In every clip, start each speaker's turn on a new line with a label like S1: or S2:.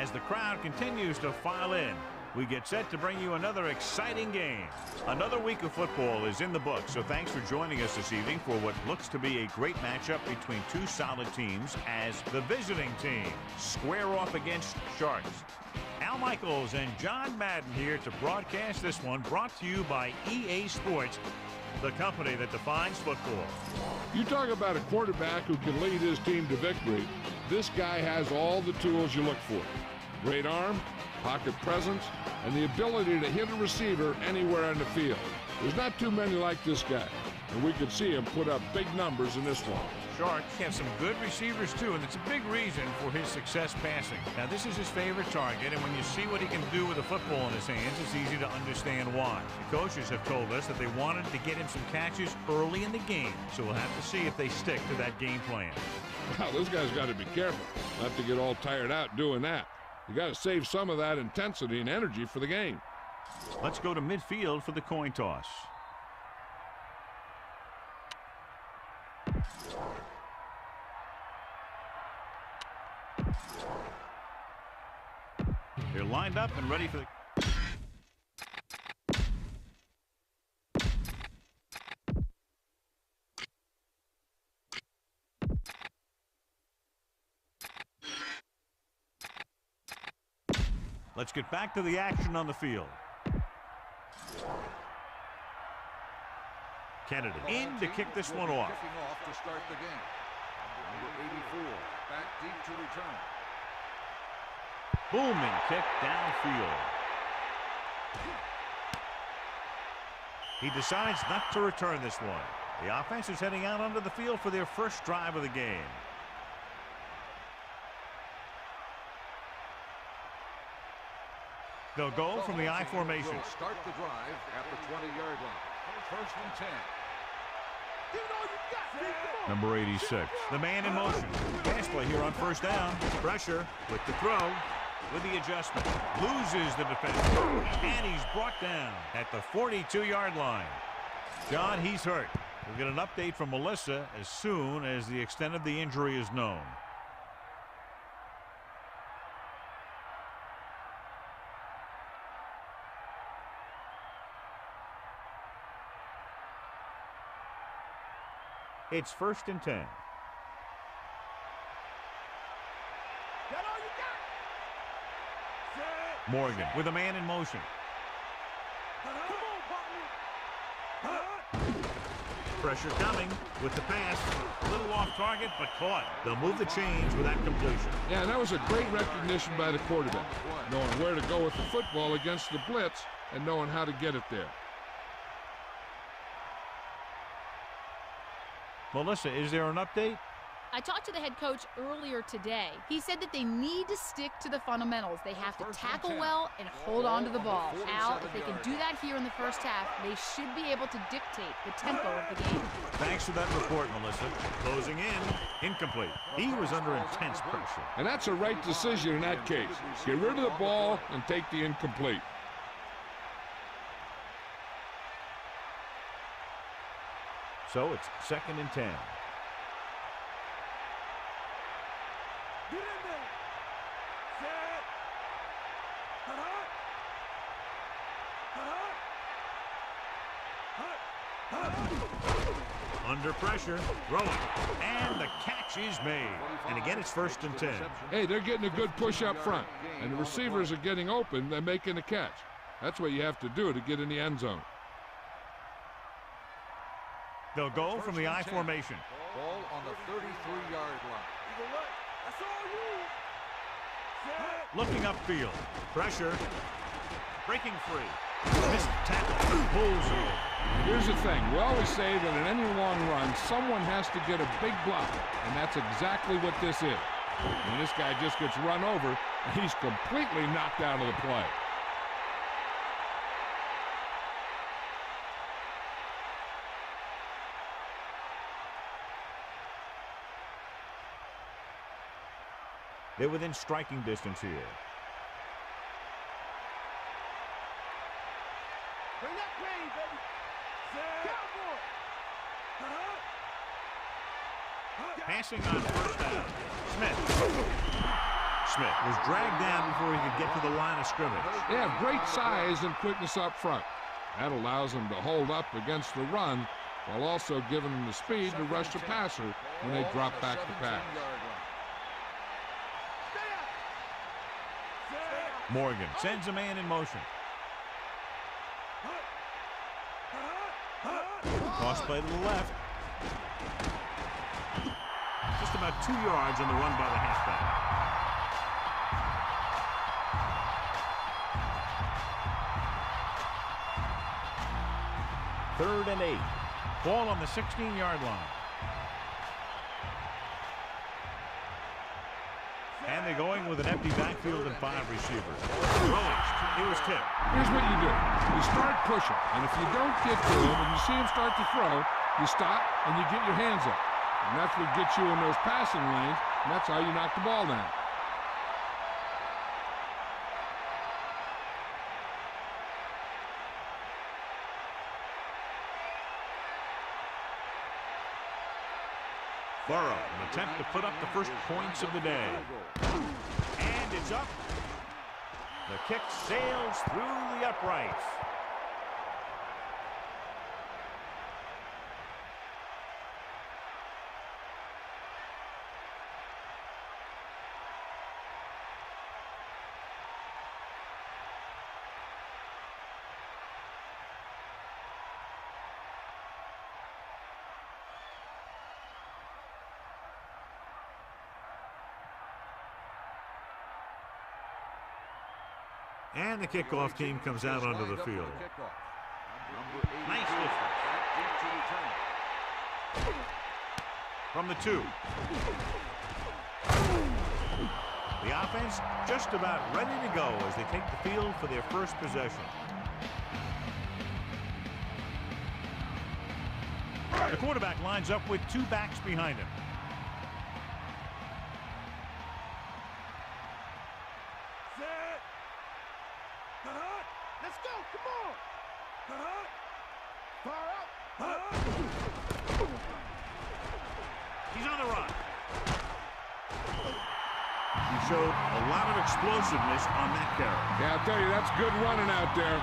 S1: as the crowd continues to file in. We get set to bring you another exciting game. Another week of football is in the books, so thanks for joining us this evening for what looks to be a great matchup between two solid teams as the visiting team square off against Sharks. Al Michaels and John Madden here to broadcast this one, brought to you by EA Sports, the company that defines football.
S2: You talk about a quarterback who can lead his team to victory. This guy has all the tools you look for. Great arm, pocket presence, and the ability to hit a receiver anywhere on the field. There's not too many like this guy, and we could see him put up big numbers in this one.
S1: Sharks have some good receivers too, and it's a big reason for his success passing. Now, this is his favorite target, and when you see what he can do with a football in his hands, it's easy to understand why. The coaches have told us that they wanted to get him some catches early in the game, so we'll have to see if they stick to that game plan.
S2: Wow, this guy's got to be careful not to get all tired out doing that. You got to save some of that intensity and energy for the game.
S1: Let's go to midfield for the coin toss. They're lined up and ready for the... Let's get back to the action on the field. Kennedy in to kick this one off.
S3: Kicking off to start the game. Number 84, back deep to return.
S1: Booming kick downfield. He decides not to return this one. The offense is heading out onto the field for their first drive of the game. They'll go from the I formation.
S3: Start the drive at the 20-yard line. First and 10.
S1: Number 86. The man in motion. Pass play here on first down. Pressure with the throw. With the adjustment. Loses the defender. And he's brought down at the 42-yard line. John, he's hurt. We'll get an update from Melissa as soon as the extent of the injury is known. It's first and 10. Morgan with a man in motion. Pressure coming with the pass. A little off target, but caught. They'll move the chains with that completion.
S2: Yeah, and that was a great recognition by the quarterback, knowing where to go with the football against the blitz and knowing how to get it there.
S1: Melissa, is there an update?
S4: I talked to the head coach earlier today. He said that they need to stick to the fundamentals. They have to tackle well and hold on to the ball. Al, if they can do that here in the first half, they should be able to dictate the tempo of the game.
S1: Thanks for that report, Melissa. Closing in, incomplete. He was under intense pressure.
S2: And that's a right decision in that case. Get rid of the ball and take the incomplete.
S1: So it's second and 10.
S5: Get in there. Set.
S1: Under pressure, throwing, and the catch is made. And again, it's first and 10.
S2: Hey, they're getting a good push up front, and the receivers are getting open. They're making the catch. That's what you have to do to get in the end zone.
S1: They'll go from the I formation.
S3: Ball on the 33-yard line.
S5: That's all you.
S1: Looking upfield. Pressure. Breaking free. Missed tackle. Pulls it.
S2: Here's the thing. We always say that in any long run, someone has to get a big block, and that's exactly what this is. And this guy just gets run over, and he's completely knocked out of the play.
S1: They're within striking distance here.
S5: Bring that pain, baby.
S1: Passing on first down. Smith. Smith was dragged down before he could get to the line of scrimmage.
S2: They have great size and quickness up front. That allows them to hold up against the run while also giving them the speed to rush the passer when they drop back to pass.
S1: Morgan sends a man in motion. Cross play to the left. Just about 2 yards on the run by the halfback. Third and 8. Ball on the 16-yard line. And they're going with an empty backfield and 5 receivers. Released. He was tipped.
S2: Here's what you do. You start pushing, and if you don't get to him and you see him start to throw, you stop and you get your hands up. And that's what gets you in those passing lanes, and that's how you knock the ball down.
S1: Burrow, an attempt to put up the first points of the day. And it's up. The kick sails through the uprights. And the kickoff team comes out onto the field. Nice distance. From the 2. The offense just about ready to go as they take the field for their first possession. The quarterback lines up with 2 backs behind him.
S5: Let's go, come on! Far out!
S1: He's on the run. He showed a lot of explosiveness on that carry.
S2: Yeah, I'll tell you, that's good running out there.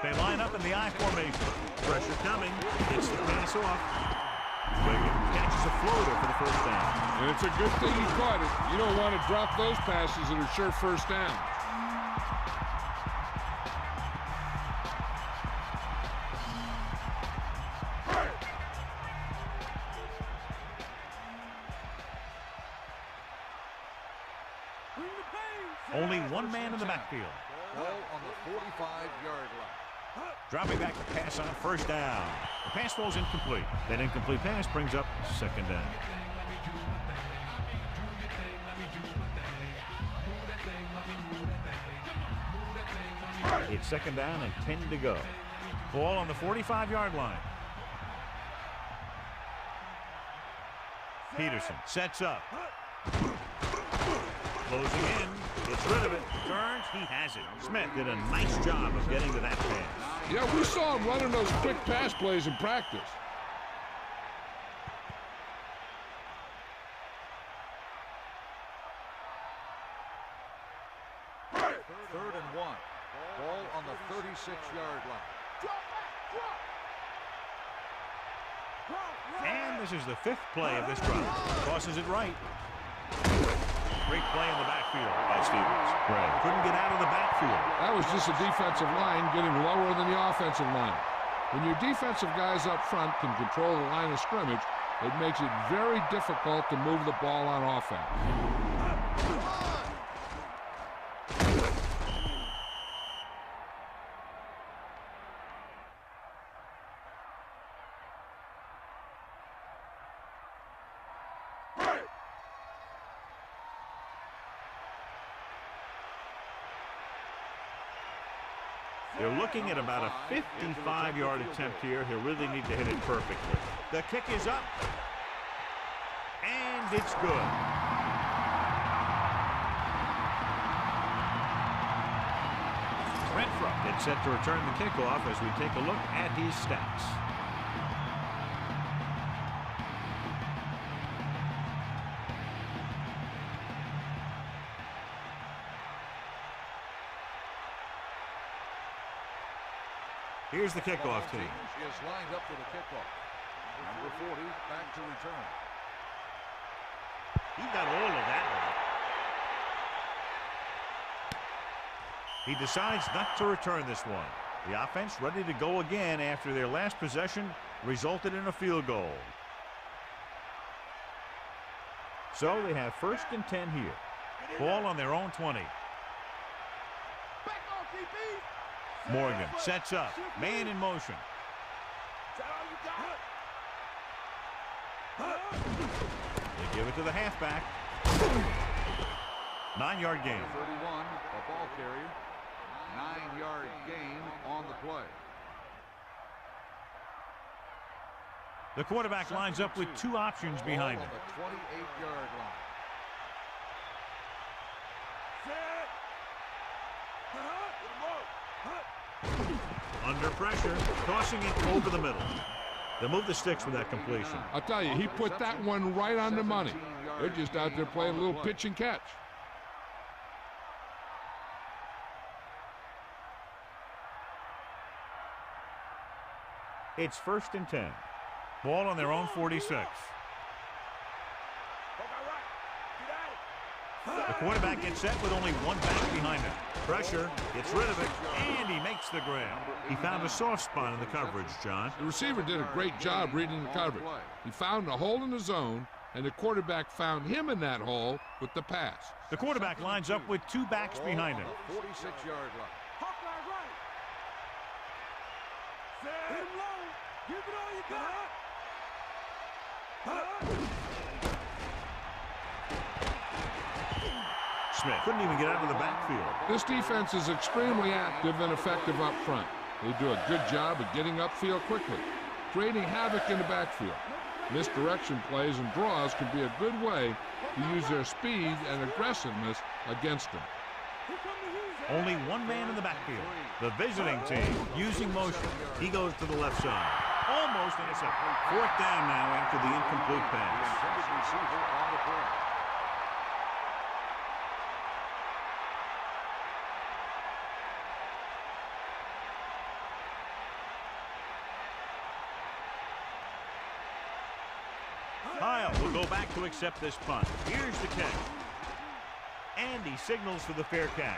S1: They line up in the I formation. Pressure coming. Gets the pass off. Wiggins catches a floater for the first down.
S2: And it's a good thing he caught it. You don't want to drop those passes that are sure first down.
S1: Only one man in the backfield.
S3: Ball on the 45-yard line.
S1: Dropping back to pass on first down. The pass falls incomplete. That incomplete pass brings up second down. It's second down and 10 to go. Ball on the 45-yard line. Peterson sets up. Closing in. Gets rid of it. Turns. He has it. Smith did a nice job of getting to that pass.
S2: Yeah, we saw him running those quick pass plays in practice.
S3: Third and 1. Ball on the 36-yard line.
S1: And this is the 5th play of this drive. Tosses it right. Great play in the backfield by Stevens. Right. Couldn't get out of the backfield.
S2: That was just a defensive line getting lower than the offensive line. When your defensive guys up front can control the line of scrimmage, it makes it very difficult to move the ball on offense.
S1: They're looking at about a 55-yard attempt here. He'll really need to hit it perfectly. The kick is up. And it's good. Renfro gets set to return the kickoff as we take a look at his stats. Here's the kickoff team.
S3: Is lined up for the kickoff. Number 40 back to return.
S1: He got all of that one. He decides not to return this one. The offense ready to go again after their last possession resulted in a field goal. So they have 1st and 10 here. Ball on their own 20.
S5: Back off, DB.
S1: Morgan sets up. Man in motion.
S5: Is that all you got?
S1: They give it to the halfback. 9-yard gain.
S3: 31, the ball carrier. 9-yard gain on the play.
S1: The quarterback lines up with 2 options behind him.
S3: The 28-yard line.
S1: Under pressure, tossing it over the middle. They'll move the sticks with that completion.
S2: I'll tell you, he put that one right on the money. They're just out there playing a little pitch and catch.
S1: It's 1st and 10. Ball on their own 46. The quarterback gets set with only 1 back behind him. Pressure, gets rid of it, and he makes the grab. He found a soft spot in the coverage, John.
S2: The receiver did a great job reading the coverage. He found a hole in the zone, and the quarterback found him in that hole with the pass.
S1: The quarterback lines up with 2 backs behind him.
S3: 46-yard line.
S5: Hawkeye right. Hit him low. Give it all you got.
S1: Smith couldn't even get out of the backfield.
S2: This defense is extremely active and effective up front. They do a good job of getting upfield quickly, creating havoc in the backfield. Misdirection plays and draws can be a good way to use their speed and aggressiveness against them.
S1: Only 1 man in the backfield. The visiting team using motion. He goes to the left side. Almost intercepted. 4th down now after the incomplete pass.
S3: Intended receiver on the play.
S1: Heil will go back to accept this punt. Here's the kick. And he signals for the fair catch.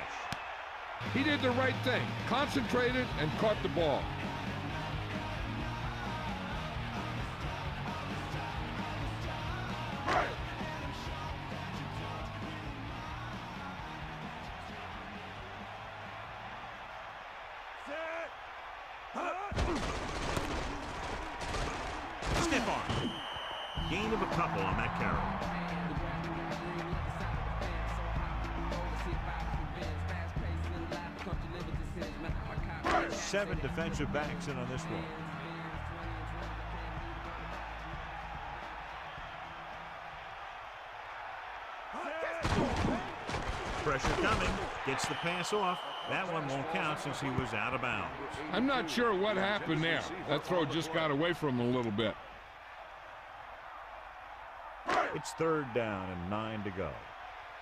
S2: He did the right thing, concentrated and caught the ball.
S1: Stiff arm. Gain of a couple on that carry. 7 defensive backs in on this one. Pressure coming. Gets the pass off. That one won't count since he was out of bounds.
S2: I'm not sure what happened there. That throw just got away from him a little bit.
S1: It's 3rd down and 9 to go.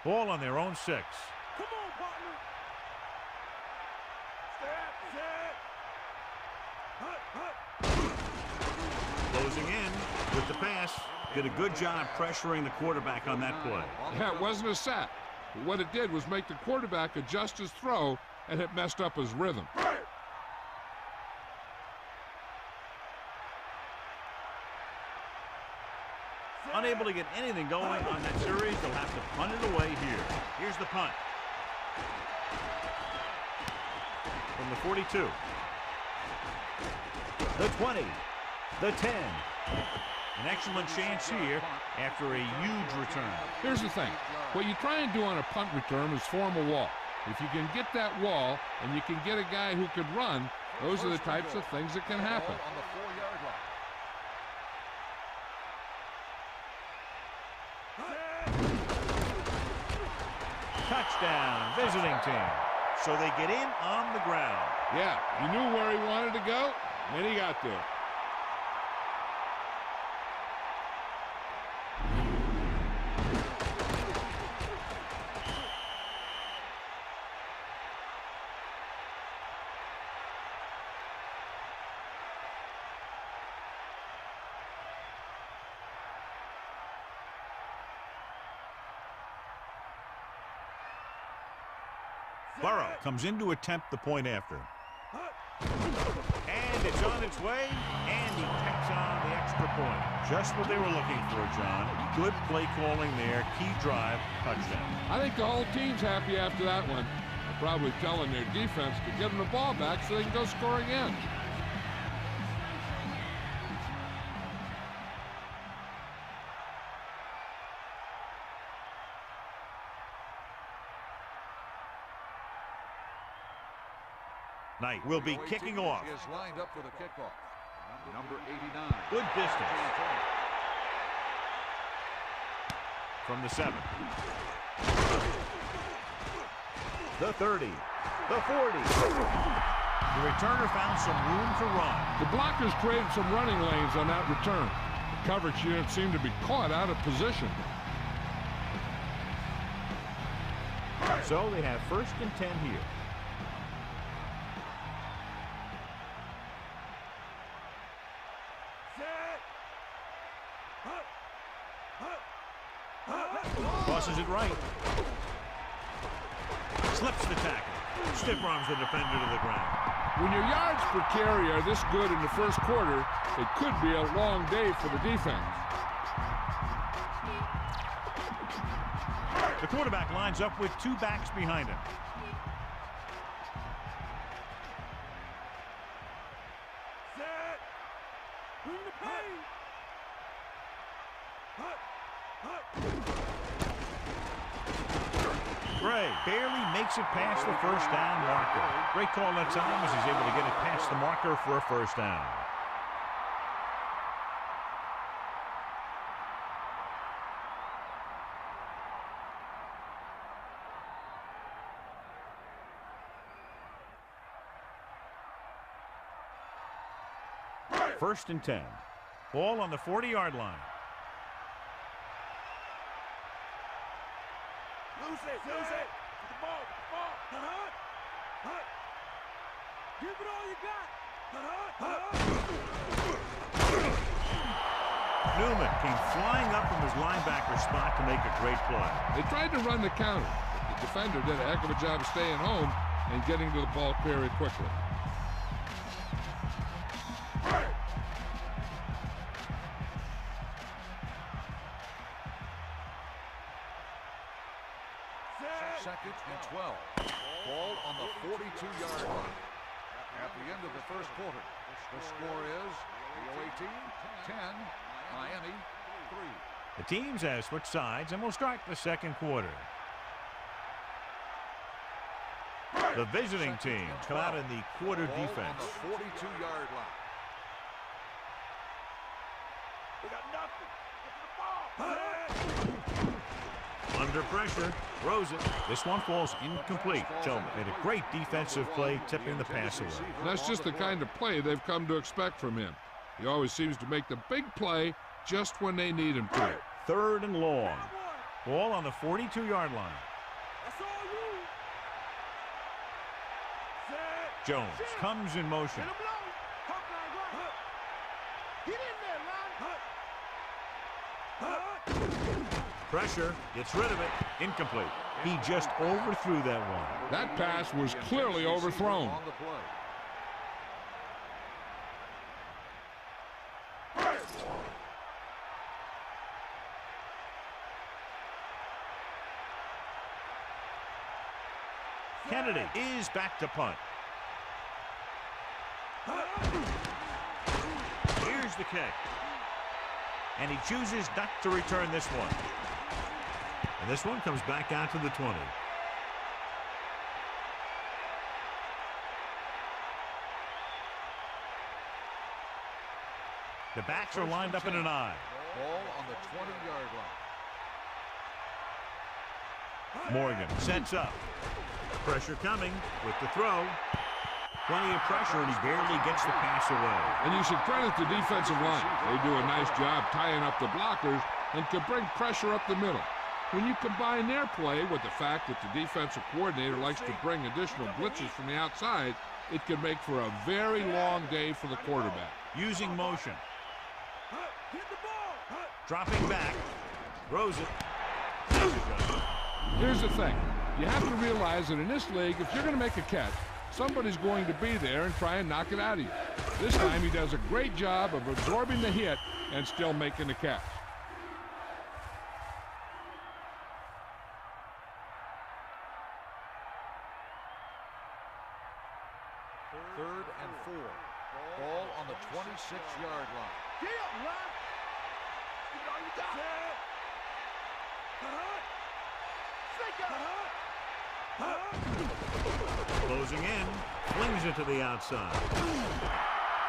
S1: Ball on their own 6.
S5: Come on, partner.
S1: Closing in with the pass. Did a good job pressuring the quarterback on that play.
S2: Yeah, it wasn't a sack. But what it did was make the quarterback adjust his throw, and it messed up his rhythm.
S1: Unable to get anything going on that series, they'll have to punt it away here. Here's the punt. From the 42. The 20. The 10. An excellent chance here after a huge return.
S2: Here's the thing. What you try and do on a punt return is form a wall. If you can get that wall and you can get a guy who can run, those are the types of things that can happen.
S3: On the 4-yard line.
S1: Touchdown, visiting team. so they get in on the ground.
S2: Yeah, he knew where he wanted to go, and he got there.
S1: Burrow comes in to attempt the point after. And it's on its way, and he tacks on the extra point. Just what they were looking for, John. Good play calling there. Key drive, touchdown.
S2: I think the whole team's happy after that one. They're probably telling their defense to give them the ball back so they can go score again.
S1: Knight will be kicking off.
S3: Is lined up for the kickoff. Number 89.
S1: Good distance. From the 7. The 30. The 40. The returner found some room to run.
S2: The blockers created some running lanes on that return. The coverage unit seemed to be caught out of position.
S1: So they have 1st and 10 here. Tosses it right. Slips the tackle. Stiff arms the defender to the ground.
S2: When your yards per carry are this good in the first quarter, it could be a long day for the defense.
S1: The quarterback lines up with 2 backs behind him.
S5: Set. Bring the pain.
S1: Gray barely makes it past the 1st down marker. Great call that time as he's able to get it past the marker for a 1st down. First and 10. Ball on the 40-yard line.
S5: Lose it. Get the ball. Give it all you got.
S1: Newman came flying up from his linebacker spot to make a great play.
S2: They tried to run the counter, but the defender did a heck of a job of staying home and getting to the ball very quickly.
S3: Second and 12. Ball on the 42-yard line. At the end of the first quarter, the score is the 18, 10, Miami 3.
S1: The teams have switched sides and will start the second quarter. The visiting team come out in the quarter
S3: Ball
S1: defense.
S3: on the 42-yard line.
S5: We got nothing. Get to the ball.
S1: Under pressure, throws it. This one falls incomplete. Joe made a great defensive play, tipping the pass away.
S2: And that's just the kind of play they've come to expect from him. He always seems to make the big play just when they need him to.
S1: 3rd and long. Ball on the 42-yard line.
S5: That's all you. Set.
S1: Jones comes in motion.
S5: Get him low. Hawk line right. Get in there, man.
S1: Pressure, gets rid of it, incomplete. He just overthrew that one.
S2: That pass was clearly overthrown.
S3: On the play.
S1: Kennedy is back to punt. Here's the kick. And he chooses not to return this one. And this one comes back out to the 20. The backs are lined up in an eye.
S3: Ball on the 20-yard line.
S1: Morgan sets up. Pressure coming with the throw. Plenty of pressure, and he barely gets the pass away.
S2: And you should credit the defensive line. They do a nice job tying up the blockers and can bring pressure up the middle. When you combine their play with the fact that the defensive coordinator likes to bring additional blitzes from the outside, it can make for a very long day for the quarterback.
S1: Using motion. Dropping back. Throws it.
S2: Here's the thing. You have to realize that in this league, if you're going to make a catch, somebody's going to be there and try and knock it out of you. This time he does a great job of absorbing the hit and still making the catch.
S3: Third and 4. Ball on the 26-yard line.
S1: Closing in, flings it to the outside.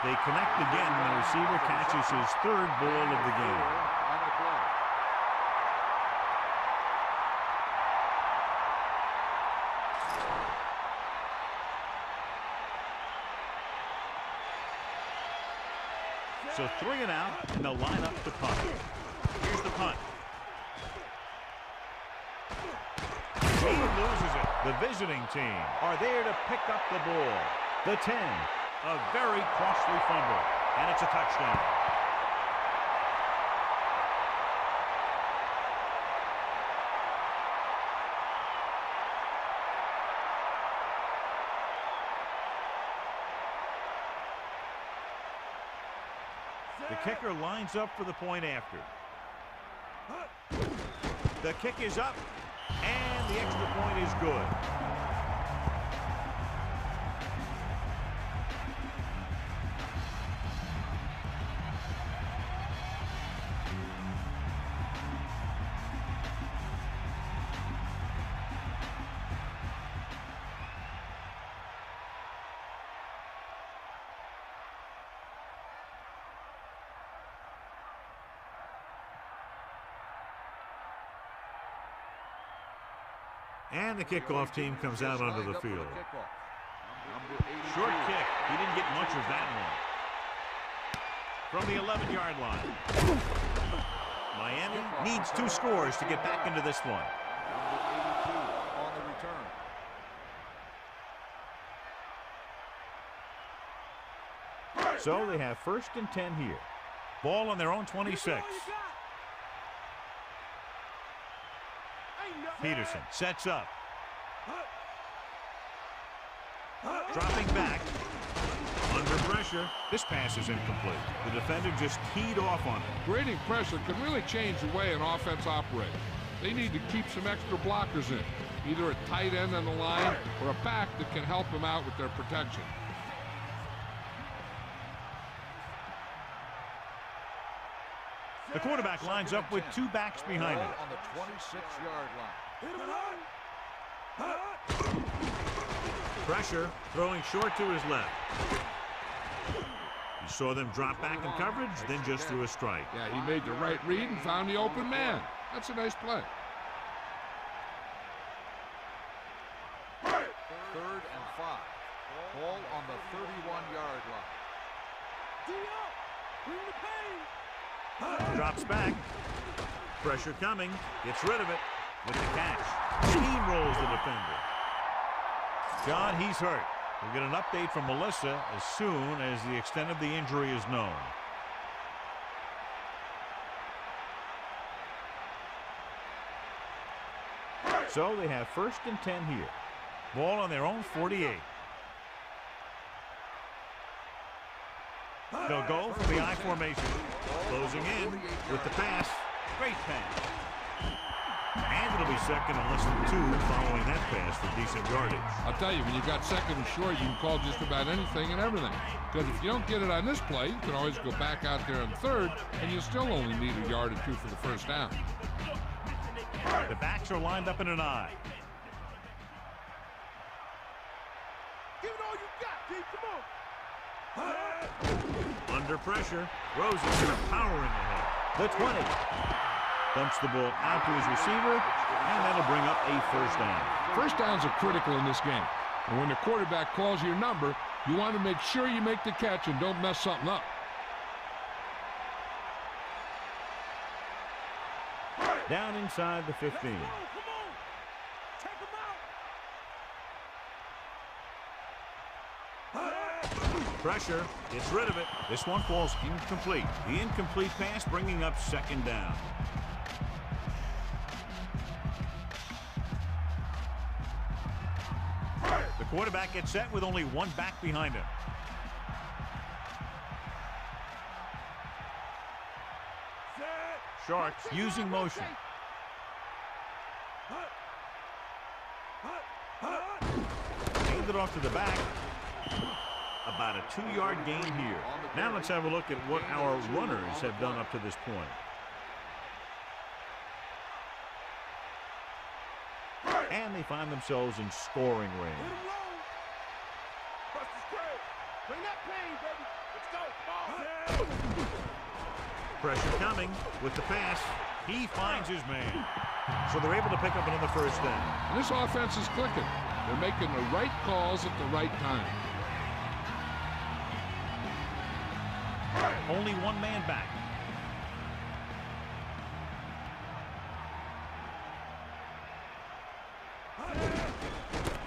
S1: They connect again, and the receiver catches his third ball of the game.
S3: On the play.
S1: So 3 and out, and they'll line up to punt. Here's the punt. He loses it. The visiting team are there to pick up the ball. The 10. A very costly fumble, and it's a touchdown. The kicker lines up for the point after. The kick is up, and the extra point is good. And the kickoff team comes out onto the field. Short kick. He didn't get much of that one. From the 11-yard line. Miami needs 2 scores to get back into this one.
S3: Number 82 on the return.
S1: So they have 1st and 10 here. Ball on their own 26. Peterson sets up. Dropping back. Under pressure. This pass is incomplete. The defender just teed off on it.
S2: Grading pressure can really change the way an offense operates. They need to keep some extra blockers in, either a tight end on the line or a back that can help them out with their protection.
S1: The quarterback lines up with 2 backs behind him.
S3: On the 26-yard line.
S1: Pressure, throwing short to his left. You saw them drop back in coverage, then just threw a strike.
S2: Yeah, he made the right read and found the open man. That's a nice play.
S3: 3rd and 5. Ball on the 31-yard line.
S1: Drops back. Pressure coming. Gets rid of it with the catch. Steamrolls the defender. John, he's hurt. We'll get an update from Melissa as soon as the extent of the injury is known. So they have 1st and 10 here. Ball on their own 48. They'll go for the I formation. Closing in with the pass. Great pass. And it'll be 2nd and less than 2 following that pass for decent yardage.
S2: I'll tell you, when you got 2nd and short, you can call just about anything and everything. Because if you don't get it on this play, you can always go back out there on 3rd, and you still only need a yard or 2 for the 1st down.
S1: The backs are lined up in an I.
S5: Give it all you got, D. Come on.
S1: Under pressure. Throws it to the power in the head. The 20. Dumps the ball out to his receiver, and that'll bring up a first down.
S2: First downs are critical in this game. And when the quarterback calls your number, you want to make sure you make the catch and don't mess something up.
S1: Down inside the 15.
S5: Come on. Take him out.
S1: Pressure, gets rid of it. This one falls incomplete. The incomplete pass bringing up second down. The quarterback gets set with only one back behind him. Sharks using motion. Hand it off to the back. About a 2-yard gain here. Now let's have a look at what our runners have done up to this point. And they find themselves in scoring range.
S5: Bring that pain, baby. Let's go.
S1: Pressure coming with the pass. He finds his man. So they're able to pick up another first down.
S2: This offense is clicking. They're making the right calls at the right time.
S1: Only one man back.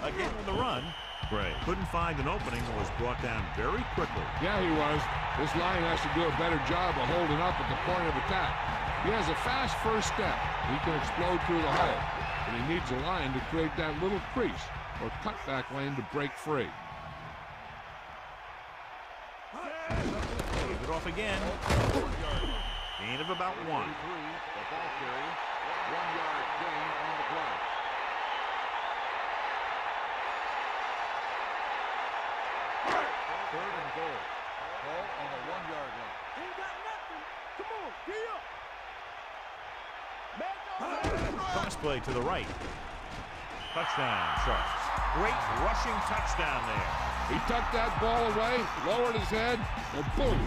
S1: Again with the run. Bray couldn't find an opening and was brought down very quickly.
S2: Yeah, he was. This line has to do a better job of holding up at the point of attack. He has a fast first step. He can explode through the hole. But he needs a line to create that little crease or cutback lane to break free.
S1: Leave it off again. Gain of about 1.
S3: The ball carrier. 1-yard gain on the play. Third and goal. Ball on the 1-yard line.
S5: Ain't got nothing. Come on, get up.
S1: Cross play to the right. Touchdown, Sharks. Great rushing touchdown there.
S2: He tucked that ball away, lowered his head, and boom,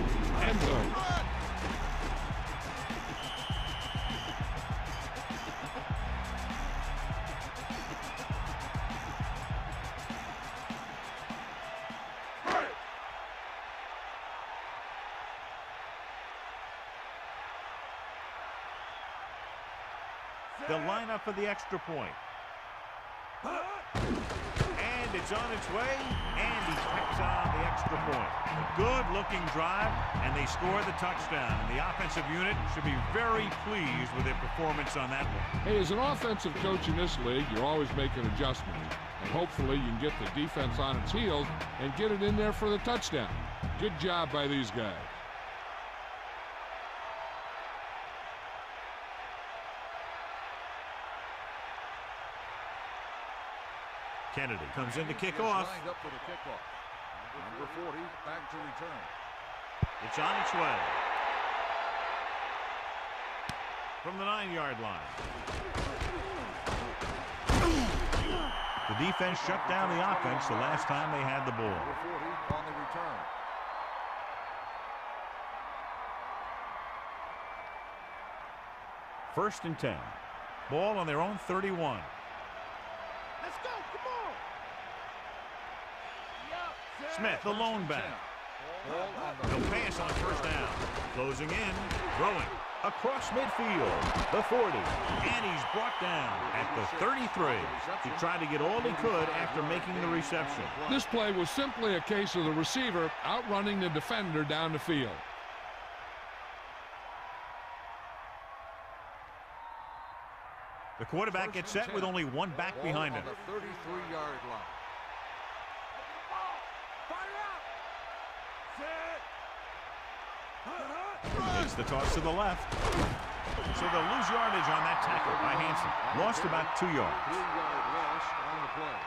S2: end zone.
S1: They'll line up for the extra point. And it's on its way, and he picks on the extra point. A good-looking drive, and they score the touchdown. And the offensive unit should be very pleased with their performance on that one.
S2: Hey, as an offensive coach in this league, you're always making adjustments. And hopefully you can get the defense on its heels and get it in there for the touchdown. Good job by these guys.
S1: Kennedy comes in to kick off.
S3: Lined up for the kickoff. Number 40 back to return.
S1: It's on its way. From the 9-yard line. The defense shut down the offense the last time they had the ball.
S3: Number 40 on the return.
S1: First and 10. Ball on their own 31.
S5: Let's go. Come on.
S1: Smith, the lone back.
S3: Ball on the
S1: He'll pass on first down. Closing in, throwing across midfield, the 40, and he's brought down at the 33. He tried to get all he could after making the reception.
S2: This play was simply a case of the receiver outrunning the defender down the field.
S1: The quarterback gets set with only one back behind him.
S3: On the 33-yard line.
S1: It's the toss to the left. So they'll lose yardage on that tackle by Hansen. Lost about 2 yards.
S3: 3-yard loss on the play.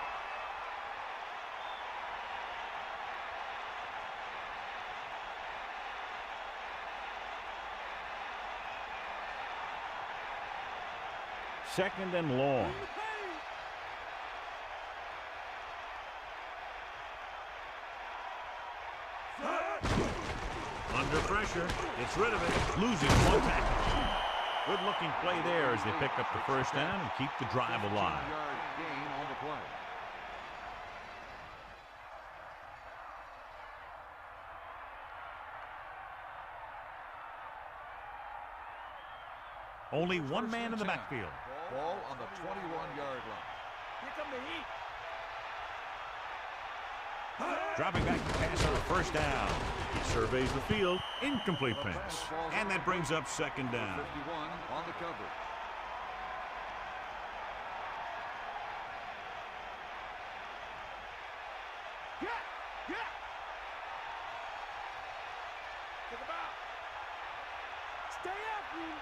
S1: Second and long. Under pressure, gets rid of it, loses one tackle. Good-looking play there as they pick up the first down and keep the drive alive.
S3: 15-yard gain on the play.
S1: Only one man in the backfield.
S3: Ball on the 21-yard line.
S5: Here come the heat.
S1: Dropping back to pass on a first down. He surveys the field. Incomplete pass. And that brings up second down.
S3: 51 on the coverage.
S5: Yeah. Take him out. Stay after him.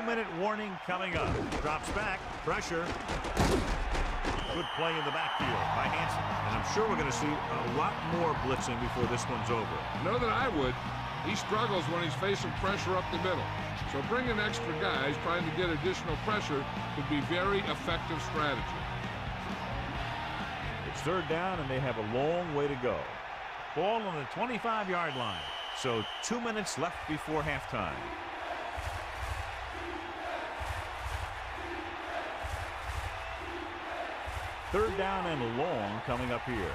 S1: 2-minute warning coming up. Drops back. Pressure. Good play in the backfield by Hansen. And I'm sure we're going to see a lot more blitzing before this one's over.
S2: Know that I would. He struggles when he's facing pressure up the middle. So bringing extra guys trying to get additional pressure could be very effective strategy.
S1: It's third down, and they have a long way to go. Ball on the 25-yard line. So 2 minutes left before halftime. Third down and long coming up here.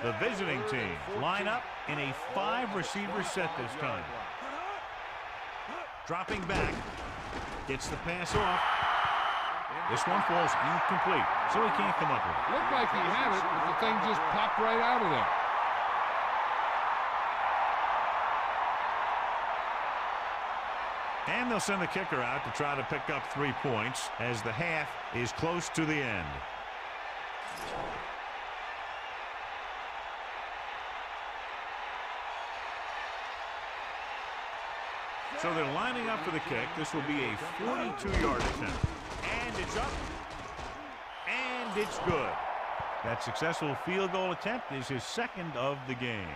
S1: The visiting team line up in a 5-receiver set this time. Dropping back. Gets the pass off. This one falls incomplete, so he can't come up with it.
S2: Looked like he had it, but the thing just popped right out of there.
S1: And they'll send the kicker out to try to pick up 3 points as the half is close to the end. So they're lining up for the kick. This will be a 42-yard attempt. And it's up. And it's good. That successful field goal attempt is his second of the game.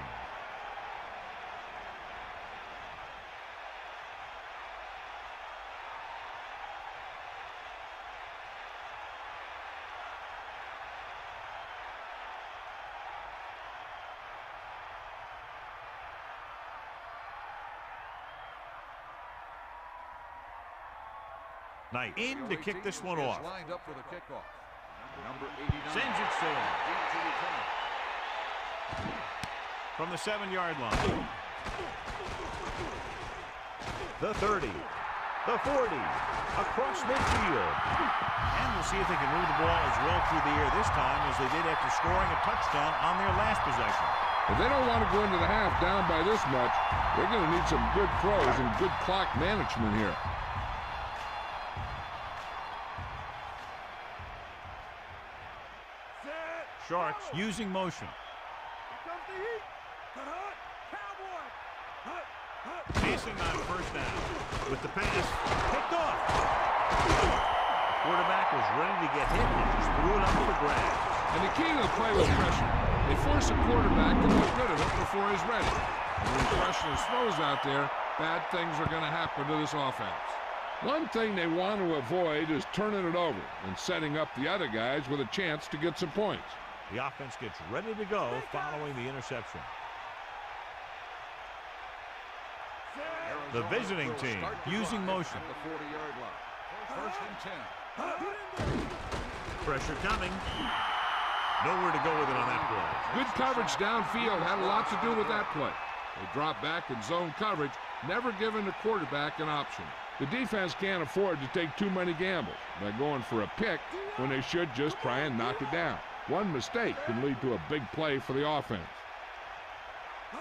S1: Knight in to kick this one off.
S3: Lined up for the kickoff. Number 89.
S1: Sends it forward. From the 7-yard line. The 30. The 40. Across midfield. And we'll see if they can move the ball as well through the air this time as they did after scoring a touchdown on their last possession.
S2: If they don't want to go into the half down by this much, they're going to need some good throws and good clock management here.
S1: Sharks using motion. Passing on first down. With the pass, picked off. Quarterback was ready to get hit and just threw it up for the grab.
S2: And the key to the play was pressure. They force a quarterback to get rid of it before he's ready. When the pressure throws out there, bad things are going to happen to this offense. One thing they want to avoid is turning it over and setting up the other guys with a chance to get some points.
S1: The offense gets ready to go following the interception. The visiting team using motion.
S3: At the 40-yard line. First and 10.
S1: Pressure coming. Nowhere to go with it on that play.
S2: Good coverage downfield had a lot to do with that play. They drop back in zone coverage, never giving the quarterback an option. The defense can't afford to take too many gambles by going for a pick when they should just try and knock it down. One mistake can lead to a big play for the offense.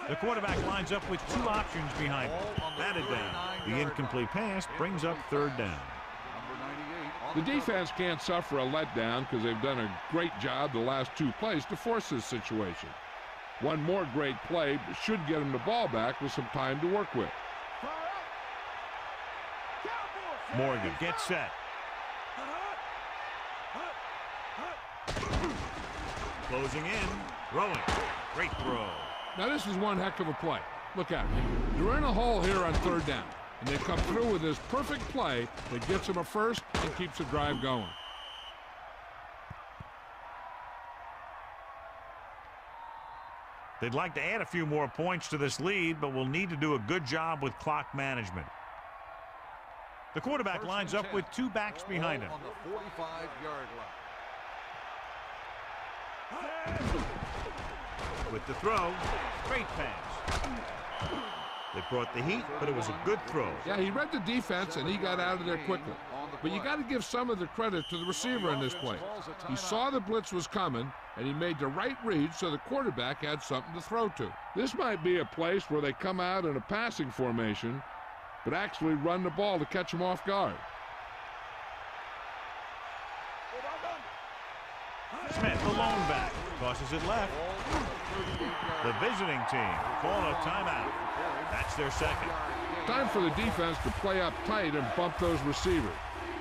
S1: The quarterback lines up with 2 options behind him. Batted down. The incomplete pass brings up third down.
S2: The defense can't suffer a letdown because they've done a great job the last 2 plays to force this situation. One more great play should get them the ball back with some time to work with.
S1: Morgan gets set. Closing in. Throwing. Great throw.
S2: Now this is one heck of a play. Look at it. They're in a hole here on third down, and they come through with this perfect play that gets them a first and keeps the drive going.
S1: They'd like to add a few more points to this lead, but will need to do a good job with clock management. The quarterback lines up with two backs behind him.
S3: On the 45-yard line.
S1: With the throw, great pass. They brought the heat, but it was a good throw.
S2: Yeah, he read the defense, and he got out of there quickly. But you got to give some of the credit to the receiver in this play. He saw the blitz was coming, and he made the right read so the quarterback had something to throw to. This might be a place where they come out in a passing formation, but actually run the ball to catch him off guard.
S1: Smith, the lone back, tosses it left. The visiting team call a timeout. That's their second.
S2: Time for the defense to play up tight and bump those receivers.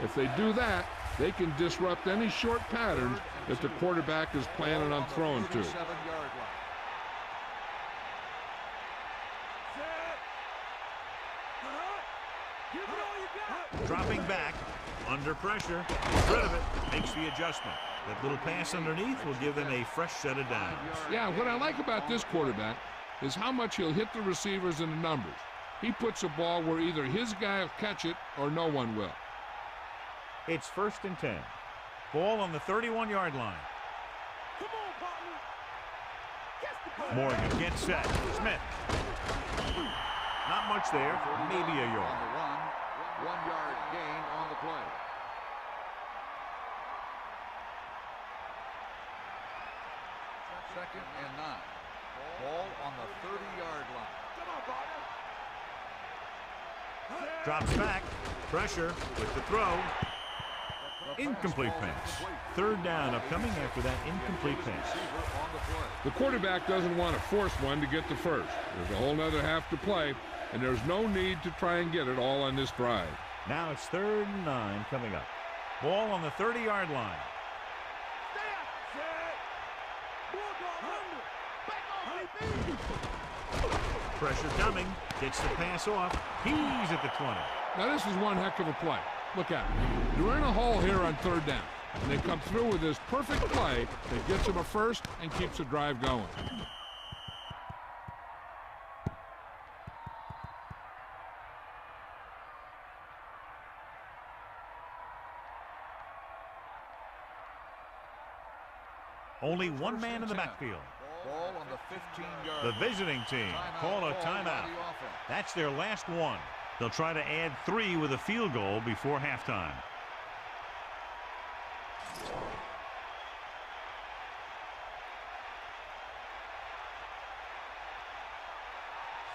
S2: If they do that, they can disrupt any short patterns that the quarterback is planning on throwing to.
S1: Dropping back, under pressure, gets rid of it, makes the adjustment. That little pass underneath will give them a fresh set of downs.
S2: Yeah, what I like about this quarterback is how much he'll hit the receivers in the numbers. He puts a ball where either his guy will catch it or no one will.
S1: It's 1st and 10. Ball on the 31-yard line.
S5: Come on, partner.
S1: Morgan gets set. Smith. Not much there, maybe a yard.
S3: On the run, 1-yard gain on the play. Second and 9. Ball on the 30-yard line.
S5: Come on, partner.
S1: Drops back. Pressure with the throw. Incomplete pass. 3rd down upcoming after that incomplete pass.
S2: The quarterback doesn't want to force one to get to first. There's a whole nother half to play, and there's no need to try and get it all on this drive.
S1: Now it's 3rd and 9 coming up. Ball on the 30-yard line. Pressure coming. Gets the pass off. He's at the 20.
S2: Now this is one heck of a play. Look at it. You're in a hole here on 3rd down. And they come through with this perfect play that gets them a first and keeps the drive going.
S1: Only one man in the backfield.
S3: Ball on the 15-yard.
S1: The visiting team call a timeout. That's their last one. They'll try to add 3 with a field goal before halftime.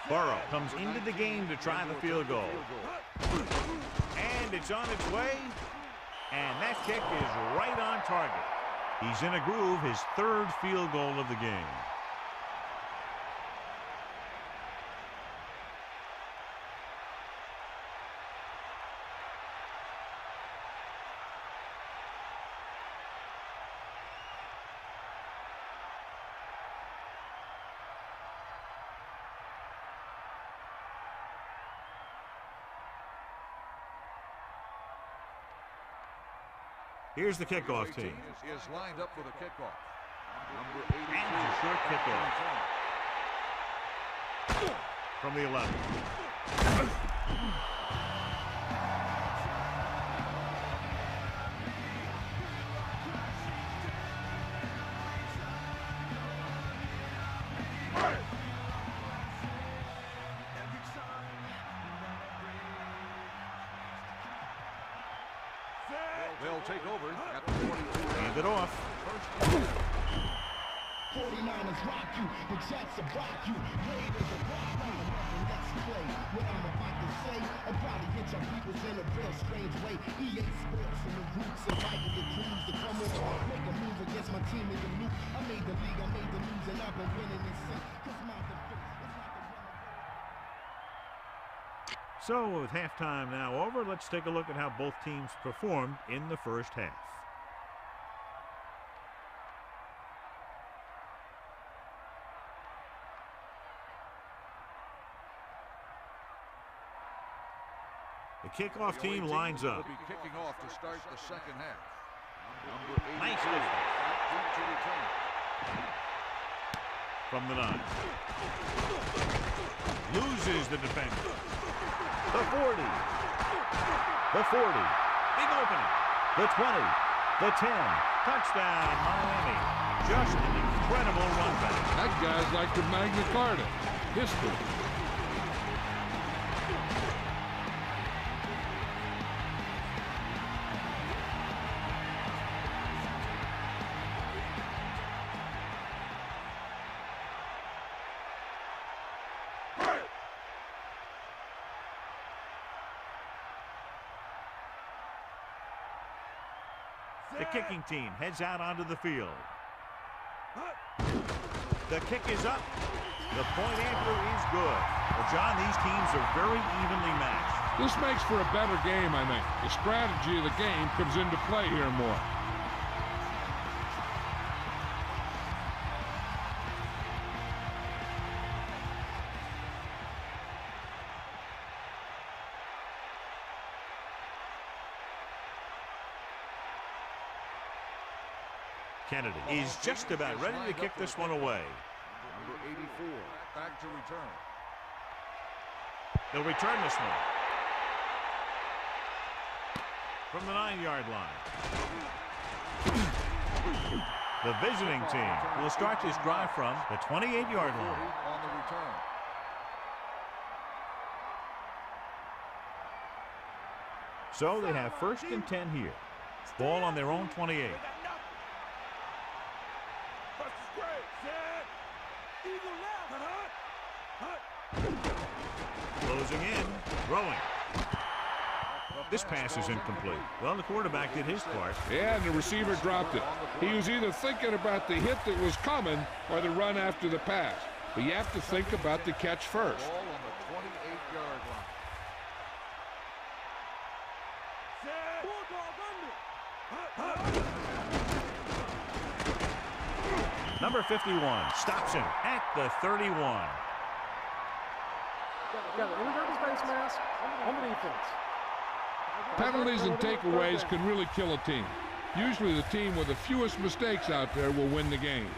S1: Burrow comes into the game to try the field goal. And it's on its way. And that kick is right on target. He's in a groove, his 3rd field goal of the game. Here's the kickoff team.
S3: Is lined up for the kickoff. Number 80.
S1: And a short kickoff. From the 11.
S3: They'll take over at the 42.
S1: Hand it off.
S6: 49ers rock you, the Jets will rock you. Raiders will rock you. Let's play. What I'm about to say, I'll probably hit your peoples in a real strange way. EA Sports and the roots invited the crews to come over, make a move against my team in the loop. I made the league, I made the news, and I've been winning this since. Cause my
S1: So with halftime now over, let's take a look at how both teams performed in the first half. The kickoff team lines up.
S3: Will be kicking off to start the second half. Number 82.
S1: Nice
S3: To return.
S1: from the 9. Loses the defender. The 40. The 40. Big opening. The 20. The 10. Touchdown, Miami. Just an incredible run back.
S2: That guy's like the Magna Carta. History.
S1: The kicking team heads out onto the field. The kick is up. The point after is good. Well, John, these teams are very evenly matched.
S2: This makes for a better game, I think. The strategy of the game comes into play here more.
S1: Kennedy is just about ready to kick this one away.
S3: Number 84, back to return.
S1: They'll return this one. From the 9-yard line. The visiting team will start this drive from the 28-yard line.
S3: On the return.
S1: So they have 1st and 10 here. Ball on their own 28. Closing in, throwing. This pass is incomplete. Well, the quarterback did his part.
S2: Yeah, and the receiver dropped it. He was either thinking about the hit that was coming or the run after the pass. But you have to think about the catch first.
S3: Ball on the 28-yard line.
S1: Number 51 stops him at the 31.
S2: Penalties and takeaways can really kill a team. Usually the team with the fewest mistakes out there will win the game.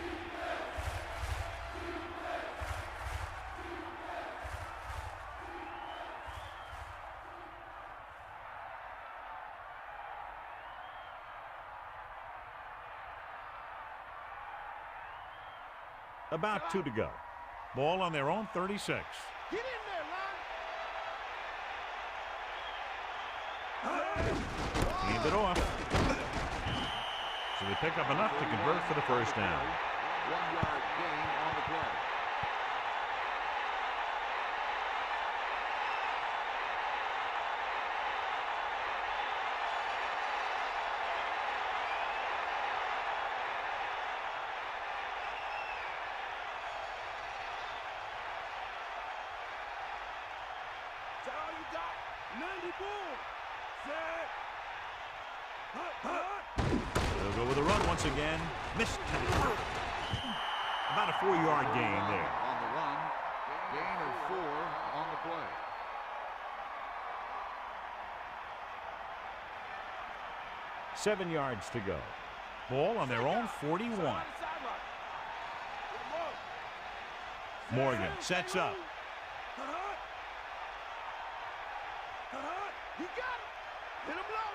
S1: About 2 to go. Ball on their own 36.
S5: Get in there,
S1: Hand it off. So they pick up enough to convert for the first down.
S3: 1-yard gain on the play.
S5: That's all you got. 90 boom.
S1: They'll go with a run once again. Missed tackle. About a 4-yard gain there.
S3: On the run, gain of 4 on the play.
S1: Seven yards to go. Ball on their own 41. Morgan sets up.
S5: You got it. Hit him low.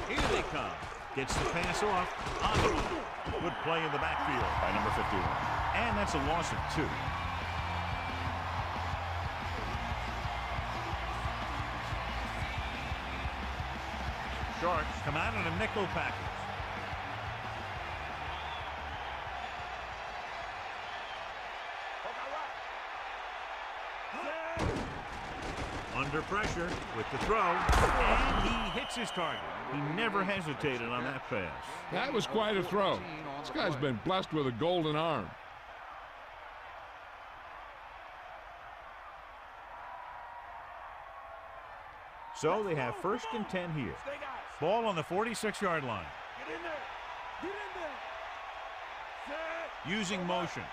S1: Here they come. Gets the pass off. On the run. Good play in the backfield by number 51. And that's a loss of 2. Sharks come out in a nickel package. Under pressure with the throw, and he hits his target. He never hesitated on that pass.
S2: That was quite a throw. This guy's been blessed with a golden arm.
S1: So they have 1st and 10 here. Ball on the 46-yard line.
S5: Get in there. Get in there. Set.
S1: Using motion.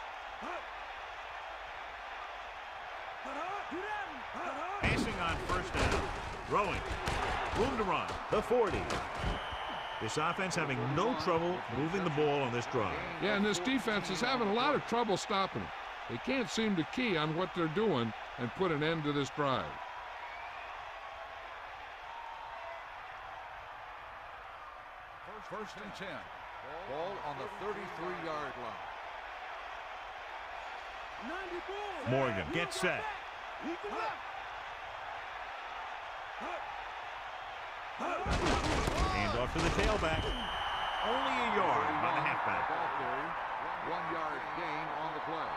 S1: Passing on 1st down. Throwing. Room to run. The 40. This offense having no trouble moving the ball on this drive.
S2: Yeah, and this defense is having a lot of trouble stopping them. They can't seem to key on what they're doing and put an end to this drive.
S3: First and 10. Ball on the 33-yard line.
S1: Morgan gets set. Hand off to the tailback. Only a yard by the halfback.
S3: 1 yard gain on the play.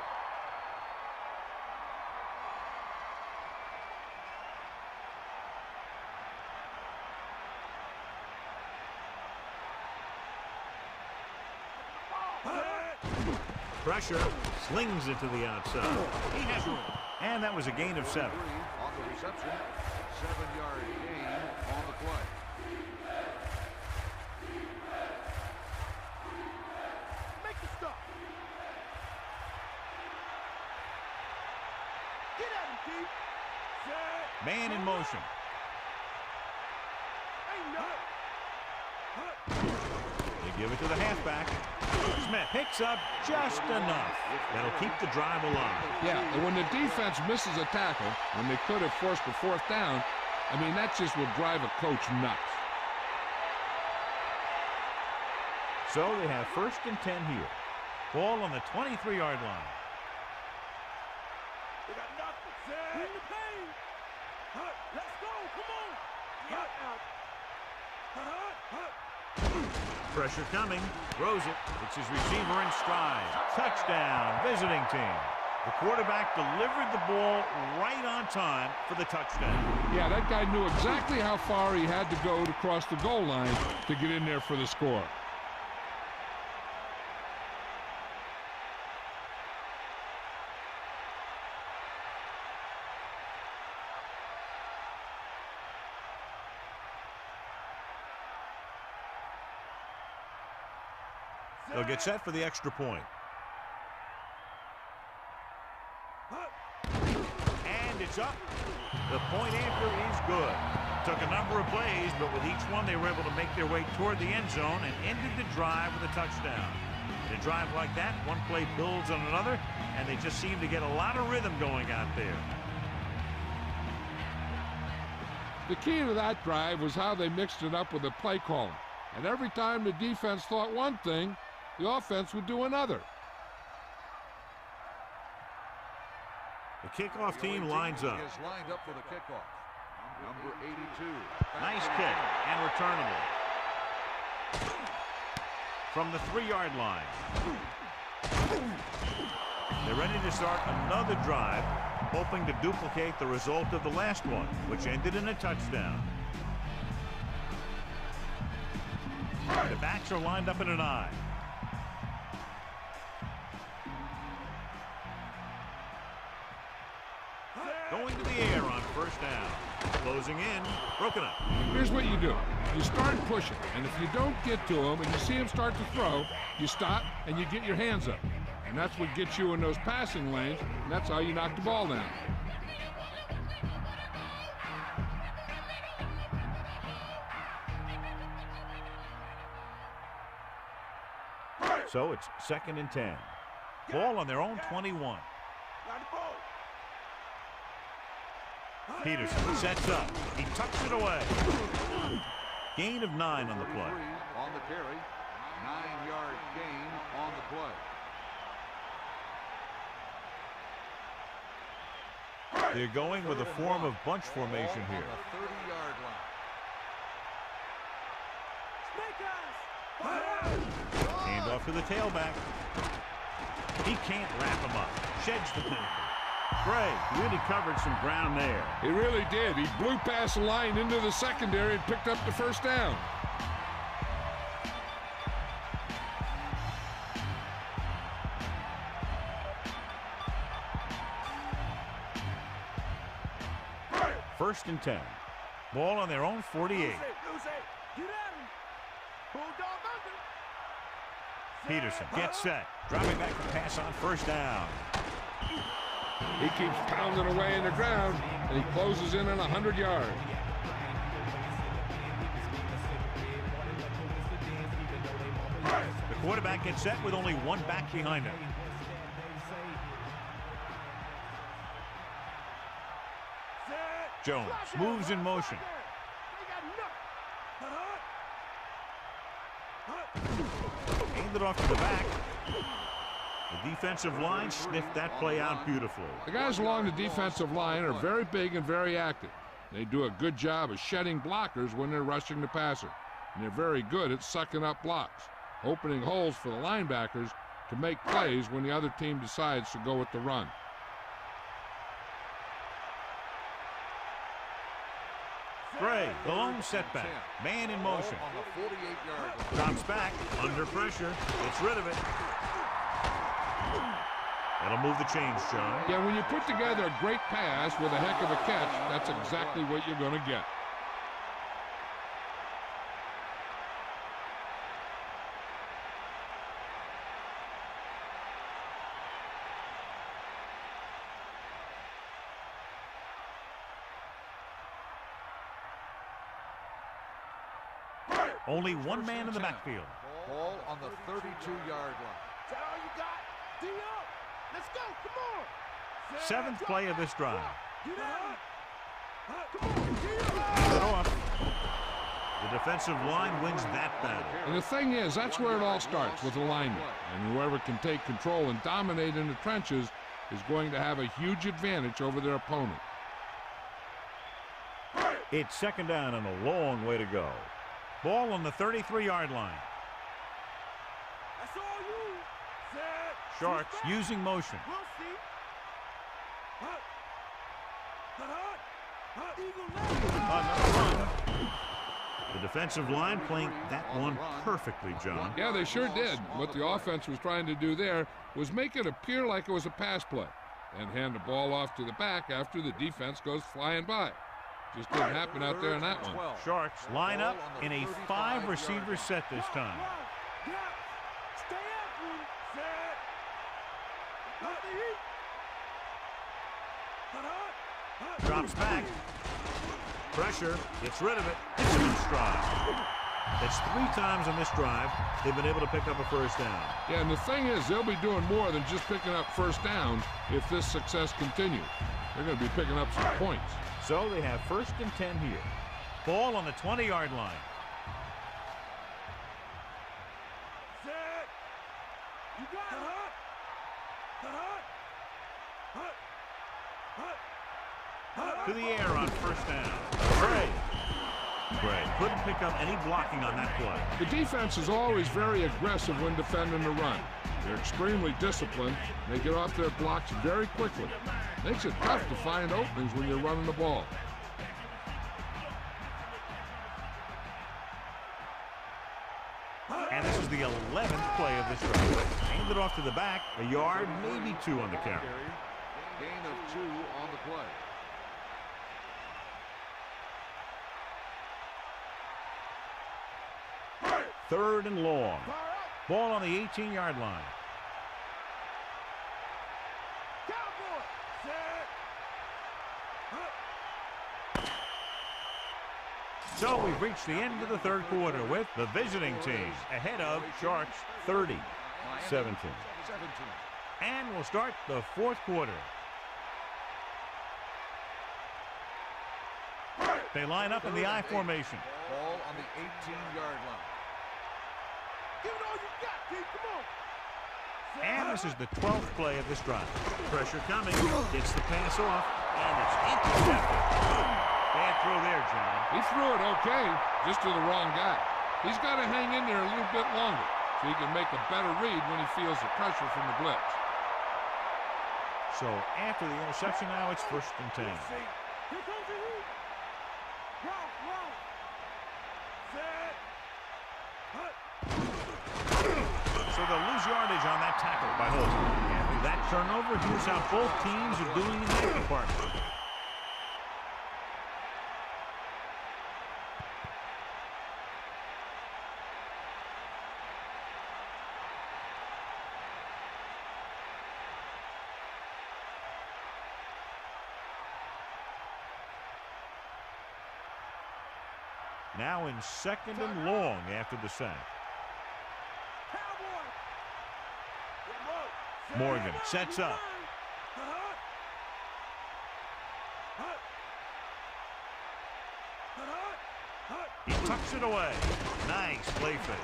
S1: Pressure, slings it to the outside. He has room. And that was a gain of 7.
S3: On the reception, 7-yard gain on the play.
S5: Make the stop. Get at him, Keith. Set.
S1: Man in motion.
S5: Ain't nothing.
S1: They give it to the halfback. Smith picks up just enough. That'll keep the drive alive.
S2: Yeah, and when the defense misses a tackle, when they could have forced a 4th down, I mean, that just will drive a coach nuts.
S1: So they have 1st and 10 here. Ball on the 23-yard line.
S5: We got nothing. Bring the pain. Let's go. Come on. Get out.
S1: Pressure coming. Throws it. It's his receiver in stride. Touchdown, visiting team. The quarterback delivered the ball right on time for the touchdown.
S2: Yeah, that guy knew exactly how far he had to go to cross the goal line to get in there for the score.
S1: They'll get set for the extra point. And it's up. The point after is good. Took a number of plays, but with each one they were able to make their way toward the end zone and ended the drive with a touchdown. In a drive like that, one play builds on another, and they just seem to get a lot of rhythm going out there.
S2: The key to that drive was how they mixed it up with the play calling. And every time the defense thought one thing, the offense would do another.
S1: The kickoff team lines up.
S3: Is lined up for the kickoff. Number 82.
S1: Nice kick and returnable. From the 3-yard line. They're ready to start another drive, hoping to duplicate the result of the last one, which ended in a touchdown. The backs are lined up in an I. Going to the air on 1st down. Closing in. Broken up.
S2: Here's what you do. You start pushing, and if you don't get to him and you see him start to throw, you stop and you get your hands up. And that's what gets you in those passing lanes, and that's how you knock the ball down.
S1: So it's 2nd and 10. Ball on their own 21. Peterson sets up. He tucks it away. Gain of 9 on the play.
S3: On the carry. 9-yard gain on the play.
S1: They're going with a form of bunch formation here.
S3: On the 30-yard line.
S1: Hand off to the tailback. He can't wrap him up. Sheds the penalty. Gray really covered some ground there.
S2: He really did. He blew past the line into the secondary and picked up the 1st down.
S1: First and 10. Ball on their own 48. Peterson gets set. Driving back to pass on 1st down.
S2: He keeps pounding away in the ground, and he closes in on 100 yards.
S1: Quarterback gets set with only one back behind him. Jones moves in motion. Aimed it off to the back. The defensive line sniffed that play out beautifully.
S2: The guys along the defensive line are very big and very active. They do a good job of shedding blockers when they're rushing the passer. And they're very good at sucking up blocks, opening holes for the linebackers to make plays when the other team decides to go with the run.
S1: Gray, the lone setback. Man in motion. Drops back, under pressure. Gets rid of it. That'll move the chains, John.
S2: Yeah, when you put together a great pass with a heck of a catch, that's exactly what you're going to get.
S1: Only one man in the backfield.
S3: Ball on the 32-yard line.
S5: That's all you got. D up. Let's go. Come on.
S1: Seventh play of this drive.
S5: Get out. Come on. D
S1: Hand it
S5: up.
S1: off. The defensive line wins that battle.
S2: And the thing is, that's where it all starts, with alignment. And whoever can take control and dominate in the trenches is going to have a huge advantage over their opponent.
S1: It's second down and a long way to go. Ball on the 33-yard line.
S5: That's all you. Set.
S1: Sharks using motion.
S5: We'll see. Eagle
S1: Another run. The defensive line playing that one perfectly, John.
S2: Yeah, they sure did. What the offense was trying to do there was make it appear like it was a pass play and hand the ball off to the back after the defense goes flying by. Just didn't happen out there in that one.
S1: Sharks line up in a 5-receiver set this time.
S5: Stay after him. Set. Let the heat.
S1: Drops back. Pressure. Gets rid of it. Hits him in stride. That's 3 times on this drive they've been able to pick up a first down.
S2: Yeah, and the thing is, they'll be doing more than just picking up first downs if this success continues. They're going to be picking up some points.
S1: So they have first and 10 here. Ball on the 20-yard line.
S5: Set. You got it.
S1: To the air on first down. Gray couldn't pick up any blocking on that play.
S2: The defense is always very aggressive when defending the run. They're extremely disciplined. They get off their blocks very quickly. Makes it tough to find openings when you're running the ball.
S1: And this is the 11th play of this drive. Handed off to the back, a yard, maybe 2 on the carry.
S3: Gain of 2 on the play.
S1: Third and long. Ball on the 18-yard line.
S5: Cowboy. Set.
S1: So we've reached the end of the third quarter with the visiting team ahead of Sharks 30-17. And we'll start the fourth quarter. They line up in the I formation.
S3: Ball on the 18-yard line.
S5: Give it all you got, D. Come on.
S1: And this is the 12th play of this drive. Pressure coming. Gets the pass off. And it's intercepted. Bad throw there, John.
S2: He threw it okay, just to the wrong guy. He's got to hang in there a little bit longer so he can make a better read when he feels the pressure from the blitz.
S1: So after the interception now, it's first and 10.
S5: Here comes the heat. Route. Set.
S1: So they'll lose yardage on that tackle by Holt. After that turnover, here's how both teams are doing in that department. Now in second and long after the sack.
S5: Cowboy.
S1: Morgan sets up. He tucks it away. Nice play fake.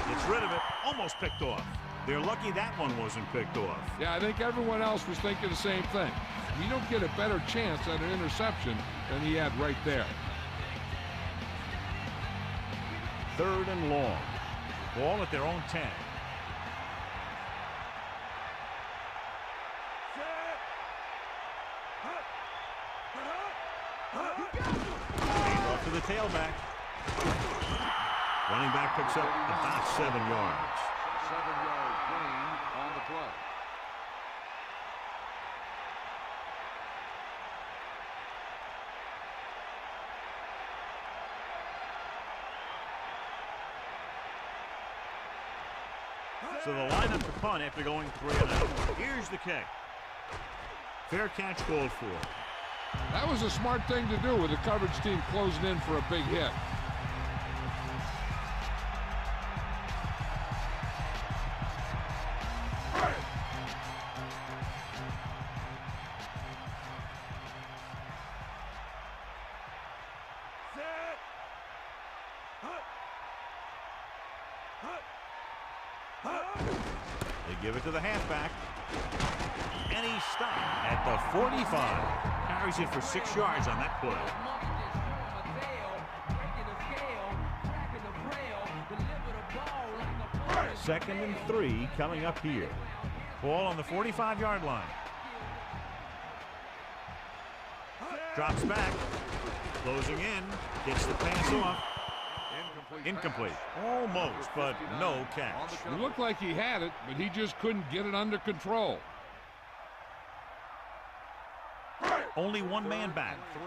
S1: Gets rid of it. Almost picked off. They're lucky that one wasn't picked off.
S2: Yeah, I think everyone else was thinking the same thing. You don't get a better chance at an interception than he had right there.
S1: 3rd and long. Ball at their own 10. Off to the tailback. Running back picks up about 7 yards.
S3: 7-yard gain on the play.
S1: So the lineup to punt after going 3 and out. Here's the kick. Fair catch called for.
S2: That was a smart thing to do with the coverage team closing in for a big hit.
S1: They give it to the halfback. And he's stopped at the 45. Carries it for 6 yards on that play. Second and 3 coming up here. Ball on the 45-yard line. Drops back. Closing in. Gets the pass off. Incomplete. Almost, but no catch.
S2: It looked like he had it, but he just couldn't get it under control.
S1: Only one man back.
S3: 3.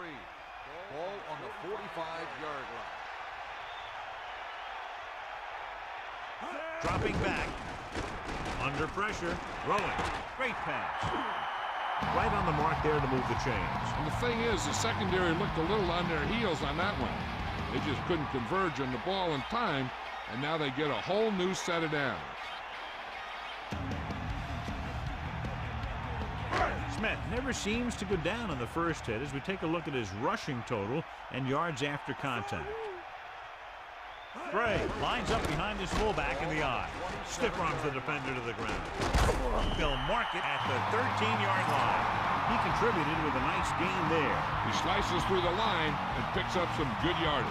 S3: Ball on the 45-yard line.
S1: Dropping back. Under pressure. Throwing. Great pass. Right on the mark there to move the chains.
S2: And the thing is, the secondary looked a little on their heels on that one. They just couldn't converge on the ball in time, and now they get a whole new set of downs.
S1: Smith never seems to go down on the first hit as we take a look at his rushing total and yards after contact. Gray lines up behind his fullback in the eye. Stiff arms the defender to the ground. They'll mark it at the 13-yard line. He contributed with a nice gain there.
S2: He slices through the line and picks up some good yardage.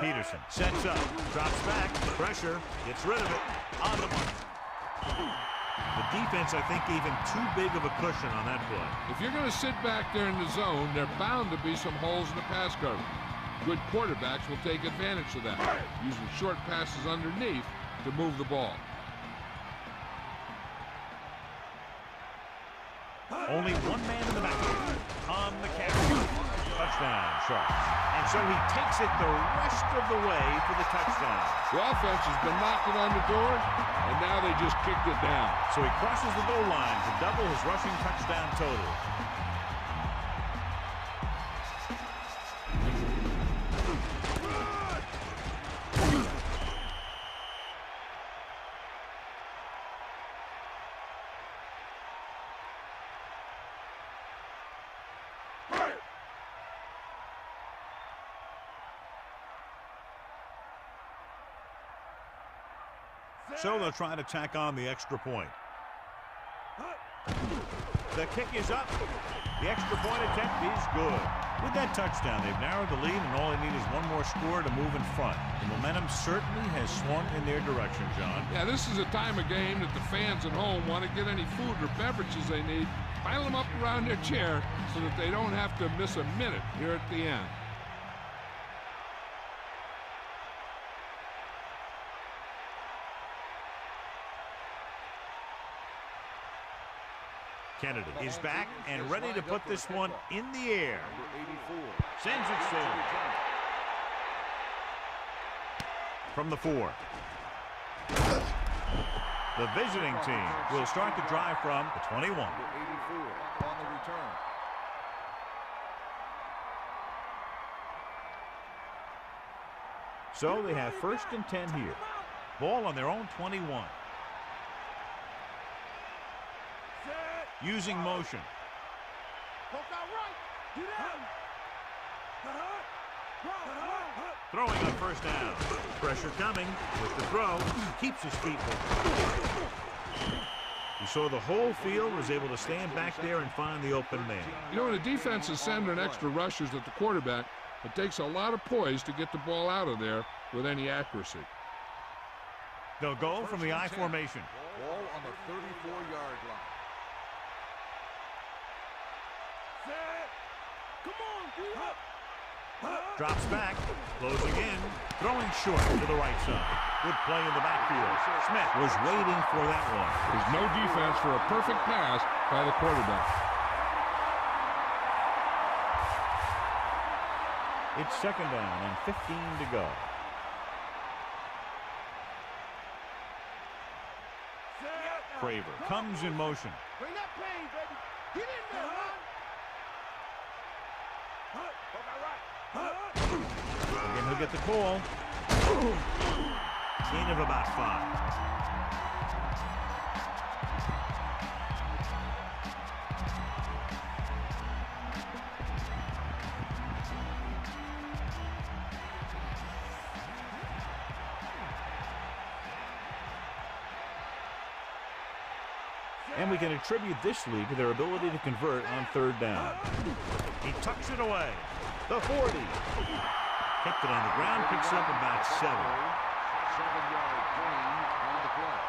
S1: Peterson sets up, drops back, pressure, gets rid of it, on the mark. The defense, I think, gave him too big of a cushion on that play.
S2: If you're going to sit back there in the zone, there are bound to be some holes in the pass coverage. Good quarterbacks will take advantage of that, using short passes underneath to move the ball.
S1: Only one man in the backfield on the catch. Touchdown, Sharks. And so he takes it the rest of the way for the touchdown.
S2: The offense has been knocking on the door, and now they just kicked it down.
S1: So he crosses the goal line to double his rushing touchdown total. So they'll try to tack on the extra point. The kick is up. The extra point attempt is good. With that touchdown, they've narrowed the lead, and all they need is one more score to move in front. The momentum certainly has swung in their direction, John.
S2: Yeah, this is a time of game that the fans at home want to get any food or beverages they need, pile them up around their chair so that they don't have to miss a minute here at the end.
S1: Kennedy is back and ready to put this one in the air. Sends it sailing. From the 4. The visiting team will start the drive from the 21.
S3: On the return.
S1: So they have 1st and 10 here. Ball on their own 21. Using motion. Throwing on 1st down. Pressure coming with the throw. Keeps his feet moving. You saw the whole field was able to stand back there and find the open man.
S2: You know, when a defense is sending extra rushers at the quarterback, it takes a lot of poise to get the ball out of there with any accuracy.
S1: They'll go from the I formation.
S3: Ball on the 34-yard line.
S1: Drops back, closing in, throwing short to the right side. Good play in the backfield. Smith was waiting for that one.
S2: There's no defense for a perfect pass by the quarterback.
S1: It's 2nd down and 15 to go. Craver comes in motion.
S5: Bring that pain, baby. Get in there, man.
S1: Again, he'll get the call. Gain of about 5. And we can attribute this lead to their ability to convert on 3rd down. He tucks it away. The 40. Kept it on the ground, picks up about 7.
S3: 7-yard gain on the play.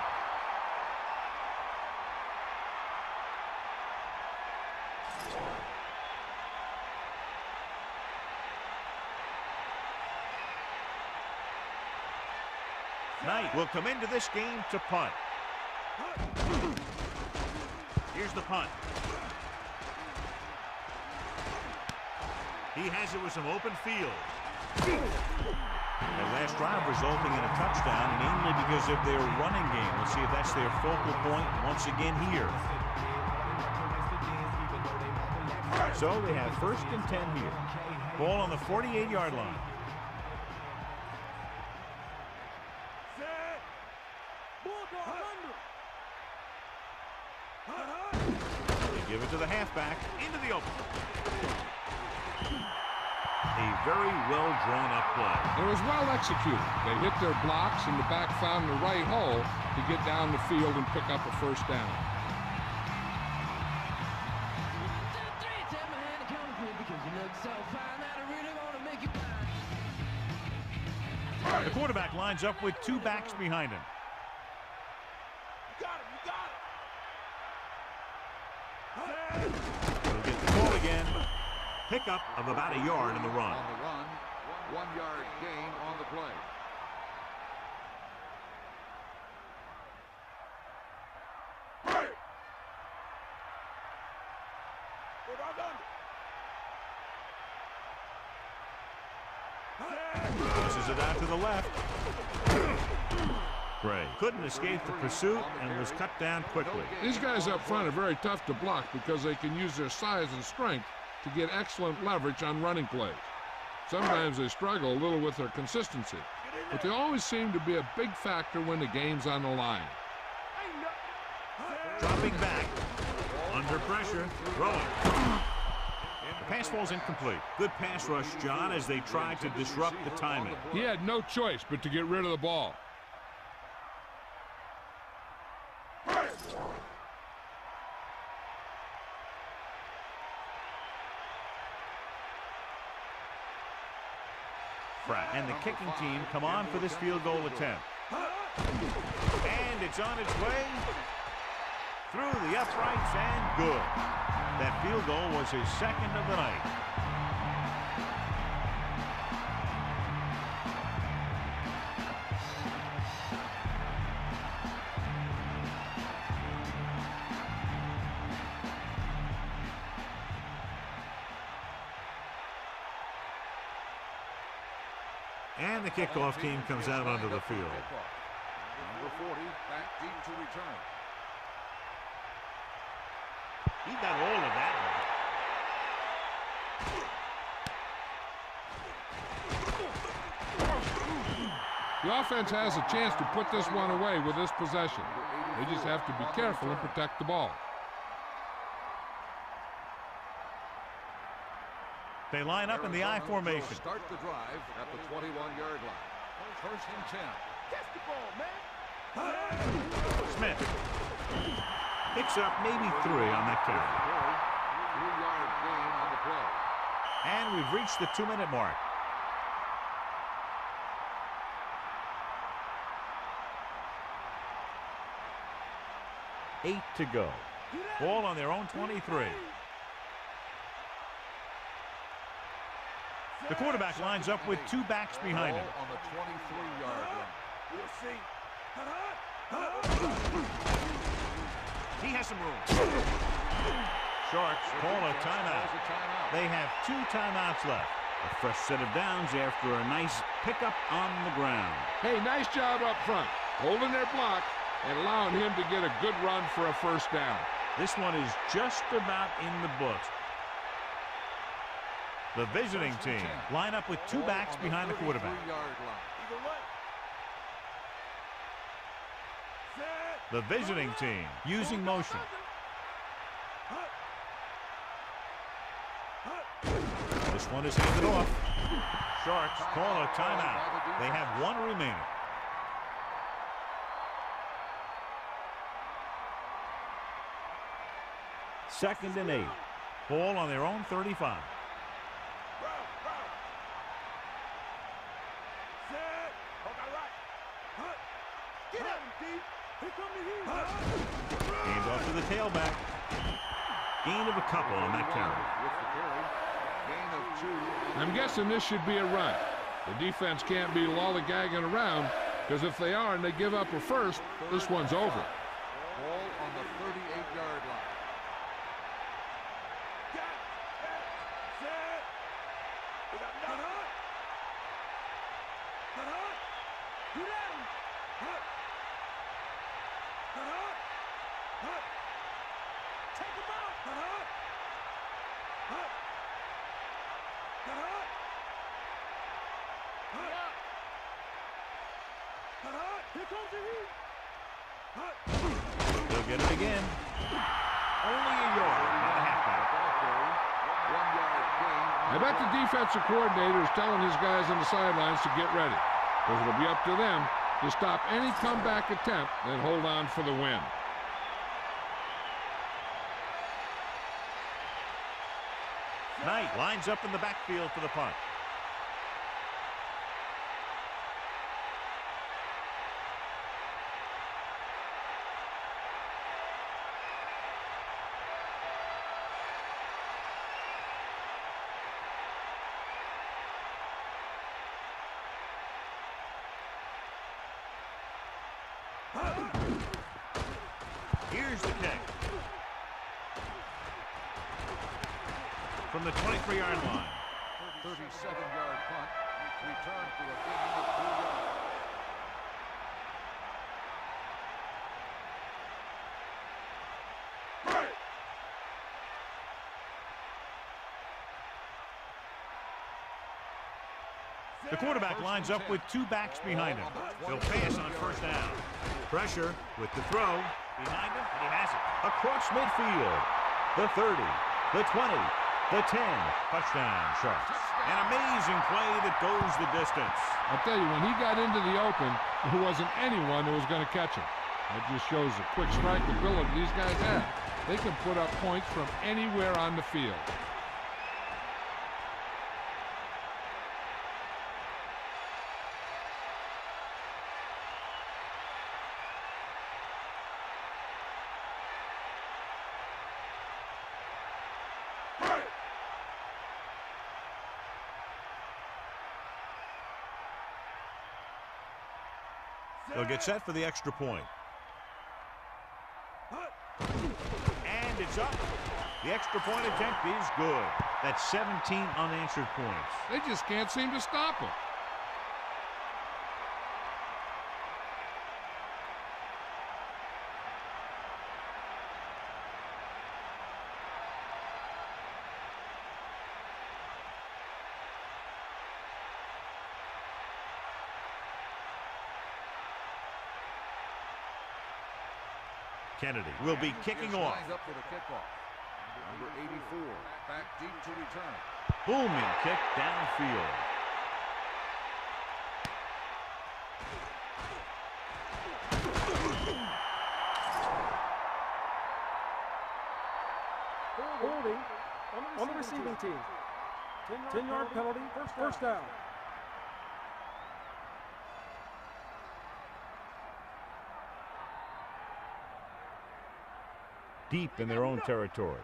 S1: Knight will come into this game to punt. Here's the punt. He has it with some open field. That last drive resulting in a touchdown, mainly because of their running game. Let's see if that's their focal point once again here. So they have 1st and 10 here. Ball on the 48-yard line. They give it to the halfback into the open. A very well drawn up play.
S2: It was well executed. They hit their blocks and the back found the right hole to get down the field and pick up a 1st down.
S1: The quarterback lines up with 2 backs behind him. He'll get the call again. Pickup of about a yard in the run.
S3: On the run, 1-yard gain on the play.
S1: Tosses it out to the left. Gray couldn't escape the pursuit and was cut down quickly.
S2: These guys up front are very tough to block because they can use their size and strength to get excellent leverage on running plays. Sometimes they struggle a little with their consistency, but they always seem to be a big factor when the game's on the line.
S1: Dropping back, under pressure, throwing. The pass falls incomplete. Good pass rush, John, as they tried to disrupt the timing.
S2: He had no choice but to get rid of the ball.
S1: And the kicking team come on for this field goal attempt. And it's on its way through the uprights and good. That field goal was his 2nd of the night. And the kickoff team comes out onto the field.
S3: Number 40 back deep to return.
S1: He got all of that one.
S2: The offense has a chance to put this one away with this possession. They just have to be careful and protect the ball.
S1: They line up in the I formation.
S3: Start the drive at the 21-yard line. First and 10.
S5: Catch the ball, man.
S1: Smith picks up maybe 3 on that carry.
S3: 3-yard gain on the play.
S1: And we've reached the 2-minute mark. Eight to go. Ball on their own 23. The quarterback lines up with 2 backs behind him.
S3: On the 23-yard line.
S5: We'll see.
S1: He has some room. Sharks call a timeout. They have 2 timeouts left. A fresh set of downs after a nice pickup on the ground.
S2: Hey, nice job up front, holding their block and allowing him to get a good run for a first down.
S1: This one is just about in the books. The visiting team line up with 2 backs behind the quarterback. The visiting team using motion. This one is handed off. Sharks call a timeout. They have 1 remaining. Second and 8. Ball on their own 35. Hands off to the tailback. Gain of a couple on that carry.
S2: I'm guessing this should be a run. The defense can't be lollygagging around, because if they are and they give up a first, this one's over.
S3: Ball on the 38-yard line.
S1: They'll get it again. Only a yard by the halfback.
S2: I bet the defensive coordinator is telling his guys on the sidelines to get ready, because it'll be up to them to stop any comeback attempt and hold on for the win.
S1: Knight lines up in the backfield for the punt. Here's the kick. From the 23-yard line.
S3: 37-yard punt. Return for a gain of 3 yards.
S1: The quarterback lines up with 2 backs behind him. He'll pass on first down. Pressure with the throw. Behind him, and he has it. Across midfield. The 30, the 20, the 10. Touchdown, Sharks. An amazing play that goes the distance.
S2: I'll tell you, when he got into the open, there wasn't anyone who was going to catch him. That just shows the quick strike ability these guys have. They can put up points from anywhere on the field.
S1: They'll get set for the extra point. And it's up. The extra point attempt is good. That's 17 unanswered points.
S2: They just can't seem to stop him.
S1: Kennedy will be kicking off.
S3: Lined up for the kickoff. Number 84, back deep to return.
S1: Booming kick downfield.
S5: Holding on the receiving team. 10-yard penalty, first down.
S1: Deep in their own territory.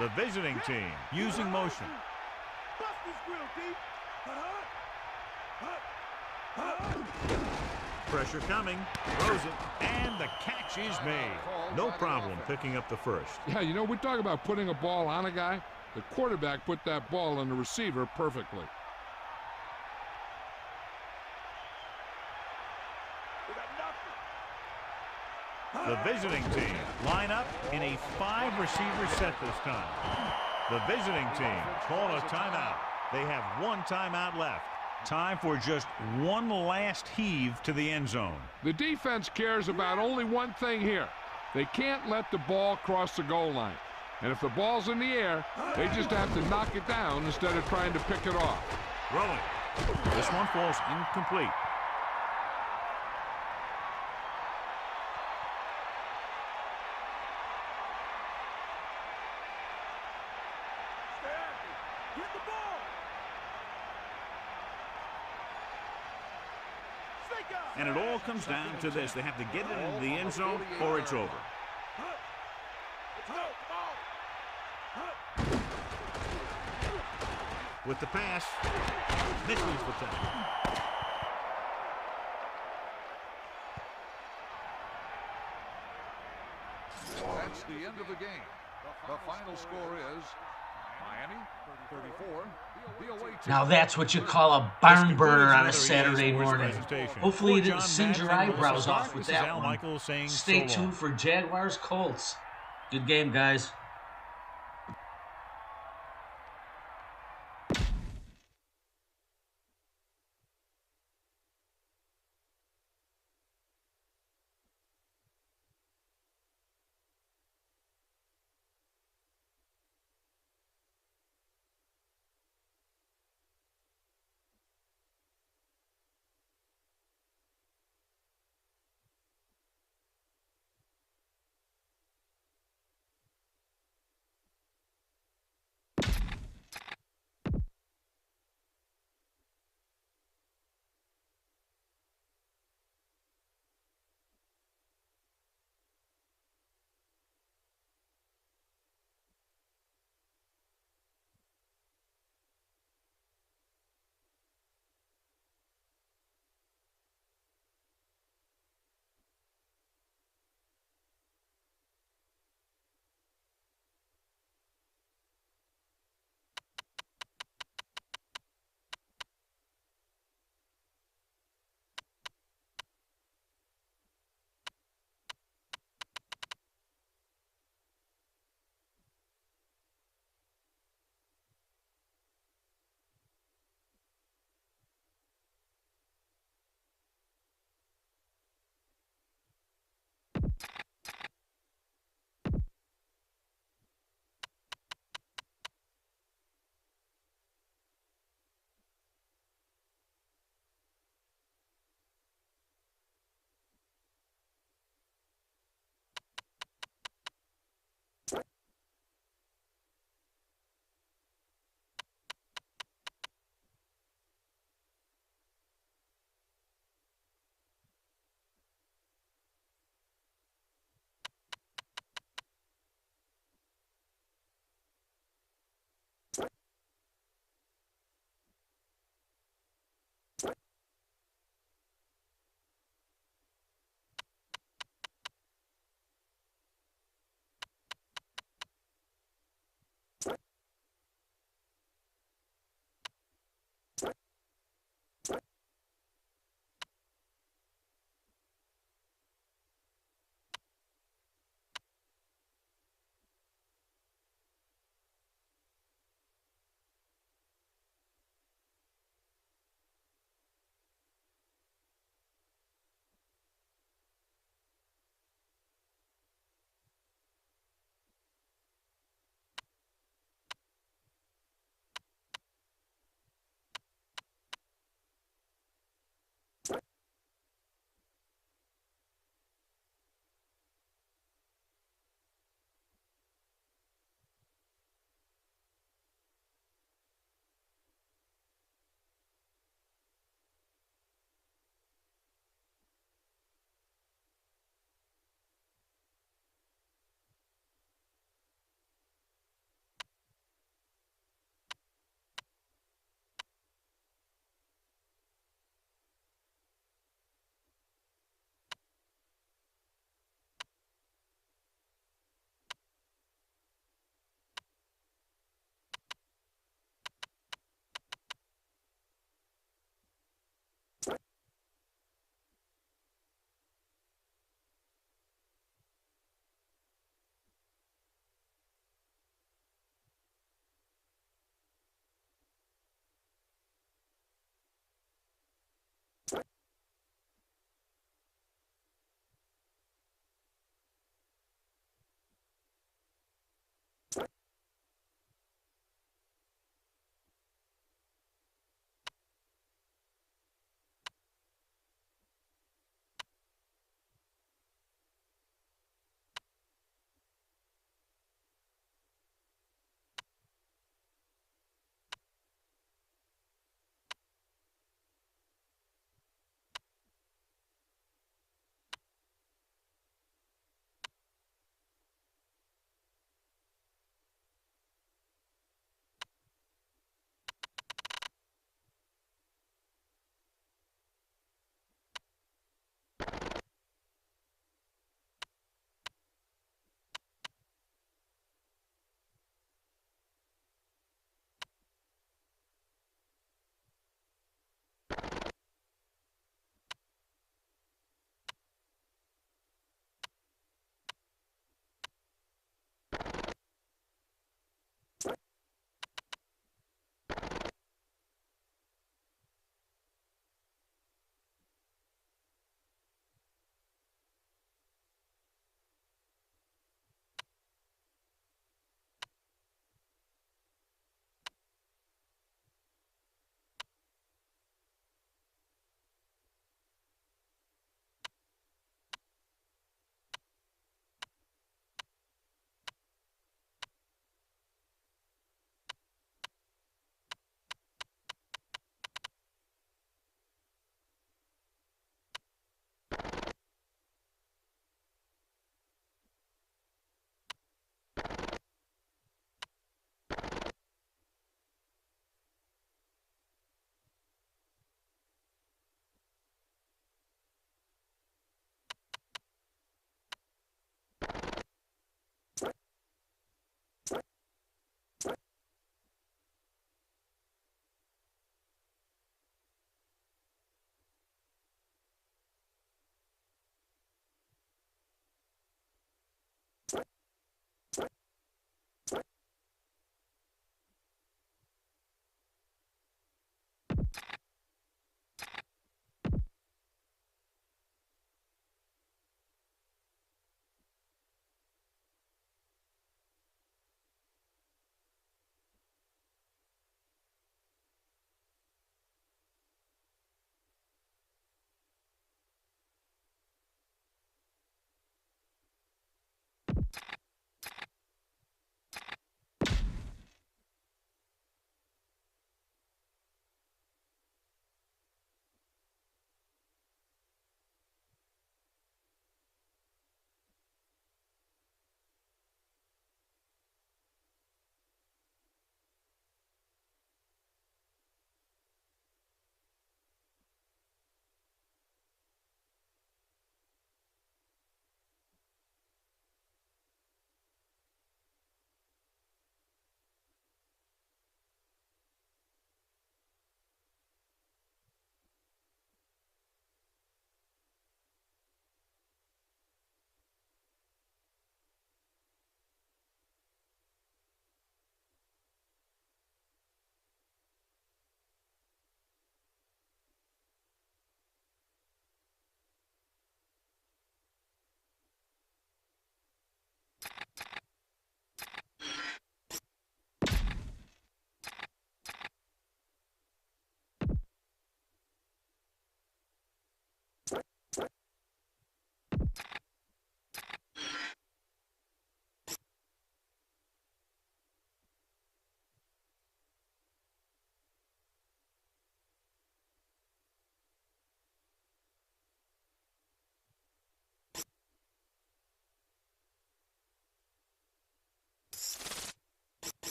S1: The visiting team using motion. Pressure coming, throws it, and the catch is made. No problem picking up the first.
S2: Yeah, you know, we talk about putting a ball on a guy. The quarterback put that ball on the receiver perfectly.
S1: The visiting team line up in a 5-receiver set this time. The visiting team call a timeout. They have one timeout left. Time for just one last heave to the end zone.
S2: The defense cares about only one thing here. They can't let the ball cross the goal line. And if the ball's in the air, they just have to knock it down instead of trying to pick it off.
S1: Rolling. This one falls incomplete. And it all comes down to this. They have to get it into the end zone or it's over. With the pass, misses the tackle.
S3: That's the end of the game. The final score is Miami 34.
S7: Now that's what you call a barn burner on a Saturday morning. Hopefully you didn't singe your eyebrows off with that one. Stay tuned for Jaguars Colts. Good game, guys.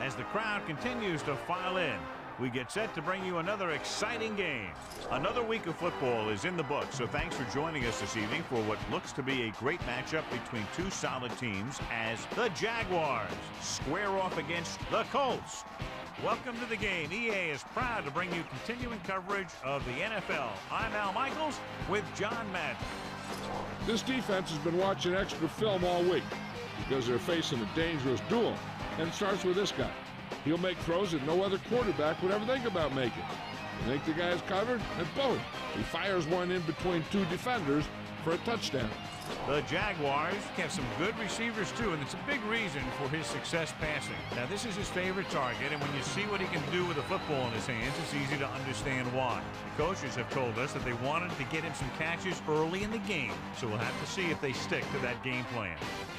S1: As the crowd continues to file in, we get set to bring you another exciting game. Another week of football is in the books, so thanks for joining us this evening for what looks to be a great matchup between two solid teams as the Jaguars square off against the Colts. Welcome to the game. EA is proud to bring you continuing coverage of the NFL. I'm Al Michaels with John Madden.
S2: This defense has been watching extra film all week because they're facing a dangerous duel. And it starts with this guy. He'll make throws that no other quarterback would ever think about making. You think the guy's covered? And boom, he fires one in between two defenders for a touchdown.
S1: The Jaguars have some good receivers, too, and it's a big reason for his success passing. Now, this is his favorite target, and when you see what he can do with a football in his hands, it's easy to understand why. The coaches have told us that they wanted to get him some catches early in the game, so we'll have to see if they stick to that game plan.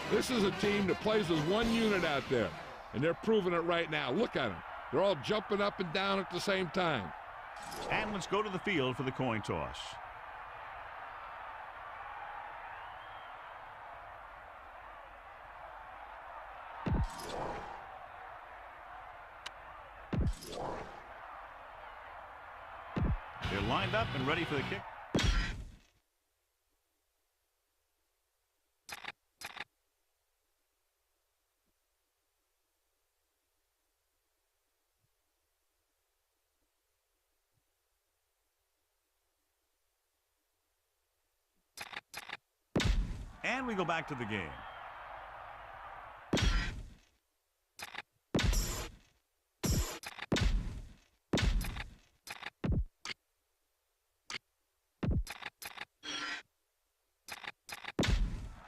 S2: This is a team that plays as one unit out there, and they're proving it right now. Look at them. They're all jumping up and down at the same time.
S1: And let's go to the field for the coin toss. They're lined up and ready for the kick. And we go back to the game.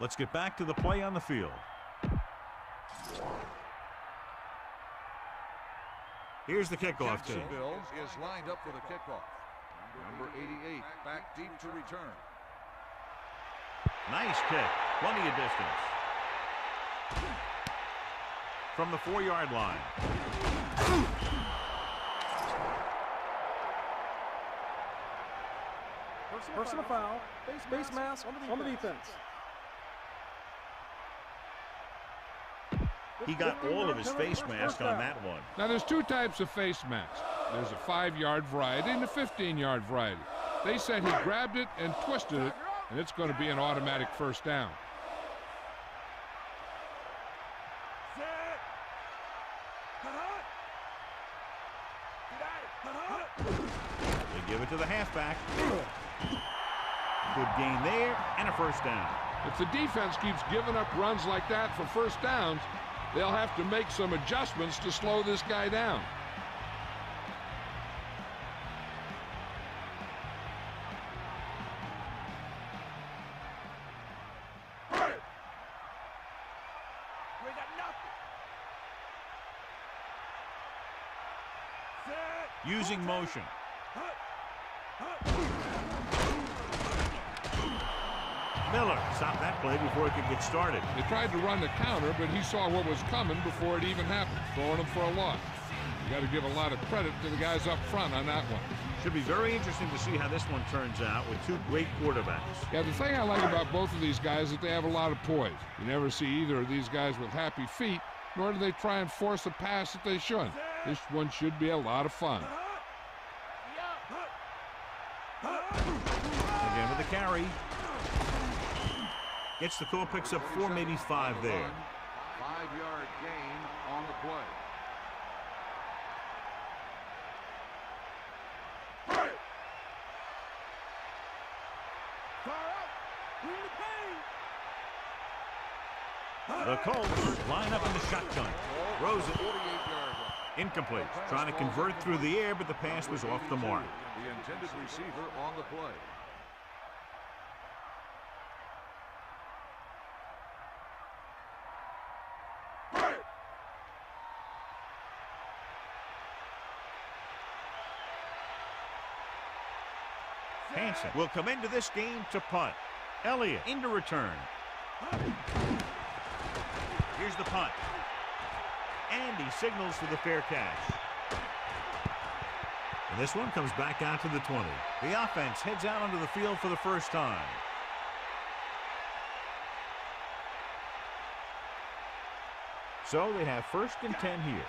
S1: Let's get back to the play on the field. Here's the kickoff team.
S3: Jacksonville is lined up for the kickoff. Number 88 back deep to return.
S1: Nice kick. Plenty of distance. From the 4-yard line.
S5: Personal foul. Face mask on the defense.
S1: He got all of his face mask on that one.
S2: Now, there's two types of face masks. There's a 5-yard variety and a 15-yard variety. They said he grabbed it and twisted it, and it's going to be an automatic first down.
S1: They give it to the halfback. Good gain there and a first down.
S2: If the defense keeps giving up runs like that for first downs, they'll have to make some adjustments to slow this guy down.
S1: Using motion. Miller stopped that play before it could get started.
S2: They tried to run the counter, but he saw what was coming before it even happened, throwing him for a loss. You got to give a lot of credit to the guys up front on that one.
S1: Should be very interesting to see how this one turns out with two great quarterbacks.
S2: Yeah, the thing I like about both of these guys is that they have a lot of poise. You never see either of these guys with happy feet, nor do they try and force a pass that they shouldn't. This one should be a lot of fun.
S1: Again with the carry. Gets the call, picks up 4, maybe 5 there.
S3: 5-yard gain on the play.
S1: The Colts line up in the shotgun. Throws it. Incomplete. Trying to convert through the air, but the pass was off the mark.
S3: The intended receiver on the play.
S1: Hansen will come into this game to punt. Elliott into return. Here's the punt. And he signals for the fair catch. And this one comes back out to the 20. The offense heads out onto the field for the first time. So they have 1st and 10 here.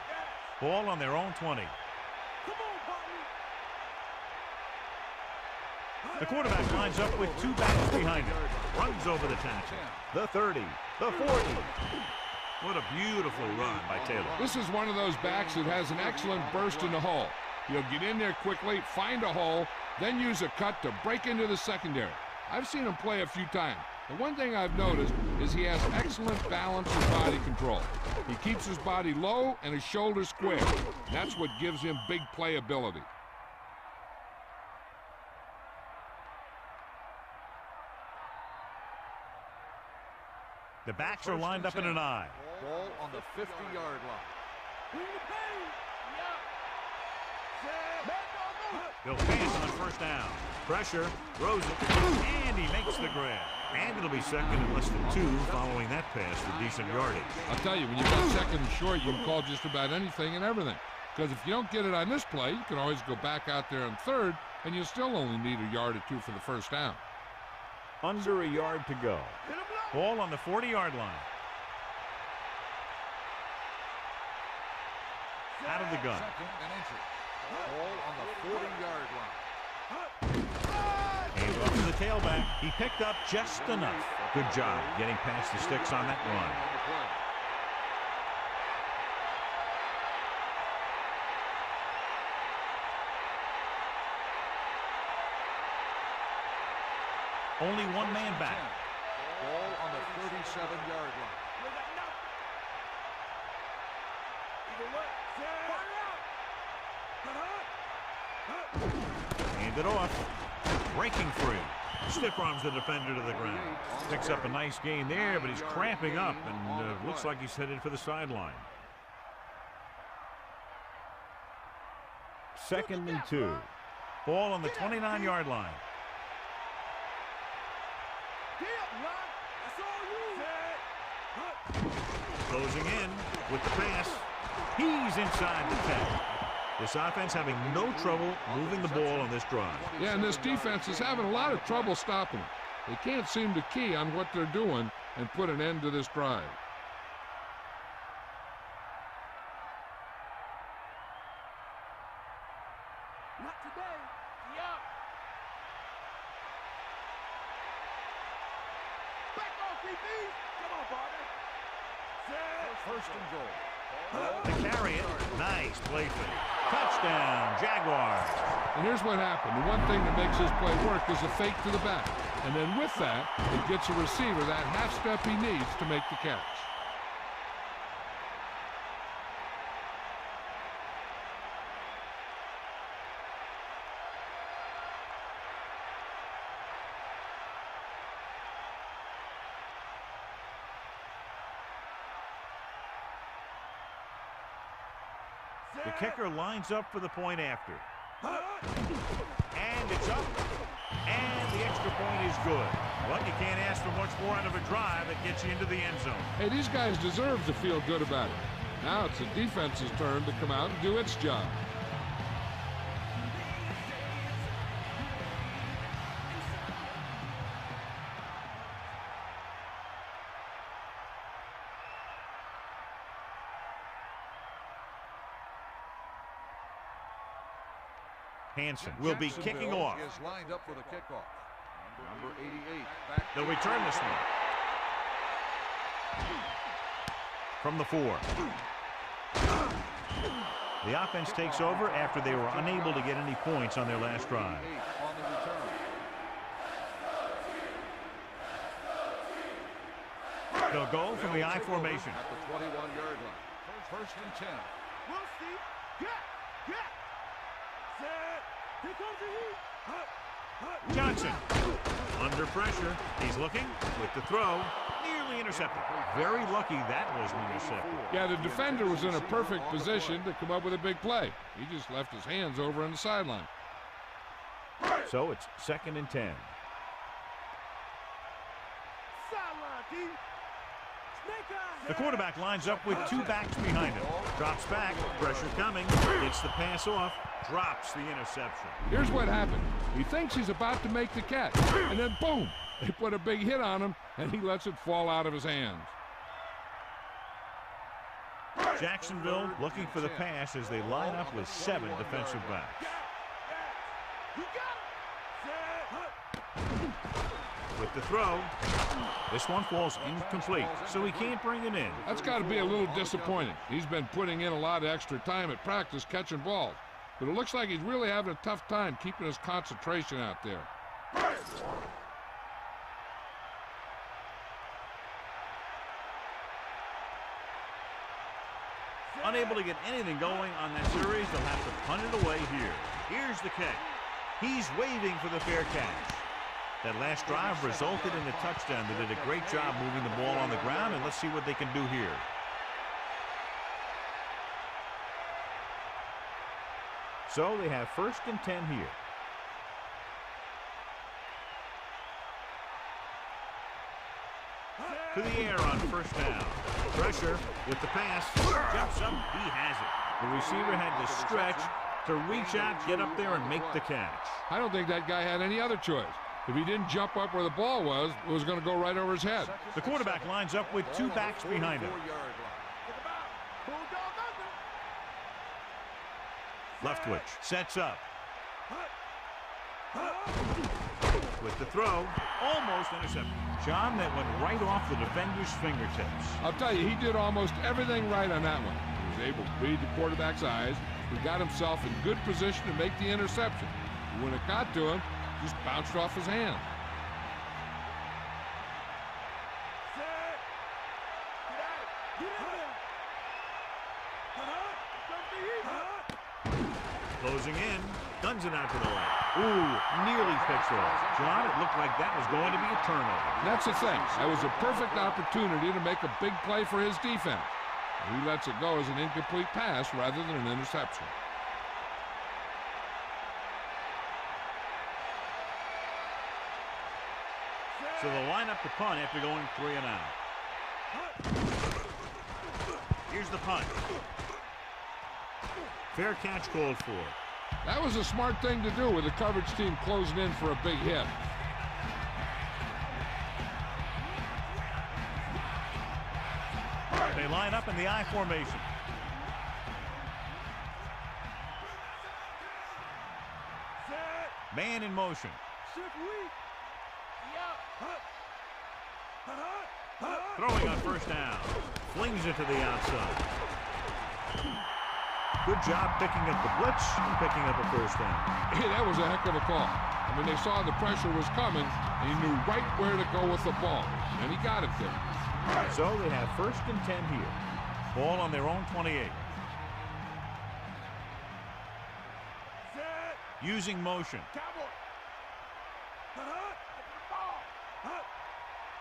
S1: Ball on their own 20.
S5: Come on, partner.
S1: The quarterback lines up with two backs behind him. Runs over the tackle. The 30. The 40. What a beautiful run by Taylor.
S2: This is one of those backs that has an excellent burst in the hole. He'll get in there quickly, find a hole, then use a cut to break into the secondary. I've seen him play a few times. The one thing I've noticed is he has excellent balance and body control. He keeps his body low and his shoulders square. That's what gives him big playability.
S1: The backs are lined up in an I.
S3: Ball on the 50-yard line.
S5: Bring the pain.
S1: They'll pass on first down. Pressure, throws it, and he makes the grab. And it'll be second and less than 2 following that pass for decent yardage.
S2: I'll tell you, when you've got second and short, you can call just about anything and everything. Because if you don't get it on this play, you can always go back out there on third, and you still only need a yard or two for the first down.
S1: Under a yard to go. Ball on the 40-yard line. Out of the gun.
S3: Second and inches. Ball on the 40-yard line.
S1: And off to the tailback. He picked up just enough. Good job getting past the sticks on that run. Only one man back.
S3: Ball on the 37-yard line.
S1: Hand it off. Breaking free. Stiff arms the defender to the ground. Picks up a nice gain there, but he's cramping up and looks like he's headed for the sideline. Second and 2. Ball on the 29-yard line. Closing in with the pass. He's inside the 10. This offense having no trouble moving the ball on this drive.
S2: Yeah, and this defense is having a lot of trouble stopping it. They can't seem to key on what they're doing and put an end to this drive.
S5: Not today. Yup. Back off, DB. Come on, partner.
S3: First and goal.
S1: They carry it. Nice play fake. Touchdown, Jaguars.
S2: And here's what happened. The one thing that makes this play work is a fake to the back. And then with that, it gets a receiver that half step he needs to make the catch.
S1: The kicker lines up for the point after. And it's up. And the extra point is good. Well, you can't ask for much more out of a drive that gets you into the end zone.
S2: Hey, these guys deserve to feel good about it. Now it's the defense's turn to come out and do its job.
S1: Hansen will be kicking off.
S3: Is lined up for the kickoff. Number 88. Back.
S1: They'll return this one. From the 4. The offense takes over after they were unable to get any points on their last drive.
S3: On the return.
S1: They'll go from the I formation.
S3: At the 21-yard line. First and 10.
S5: We'll see. Get. Set. Here comes the heat.
S1: Johnson under pressure. He's looking with the throw. Nearly intercepted. Very lucky that wasn't intercepted.
S2: Yeah, the defender was in a perfect position to come up with a big play. He just left his hands over on the sideline.
S1: So it's second and 10.
S5: Sideline, D. Snake eyes.
S1: The quarterback lines up with two backs behind him. Drops back. Pressure coming. Gets the pass off. Drops the interception.
S2: Here's what happened. He thinks he's about to make the catch, and then boom, they put a big hit on him, and he lets it fall out of his hands.
S1: Jacksonville looking for the pass as they line up with 7 defensive backs. With the throw, this one falls incomplete, so he can't bring it in.
S2: That's got to be a little disappointing. He's been putting in a lot of extra time at practice catching balls, but it looks like he's really having a tough time keeping his concentration out there.
S1: Unable to get anything going on that series, they'll have to punt it away here. Here's the kick. He's waving for the fair catch. That last drive resulted in a touchdown. They did a great job moving the ball on the ground, and let's see what they can do here. So they have 1st and 10 here. To the air on 1st down. Pressure with the pass. Jumps up. He has it. The receiver had to stretch to reach out, get up there, and make the catch.
S2: I don't think that guy had any other choice. If he didn't jump up where the ball was, it was going to go right over his head.
S1: The quarterback lines up with 2 backs behind him. Leftwich sets up. With the throw, almost intercepted. John, that went right off the defender's fingertips.
S2: I'll tell you, he did almost everything right on that one. He was able to read the quarterback's eyes. He got himself in good position to make the interception. When it got to him, just bounced off his hand.
S1: Closing in, guns it out to the right. Ooh, nearly picked off. John, it looked like that was going to be a turnover.
S2: That's the thing. That was a perfect opportunity to make a big play for his defense. He lets it go as an incomplete pass rather than an interception.
S1: So they'll line up the punt after going 3 and out. Here's the punt. Fair catch called for.
S2: That was a smart thing to do with the coverage team closing in for a big hit.
S1: They line up in the I formation. Man in motion. Throwing on 1st down. Flings it to the outside. Good job picking up the blitz and picking up a 1st down.
S2: Hey, that was a heck of a call. I mean, they saw the pressure was coming, and he knew right where to go with the ball, and he got it there.
S1: So they have 1st and 10 here. Ball on their own 28. Using motion.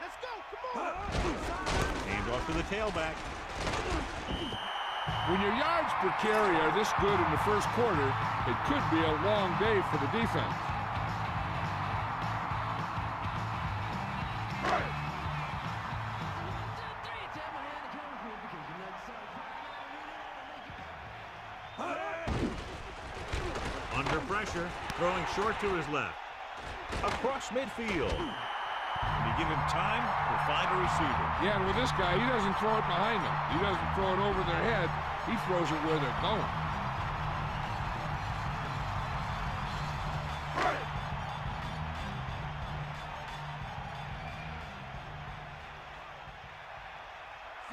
S5: Let's go, come on.
S1: Aimed off to the tailback.
S2: When your yards per carry are this good in the 1st quarter, it could be a long day for the defense.
S1: Under pressure, throwing short to his left. Across midfield. You give him time to find a receiver.
S2: Yeah, and with this guy, he doesn't throw it behind them. He doesn't throw it over their head. He throws it where they're going.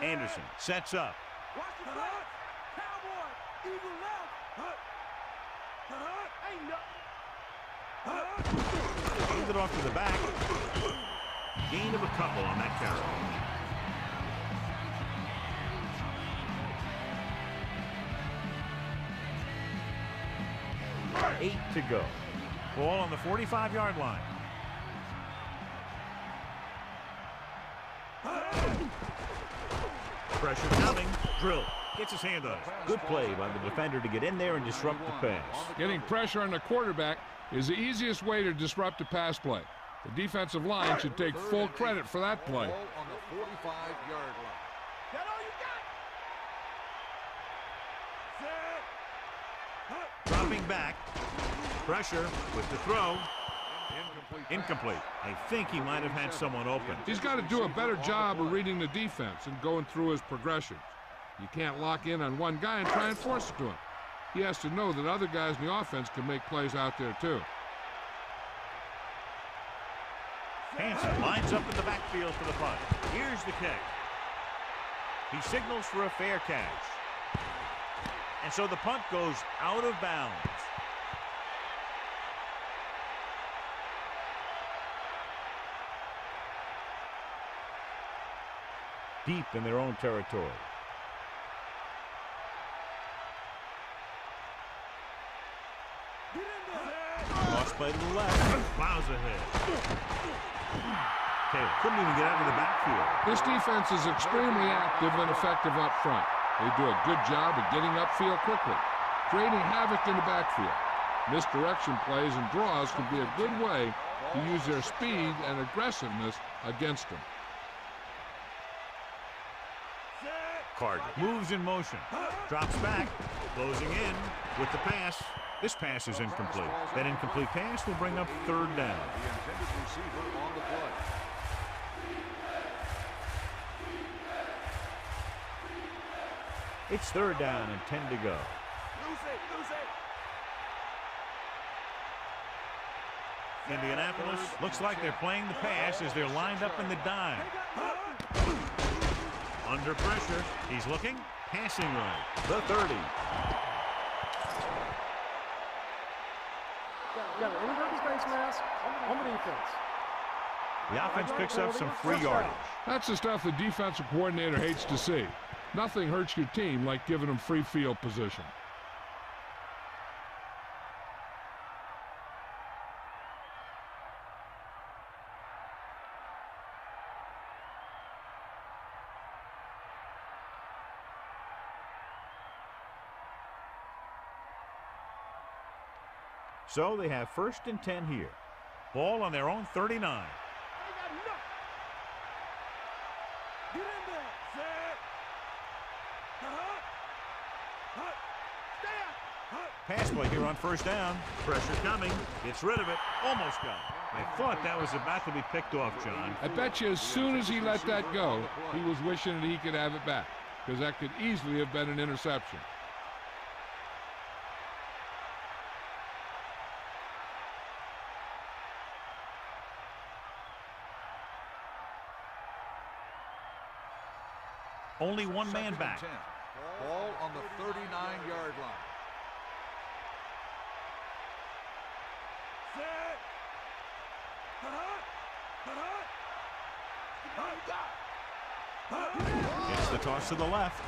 S1: Anderson sets up.
S5: Watch the play. Cowboy, eagle left. Ain't nothing.
S1: Hand it off to the back. Gain of a couple on that carry. Eight to go. Ball on the 45-yard line. Pressure coming. Drill. Gets his hand on it. Good play by the defender to get in there and disrupt the pass.
S2: Getting pressure on the quarterback is the easiest way to disrupt a pass play. The defensive line should take full credit for that play.
S3: On the 45-yard line.
S5: That all you got?
S1: Dropping back. Pressure with the throw. Incomplete. I think he might have had someone open.
S2: He's got to do a better job of reading the defense and going through his progressions. You can't lock in on one guy and try and force it to him. He has to know that other guys in the offense can make plays out there too.
S1: Hansen lines up in the backfield for the punt. Here's the kick. He signals for a fair catch. And so the punt goes out of bounds. Deep in their own territory. Cross play to the left. Plows ahead. Taylor couldn't even get out of the backfield.
S2: This defense is extremely active and effective up front. They do a good job of getting upfield quickly, creating havoc in the backfield. Misdirection plays and draws can be a good way to use their speed and aggressiveness against them.
S1: Carter moves in motion, drops back, closing in with the pass. This pass is incomplete. That incomplete pass will bring up third down.
S3: The intended receiver on the play.
S1: It's third down and 10 to go. Indianapolis looks like they're playing the pass as they're lined up in the dime. Under pressure, he's looking, passing right. The 30.
S8: Got an inverted space mask on the defense.
S1: The offense picks up some free yardage.
S2: That's the stuff the defensive coordinator hates to see. Nothing hurts your team like giving them free field position.
S1: So they have first and 10 here. Ball on their own 39.
S5: Get in there. Set.
S1: Pass play here on first down. Pressure coming. Gets rid of it. Almost got it. I thought that was about to be picked off, John.
S2: I bet you as soon as he let that go, he was wishing that he could have it back, because that could easily have been an interception.
S1: Only one man back.
S3: Ball on the 39-yard line.
S1: Gets the toss to the left.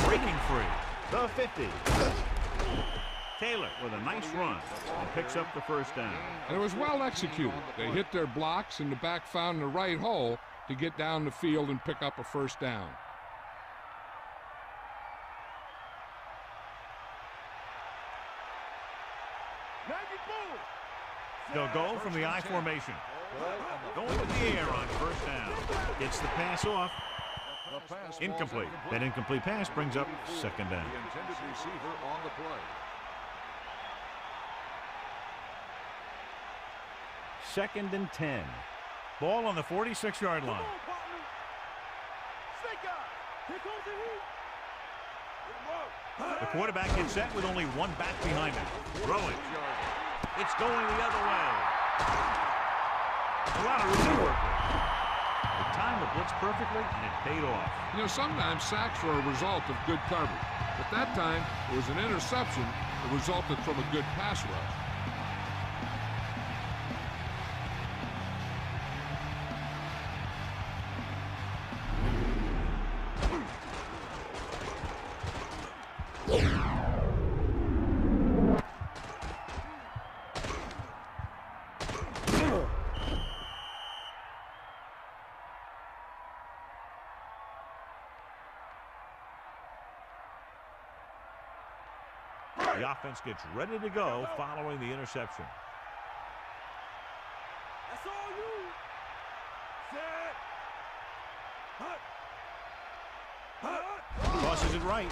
S1: Breaking free. The 50. Taylor with a nice run and picks up the first down.
S2: And it was well executed. They hit their blocks and the back found the right hole to get down the field and pick up a first down.
S1: They'll go from the I formation. Going to the air on first down. Gets the pass off. Incomplete. That incomplete pass brings up second down.
S3: The intended receiver on the play.
S1: Second and 10. Ball on the 46-yard line. The quarterback gets set with only one back behind him. Throwing. It's going the other way. A lot of room to work with. They timed the blitz perfectly, and it paid off.
S2: You know, sometimes sacks are a result of good coverage. But that time, it was an interception that resulted from a good pass rush.
S1: The offense gets ready to go following the interception.
S5: That's all you. Set.
S1: Tosses it right.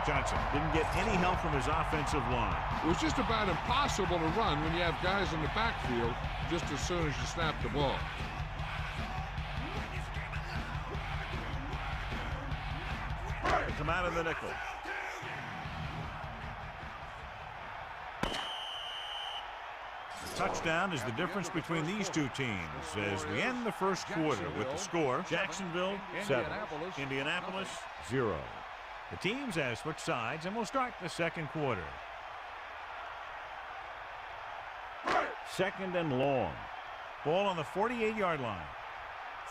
S1: Johnson didn't get any help from his offensive line.
S2: It was just about impossible to run when you have guys in the backfield just as soon as you snap the ball.
S1: come out in the nickel. Touchdown is the difference between these two teams as we end the first quarter with the score: Jacksonville 7, Indianapolis 0. The teams have switched sides, and we'll start the second quarter. Second and long. Ball on the 48-yard line.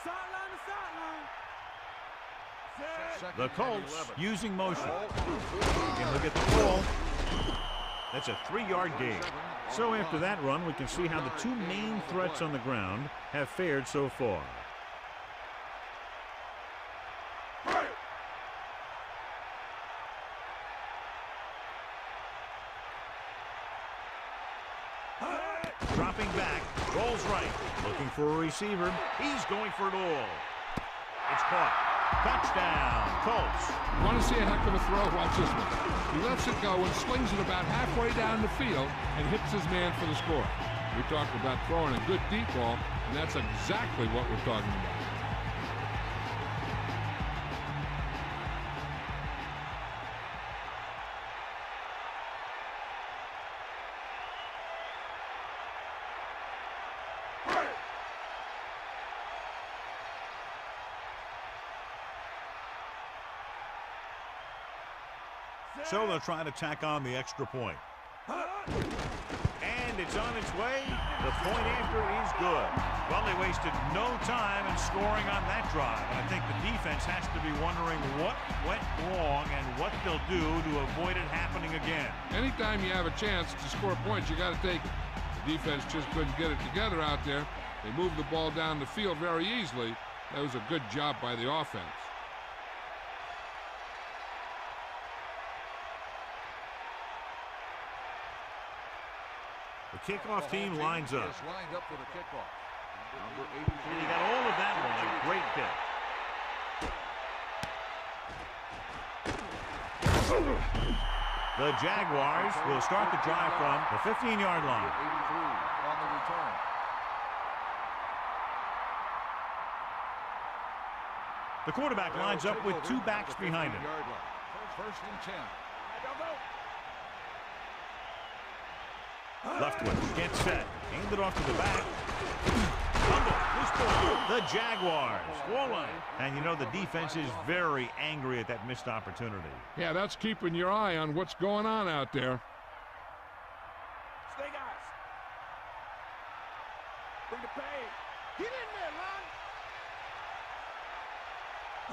S5: Sideline to sideline.
S1: The Colts using motion. And look at the ball. That's a 3-yard gain. So after that run, we can see how the two main threats on the ground have fared so far. Dropping back, rolls right, looking for a receiver. He's going for it all. It's caught. Touchdown, Colts.
S2: You want to see a heck of a throw? Watch this one. He lets it go and slings it about halfway down the field and hits his man for the score. We talked about throwing a good deep ball, and that's exactly what we're talking about.
S1: So they'll try to tack on the extra point. And it's on its way. The point after is good. Well, they wasted no time in scoring on that drive. And I think the defense has to be wondering what went wrong and what they'll do to avoid it happening again.
S2: Anytime you have a chance to score points, you got to take it. The defense just couldn't get it together out there. They moved the ball down the field very easily. That was a good job by the offense.
S1: The kickoff team lines up.
S3: Lined up for the kickoff. Number 83.
S1: And he got all of that one. A great kick. The Jaguars will start the drive from the 15-yard line.
S3: 83 on the return.
S1: The quarterback lines up with two backs behind him.
S3: First and 10.
S1: Leftwich gets set. Aimed it off to the back. The Jaguars. And you know the defense is very angry at that missed opportunity.
S2: Yeah, that's keeping your eye on what's going on out there.
S5: Stay, guys. Bring the pain. Get in there,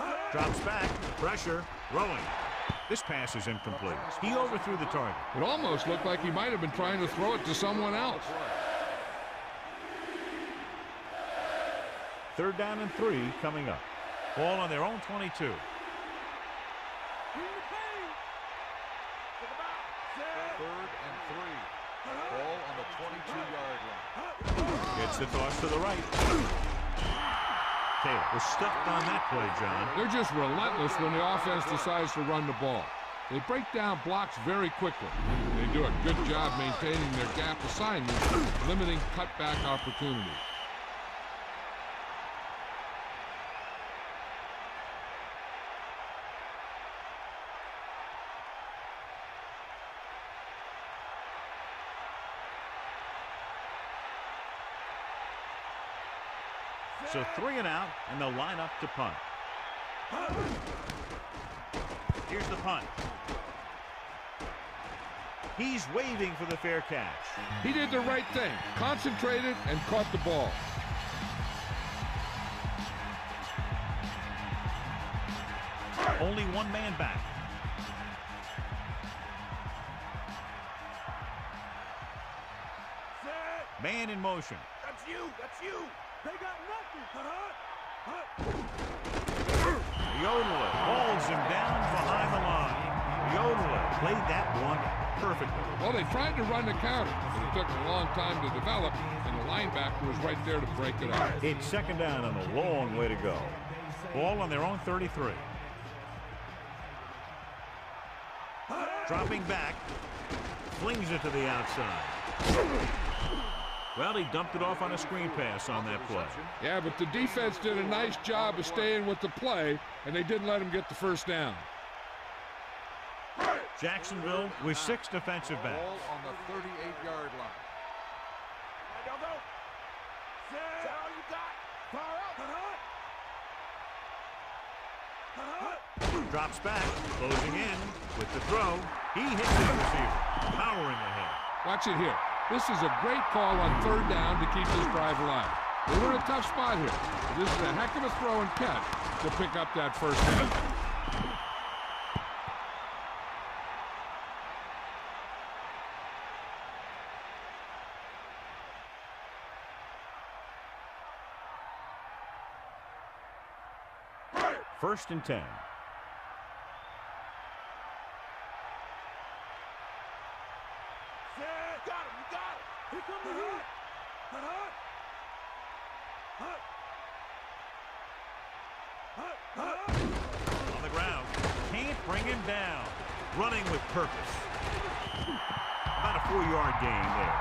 S5: line.
S1: Drops back. Pressure. Throwing. This pass is incomplete. He overthrew the target.
S2: It almost looked like he might have been trying to throw it to someone else.
S1: Third down and 3 coming up. Ball on their own 22.
S5: Bring the pain.
S3: Third and 3. Ball on the 22-yard line.
S1: Gets the toss to the right. Taylor was stuffed on that play, John.
S2: They're just relentless when the offense decides to run the ball. They break down blocks very quickly. They do a good job maintaining their gap assignments, limiting cutback opportunities.
S1: So 3 and out, and they'll line up to punt. Here's the punt. He's waving for the fair catch.
S2: He did the right thing, concentrated and caught the ball.
S1: Only one man back. Man in motion.
S5: That's you. That's you. They got nothing.
S1: Yodeler holds him down behind the line. Yodeler played that one perfectly.
S2: Well, they tried to run the counter, but it took a long time to develop, and the linebacker was right there to break it up.
S1: It's second down and a long way to go. Ball on their own 33. Dropping back, flings it to the outside. Well, he dumped it off on a screen pass on that play.
S2: Yeah, but the defense did a nice job of staying with the play, and they didn't let him get the first down.
S1: Jacksonville with 6 defensive backs.
S3: Ball on the 38-yard line.
S5: Go, go. Set. All you got. Fire out.
S1: Drops back, closing in with the throw. He hits his receiver, powering ahead.
S2: Watch it here. This is a great call on 3rd down to keep this drive alive. They were in a tough spot here. This is a heck of a throw and catch to pick up that 1st down.
S1: First and 10.
S5: Got him. You got it. Here comes the heat.
S1: On the ground. Can't bring him down. Running with purpose. About a 4-yard gain there.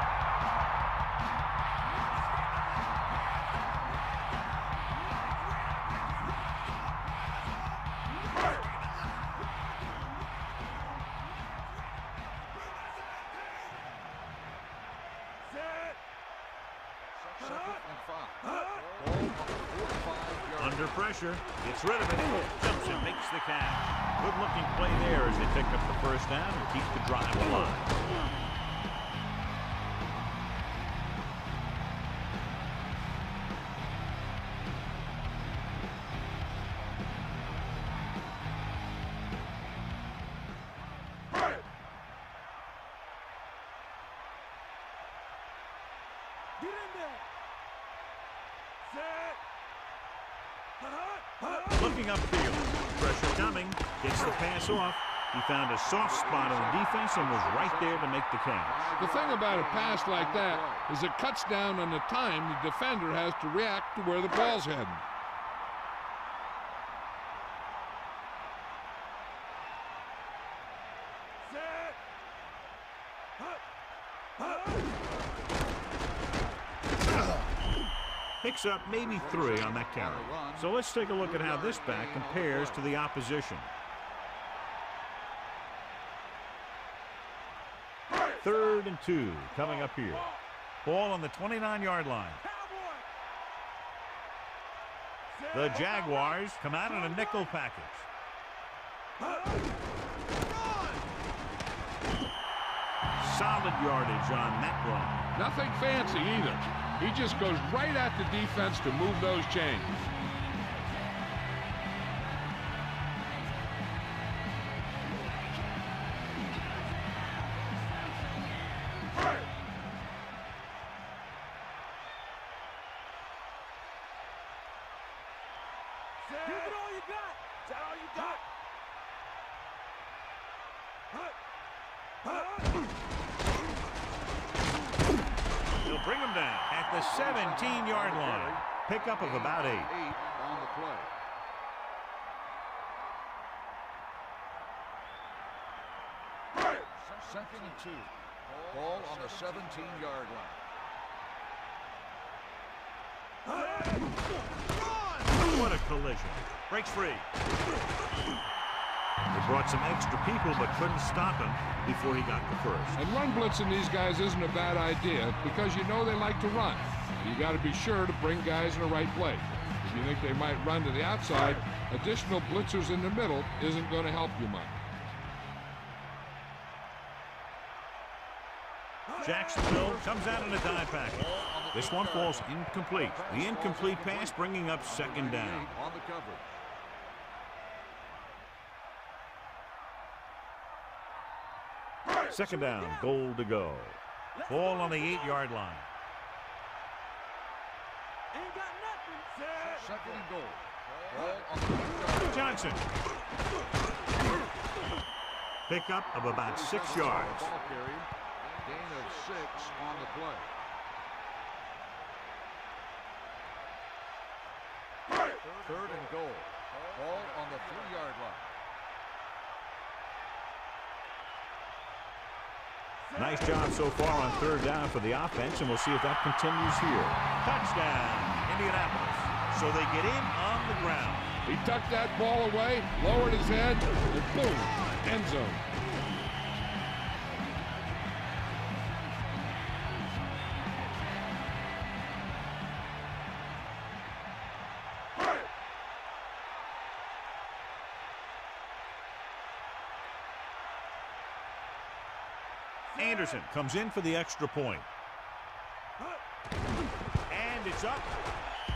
S1: Under pressure, gets rid of it, jumps and makes the catch. Good-looking play there as they pick up the 1st down and keep the drive alive.
S5: Get in there. Set.
S1: Looking upfield, pressure coming, gets the pass off. He found a soft spot on the defense and was right there to make the catch.
S2: The thing about a pass like that is it cuts down on the time the defender has to react to where the ball's heading.
S1: Picks up maybe 3 on that carry. So let's take a look at how this back compares to the opposition. 3rd and 2 coming up here. Ball on the 29-yard line. The Jaguars come out in a nickel package. Solid yardage on that run.
S2: Nothing fancy either. He just goes right at the defense to move those chains.
S5: Give it all you got. Is that all you got?
S1: They'll bring him down at the 17-yard line. Pickup of about 8.
S3: 8 on the play. Second and 2. Ball on the 17-yard line.
S1: What a collision. Breaks free. They brought some extra people but couldn't stop him before he got the first.
S2: And run blitzing these guys isn't a bad idea because you know they like to run. You got to be sure to bring guys in the right place. If you think they might run to the outside, additional blitzers in the middle isn't going to help you much.
S1: Jacksonville comes out in a dive package. This one falls incomplete. The incomplete pass bringing up 2nd down.
S3: On the coverage.
S1: Second down, goal to go. Ball on the 8-yard line.
S5: Ain't got nothing.
S3: Second and goal. Ball on the 2-yard line.
S1: Johnson. Pickup of about 6 yards.
S3: Ball carried. Gain of 6 on the play. Third and goal. Ball on the 3-yard line.
S1: Nice job so far on 3rd down for the offense, and we'll see if that continues here. Touchdown, Indianapolis. So they get in on the ground.
S2: He tucked that ball away, lowered his head, and boom, end zone.
S1: Anderson comes in for the extra point. And it's up.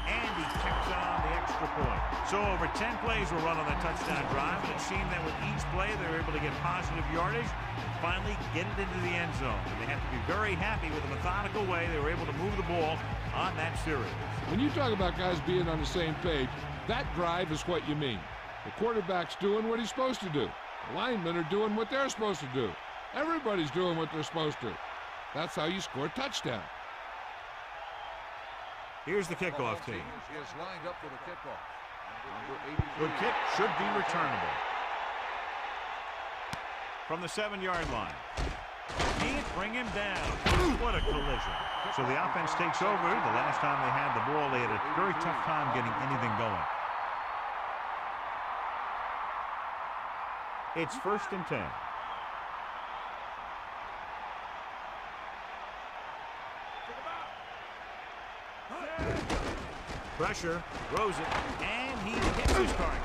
S1: And he kicks on the extra point. So over 10 plays were run on that touchdown drive, and it seemed that with each play they were able to get positive yardage and finally get it into the end zone. And they have to be very happy with the methodical way they were able to move the ball on that series.
S2: When you talk about guys being on the same page, that drive is what you mean. The quarterback's doing what he's supposed to do. The linemen are doing what they're supposed to do. Everybody's doing what they're supposed to. That's how you score a touchdown.
S1: Here's the kickoff team.
S3: Is lined up for the kickoff.
S1: Good kick, should be returnable. From the 7-yard line. Can't bring him down. What a collision. So the offense takes over. The last time they had the ball, they had a very tough time getting anything going. It's 1st and 10. Pressure, throws it, and he hits his target.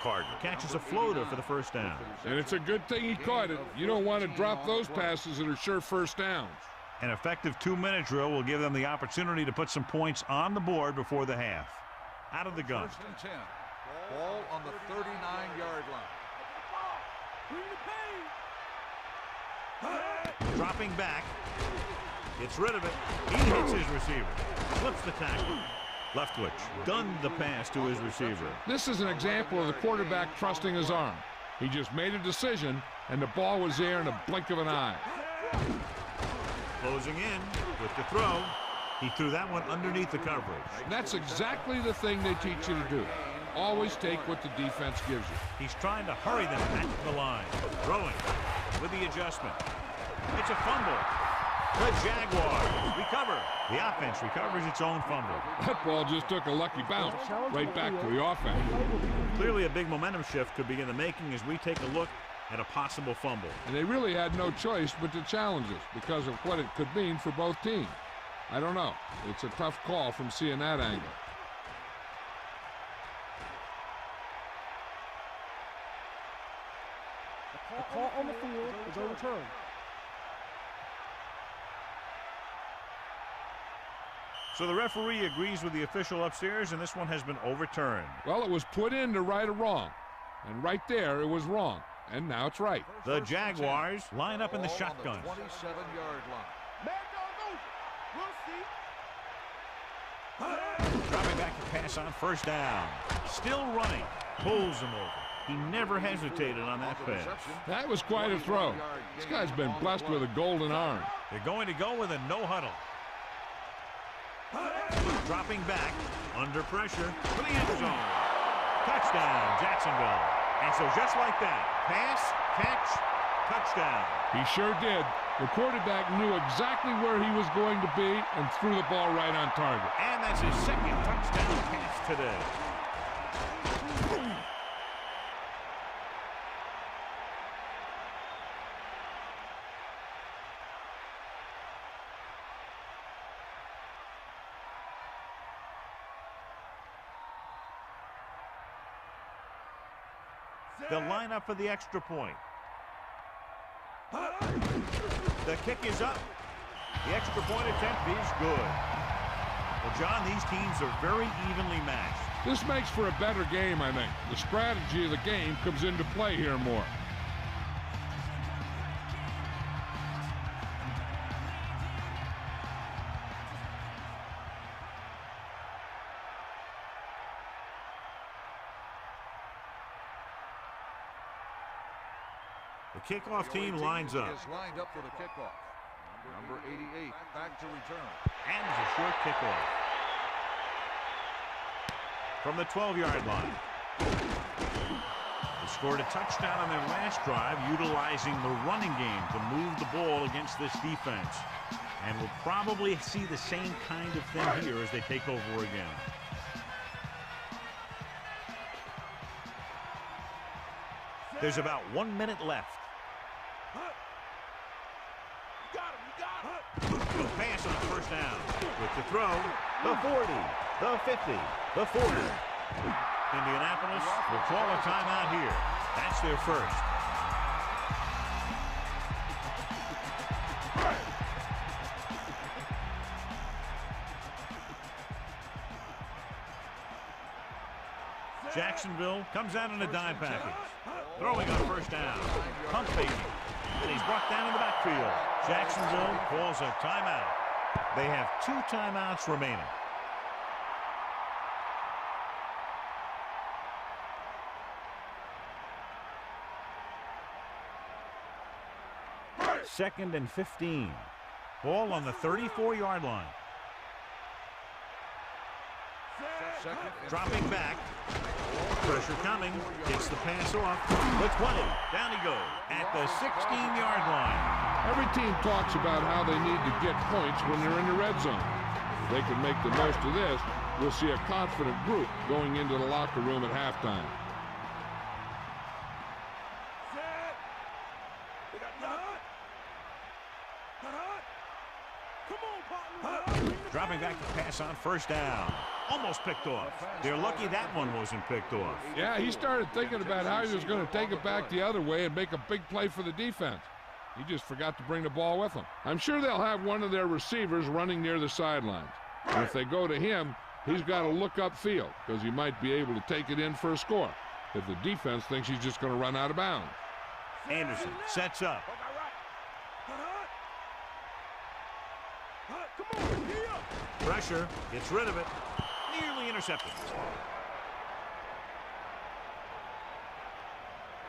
S1: Carter catches a floater for the first down.
S2: And it's a good thing he caught it. You don't want to drop those passes that are sure first downs.
S1: An effective 2-minute drill will give them the opportunity to put some points on the board before the half. Out of the gun.
S3: 1st and 10. Ball on the 39-yard line.
S1: Dropping back. Gets rid of it. He hits his receiver. Flips the tackle. Leftwich gunned the pass to his receiver.
S2: This is an example of the quarterback trusting his arm. He just made a decision, and the ball was there in a blink of an eye.
S1: Closing in with the throw. He threw that one underneath the coverage.
S2: That's exactly the thing they teach you to do. Always take what the defense gives you.
S1: He's trying to hurry them back to the line. Throwing with the adjustment. It's a fumble. The Jaguars recover. The offense recovers its own fumble.
S2: That ball just took a lucky bounce right back to the offense.
S1: Clearly a big momentum shift could be in the making as we take a look at a possible fumble.
S2: And they really had no choice but to challenge it because of what it could mean for both teams. I don't know. It's a tough call from seeing that angle.
S8: The call on the field is overturned.
S1: So the referee agrees with the official upstairs, and this one has been overturned.
S2: Well, it was put in to right a wrong. And right there, it was wrong. And now it's right.
S1: The Jaguars line up in the shotgun.
S3: 27-yard line.
S1: Dropping back to pass on 1st down. Still running. Pulls him over. He never hesitated on that pass.
S2: That was quite a throw. This guy's been blessed with a golden arm.
S1: They're going to go with a no huddle. Dropping back, under pressure, to the end zone. Touchdown, Jacksonville. And so just like that, pass, catch, touchdown.
S2: He sure did. The quarterback knew exactly where he was going to be and threw the ball right on target.
S1: And that's his 2nd touchdown pass today. They'll line up for the extra point. The kick is up. The extra point attempt is good. Well, John, these teams are very evenly matched.
S2: This makes for a better game, I think. The strategy of the game comes into play here more.
S1: The kickoff team lines up.
S3: Is lined up for the kickoff. Number 88 back to return.
S1: And it's a short kickoff. From the 12-yard line. They scored a touchdown on their last drive, utilizing the running game to move the ball against this defense. And we'll probably see the same kind of thing here as they take over again. There's about 1 minute left. The pass on 1st down. With the throw, the 40, the 50, the 40. Indianapolis will call a timeout here. That's their first. Jacksonville comes out in a dime package. Throwing on first down. Pump faking. And he's brought down in the backfield. Jacksonville calls a timeout. They have 2 timeouts remaining. Second and 15. Ball on the 34-yard line. Dropping back. Pressure coming. Gets the pass off. The 20. Down he goes at the 16-yard line.
S2: Every team talks about how they need to get points when they're in the red zone. If they can make the most of this, we'll see a confident group going into the locker room at halftime.
S1: Dropping back to pass on first down. Almost picked off. They're lucky that one wasn't picked off.
S2: Yeah, he started thinking about how he was going to take it back the other way and make a big play for the defense. He just forgot to bring the ball with him. I'm sure they'll have one of their receivers running near the sidelines. And if they go to him, he's got to look upfield because he might be able to take it in for a score if the defense thinks he's just going to run out of bounds.
S1: Anderson sets up. Pressure, gets rid of it. Nearly intercepted.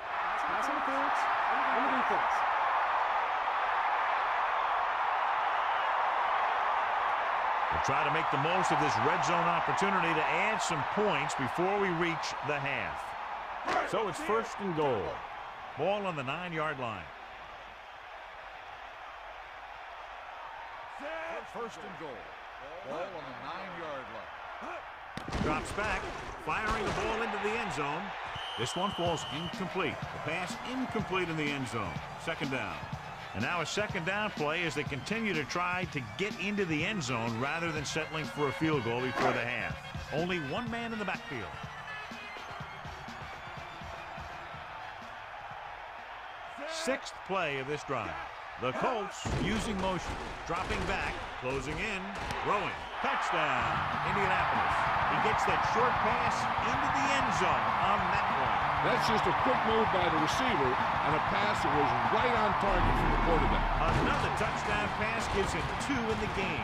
S8: Pass interference on the defense.
S1: We'll try to make the most of this red zone opportunity to add some points before we reach the half. So it's first and goal. Ball on the 9-yard line.
S3: First and goal. Ball on the 9-yard line.
S1: Drops back, firing the ball into the end zone. This one falls incomplete. The pass incomplete in the end zone. Second down. And now a second down play as they continue to try to get into the end zone rather than settling for a field goal before the half. Only one man in the backfield. Sixth play of this drive. The Colts using motion. Dropping back, closing in, throwing. Touchdown, Indianapolis. He gets that short pass into the end zone on that one.
S2: That's just a quick move by the receiver and a pass that was right on target from the quarterback.
S1: Another touchdown pass gives him 2 in the game.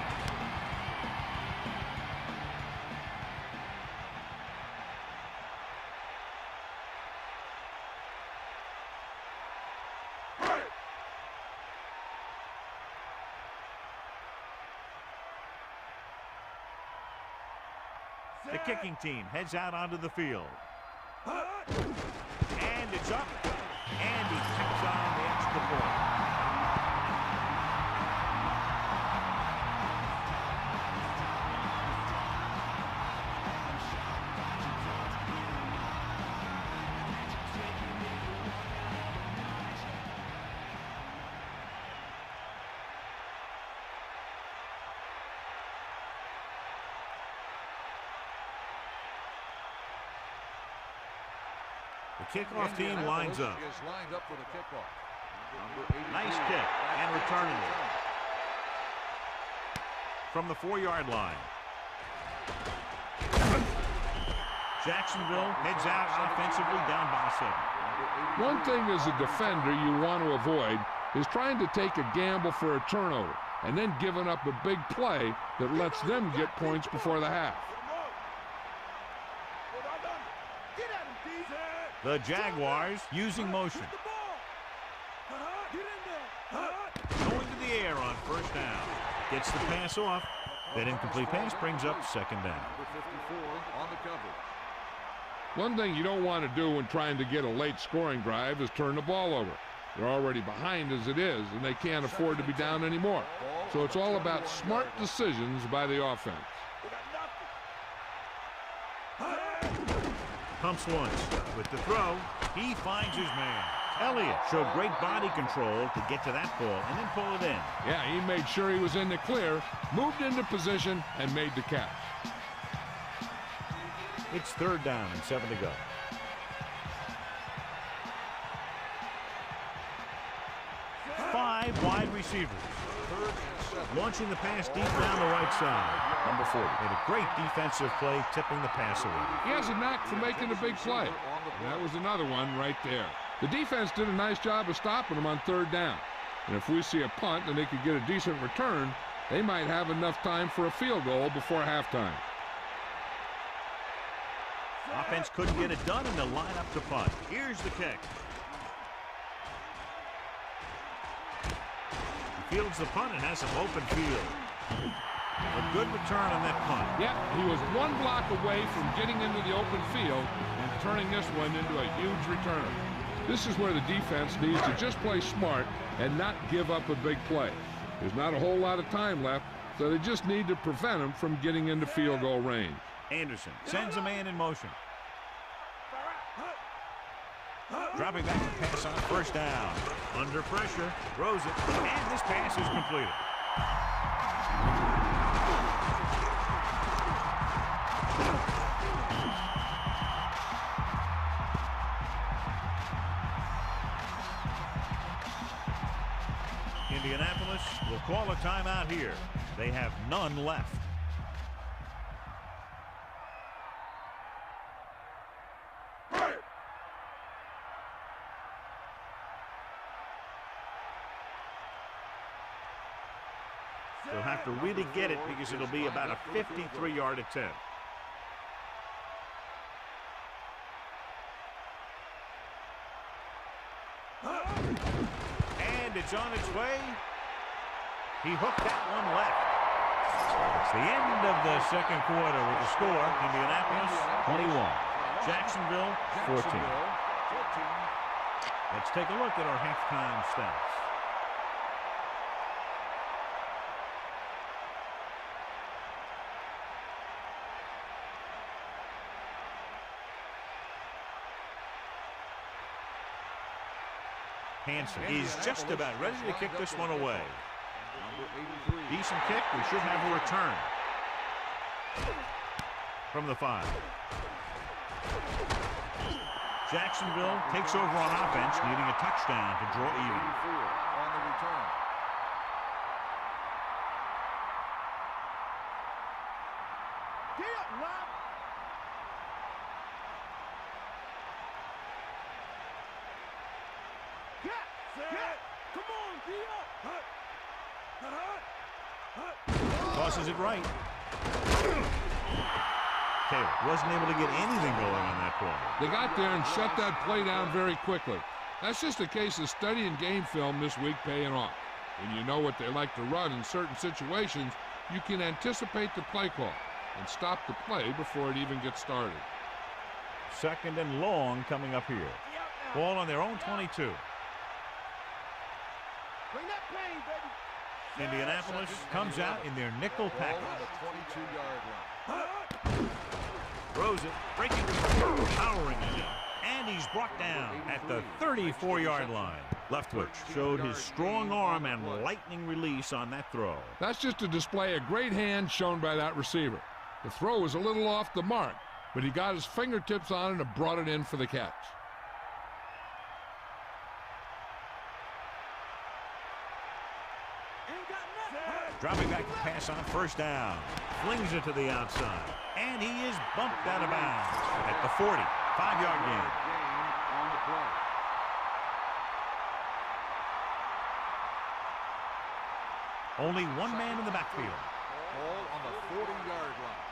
S1: The kicking team heads out onto the field. And it's up. And he kicks on the extra point. The kickoff team lines up. Nice kick and returning it from the 4-yard line. Jacksonville heads out offensively down by 7.
S2: One thing as a defender you want to avoid is trying to take a gamble for a turnover and then giving up a big play that lets them get points before the half.
S1: The Jaguars using motion. Going to the air on first down. Gets the pass off. That incomplete pass brings up second down.
S2: One thing you don't want to do when trying to get a late scoring drive is turn the ball over. They're already behind as it is, and they can't afford to be down anymore. So it's all about smart decisions by the offense.
S1: Pumps once. With the throw, he finds his man. Elliott showed great body control to get to that ball and then pull it in.
S2: Yeah, he made sure he was in the clear, moved into position, and made the catch.
S1: It's third down and 7 to go. 5 wide receivers.
S3: Third and 7.
S1: launching the pass deep down the right side.
S3: Number 40.
S1: Made a great defensive play, tipping the pass away.
S2: He has a knack for making a big play. And that was another one right there. The defense did a nice job of stopping him on third down. And if we see a punt and they could get a decent return, they might have enough time for a field goal before halftime.
S1: Offense couldn't get it done, and they'll line up to punt. Here's the kick. He fields the punt and has some open field. A good return on that punt.
S2: Yeah, he was one block away from getting into the open field and turning this one into a huge return. This is where the defense needs to just play smart and not give up a big play. There's not a whole lot of time left, so they just need to prevent him from getting into field goal range.
S1: Anderson sends a man in motion. Dropping back to pass on first down. Under pressure, throws it, and this pass is completed. Indianapolis will call a timeout here. They have none left. They'll have to really get it because it'll be about a 53-yard attempt. And it's on its way. He hooked that one left. It's the end of the second quarter with the score. Indianapolis 21. Jacksonville 14. Let's take a look at our halftime stats. Hansen is just about ready to kick this one away. Decent kick. We should have a return from the 5. Jacksonville takes over on offense, needing a touchdown to draw even.
S3: On the return.
S1: Tosses it right. Taylor wasn't able to get anything going on that play.
S2: They got there and shut that play down very quickly. That's just a case of studying game film this week paying off. When you know what they like to run in certain situations, you can anticipate the play call and stop the play before it even gets started.
S1: Second and long coming up here. Ball on their own 22.
S5: Bring that pain, baby.
S1: Indianapolis comes out in their nickel package.
S3: On the 22-yard line.
S1: Throws it, breaking, powering it, and he's brought down at the 34-yard line. Leftwich showed his strong arm and lightning release on that throw.
S2: That's just a display of great hands shown by that receiver. The throw was a little off the mark, but he got his fingertips on it and brought it in for the catch.
S1: Dropping back to pass on first down. Flings it to the outside. And he is bumped out of bounds at the 40. 5-yard gain.
S3: On the play.
S1: Only one man in the backfield.
S3: Ball on the 40-yard line.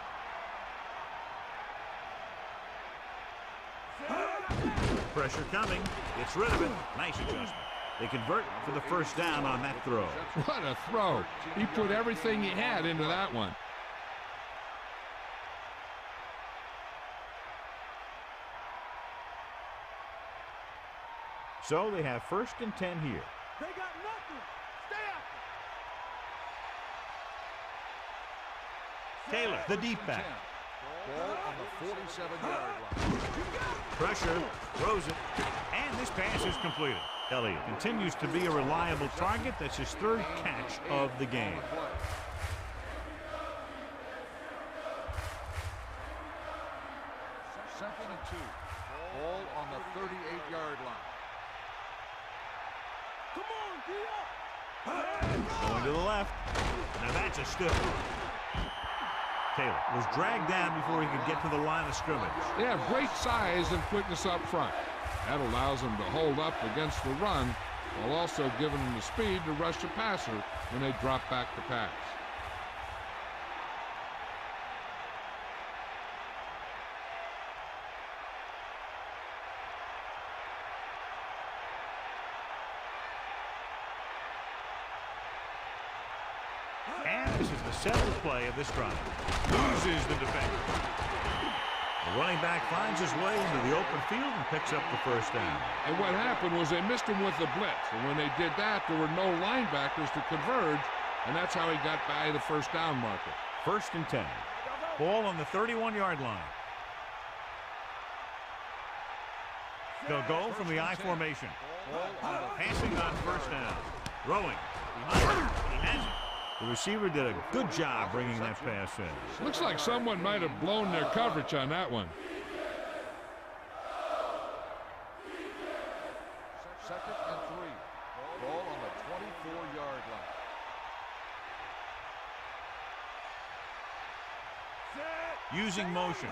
S1: Pressure coming. Gets rid of it. Nice adjustment. They convert for the first down on that throw.
S2: What a throw. He put everything he had into that one.
S1: So they have first and 10 here.
S5: They got nothing. Stay after.
S1: Taylor, the deep back.
S3: Ball on the 47-yard line.
S1: Pressure, throws it, and this pass is completed. Elliott continues to be a reliable target. That's his third catch of the game.
S3: Second and 2. Ball on the 38-yard line.
S5: Come on, D up.
S1: Going to the left. Now that's a stiff one. Taylor was dragged down before he could get to the line of scrimmage.
S2: They have great size and quickness up front. That allows them to hold up against the run while also giving them the speed to rush the passer when they drop back to pass.
S1: And this is the seventh play of this drive. Loses the defender. The running back finds his way into the open field and picks up the first down.
S2: And what happened was they missed him with the blitz. And when they did that, there were no linebackers to converge. And that's how he got by the first down marker.
S1: 1st and 10. Ball on the 31-yard line. They'll go from the I formation. Passing on first down. Throwing. Behind. He has it. The receiver did a good job bringing that pass in.
S2: Looks like someone might have blown their coverage on that one.
S3: 2nd and 3. Ball on the 24-yard line.
S1: Using motion.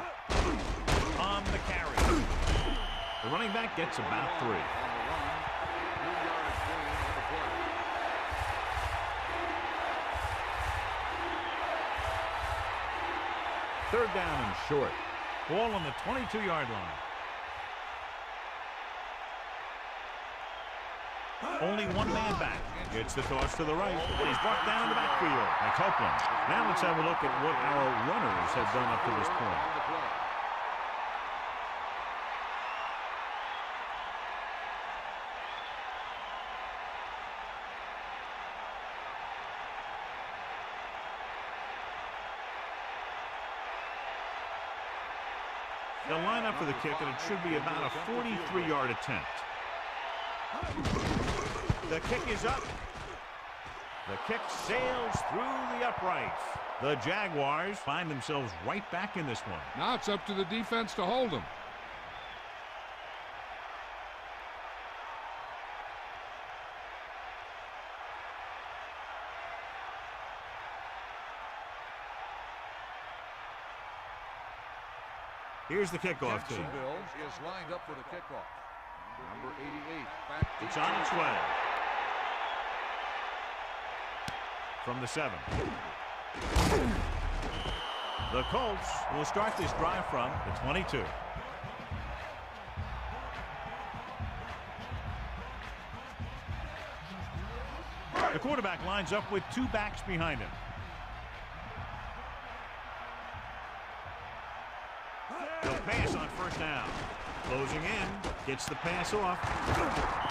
S1: On the carry. The running back gets about 3. Third down and short. Ball on the 22-yard line. Only one man back. Gets the toss to the right. And he's brought down in the backfield by Copeland. Now let's have a look at what our runners have done up to this point. They'll line up for the kick, and it should be about a 43-yard attempt. The kick is up. The kick sails through the uprights. The Jaguars find themselves right back in this one.
S2: Now it's up to the defense to hold them.
S1: Here's the kickoff team.
S3: Jacksonville is lined up for the kickoff. Number 88. Back
S1: it's on its way. From the 7. The Colts will start this drive from the 22. The quarterback lines up with 2 backs behind him. They'll pass on first down. Closing in. Gets the pass off.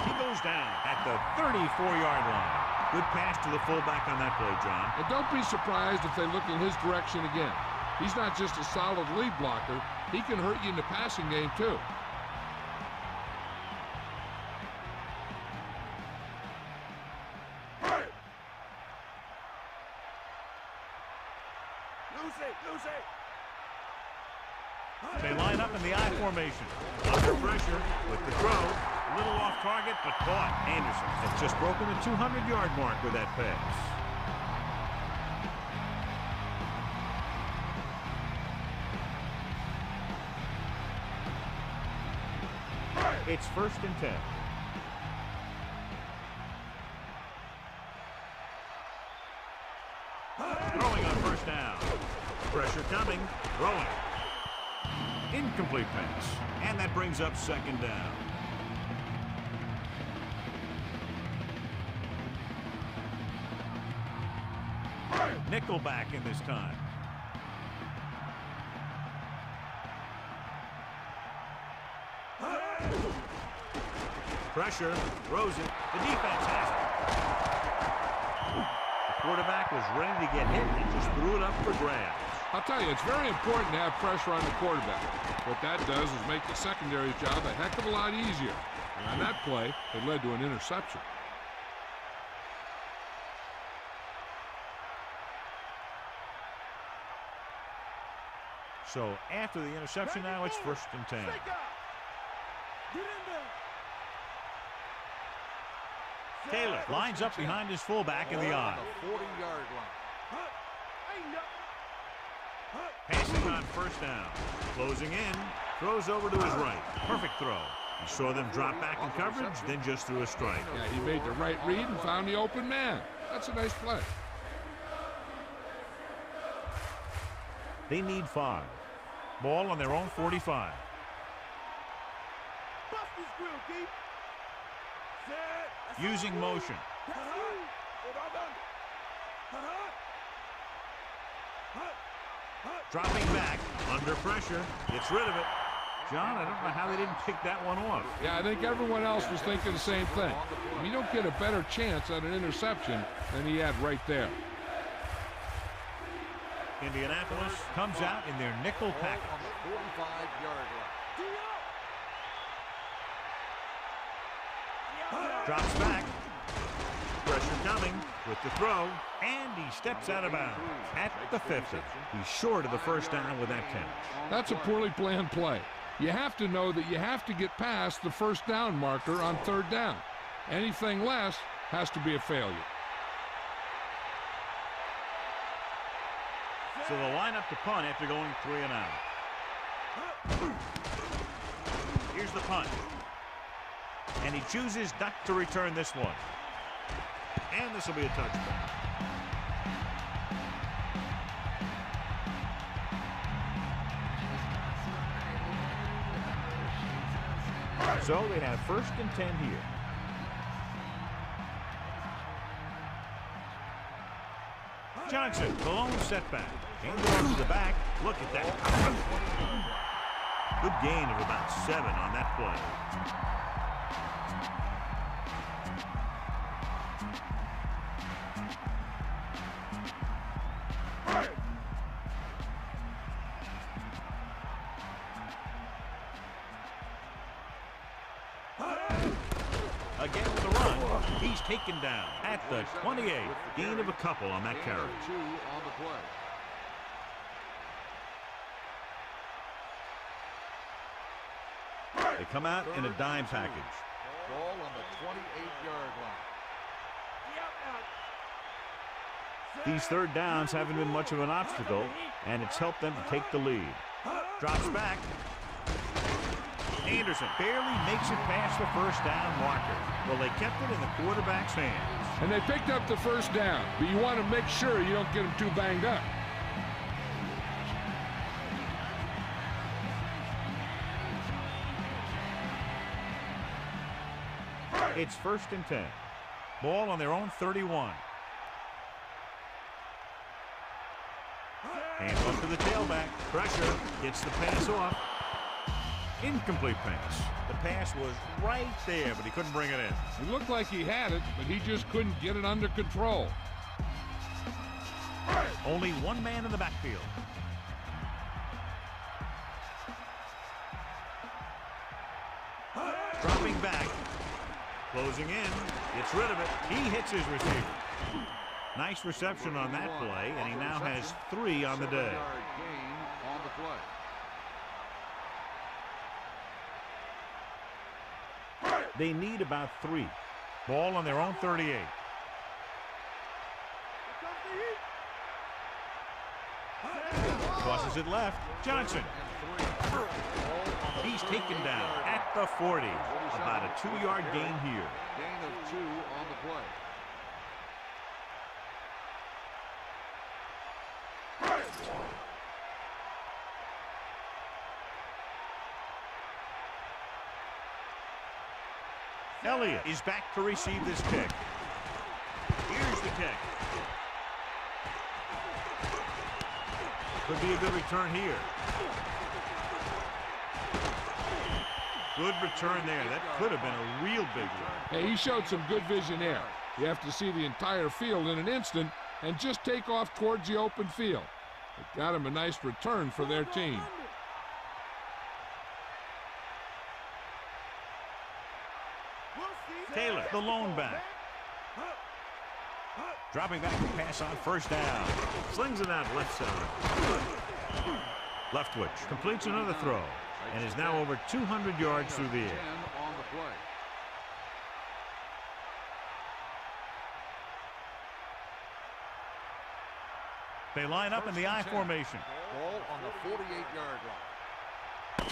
S1: He goes down at the 34-yard line. Good pass to the fullback on that play, John.
S2: And don't be surprised if they look in his direction again. He's not just a solid lead blocker. He can hurt you in the passing game, too.
S1: They line up in the I formation. Under pressure with the throw. A little off target, but caught. Anderson has just broken the 200-yard mark with that pass. It's 1st and 10. Throwing on first down. Pressure coming. Throwing. Incomplete pass. And that brings up 2nd down. Nickelback in this time. Pressure. Throws it. The defense has it. The quarterback was ready to get hit and just threw it up for grabs.
S2: I'll tell you, it's very important to have pressure on the quarterback. What that does is make the secondary's job a heck of a lot easier. And on that play, it led to an interception.
S1: So after the interception now, it's 1st and 10.
S5: Get in there.
S1: Taylor lines up behind his fullback in the eye.
S3: 40-yard line.
S1: Passing on first down. Closing in. Throws over to his right. Perfect throw. He saw them drop back in coverage, then just threw a strike.
S2: Yeah, he made the right read and found the open man. That's a nice play.
S1: They need 5. Ball on their own 45. Using motion. Dropping back, under pressure, gets rid of it. John, I don't know how they didn't pick that one off.
S2: Yeah, I think everyone else was thinking the same thing. You don't get a better chance at an interception than he had right there.
S1: Indianapolis comes out in their nickel package.
S3: On the 45-yard line.
S1: Drops back. Pressure coming with the throw, and he steps out of bounds at the 50. He's short of the first down with that catch.
S2: That's a poorly planned play. You have to know that you have to get past the first down marker on third down. Anything less has to be a failure.
S1: So they'll line up to punt after going 3 and out. Here's the punt. And he chooses not to return this one. And this will be a touchback. So they have 1st and 10 here. Johnson, the lone setback. Hand it off to the back. Look at that. Good gain of about 7 on that play. Again with the run. He's taken down at the 28. Gain of a couple on that carry.
S3: 2 on the play.
S1: They come out in a dime package.
S3: Ball on the 28-yard line.
S1: These third downs haven't been much of an obstacle, and it's helped them to take the lead. Drops back. Anderson barely makes it past the first down marker. Well, they kept it in the quarterback's hands.
S2: And they picked up the first down, but you want to make sure you don't get them too banged up.
S1: It's 1st and 10. Ball on their own 31. Hands off to the tailback. Pressure. Gets the pass off. Incomplete pass. The pass was right there, but he couldn't bring it in.
S2: It looked like he had it, but he just couldn't get it under control.
S1: Only one man in the backfield. Dropping back. Closing in. Gets rid of it. He hits his receiver. Nice reception on that play, and he now has 3 on the day.
S3: Gain on the play.
S1: They need about 3. Ball on their own 38. Tosses it left. Johnson. He's taken down at the 40. About a 2-yard gain here.
S3: Gain of 2 on the play.
S1: Elliott is back to receive this kick. Here's the kick. Could be a good return here. Good return there. That could have been a real big one.
S2: Hey, he showed some good vision there. You have to see the entire field in an instant and just take off towards the open field. It got him a nice return for their team.
S1: Taylor, the lone back. Dropping back to pass on first down. Slings it out left side. Leftwich completes another throw and is now over 200 yards through the air. They line up in the I formation.
S3: Ball on the 48-yard line.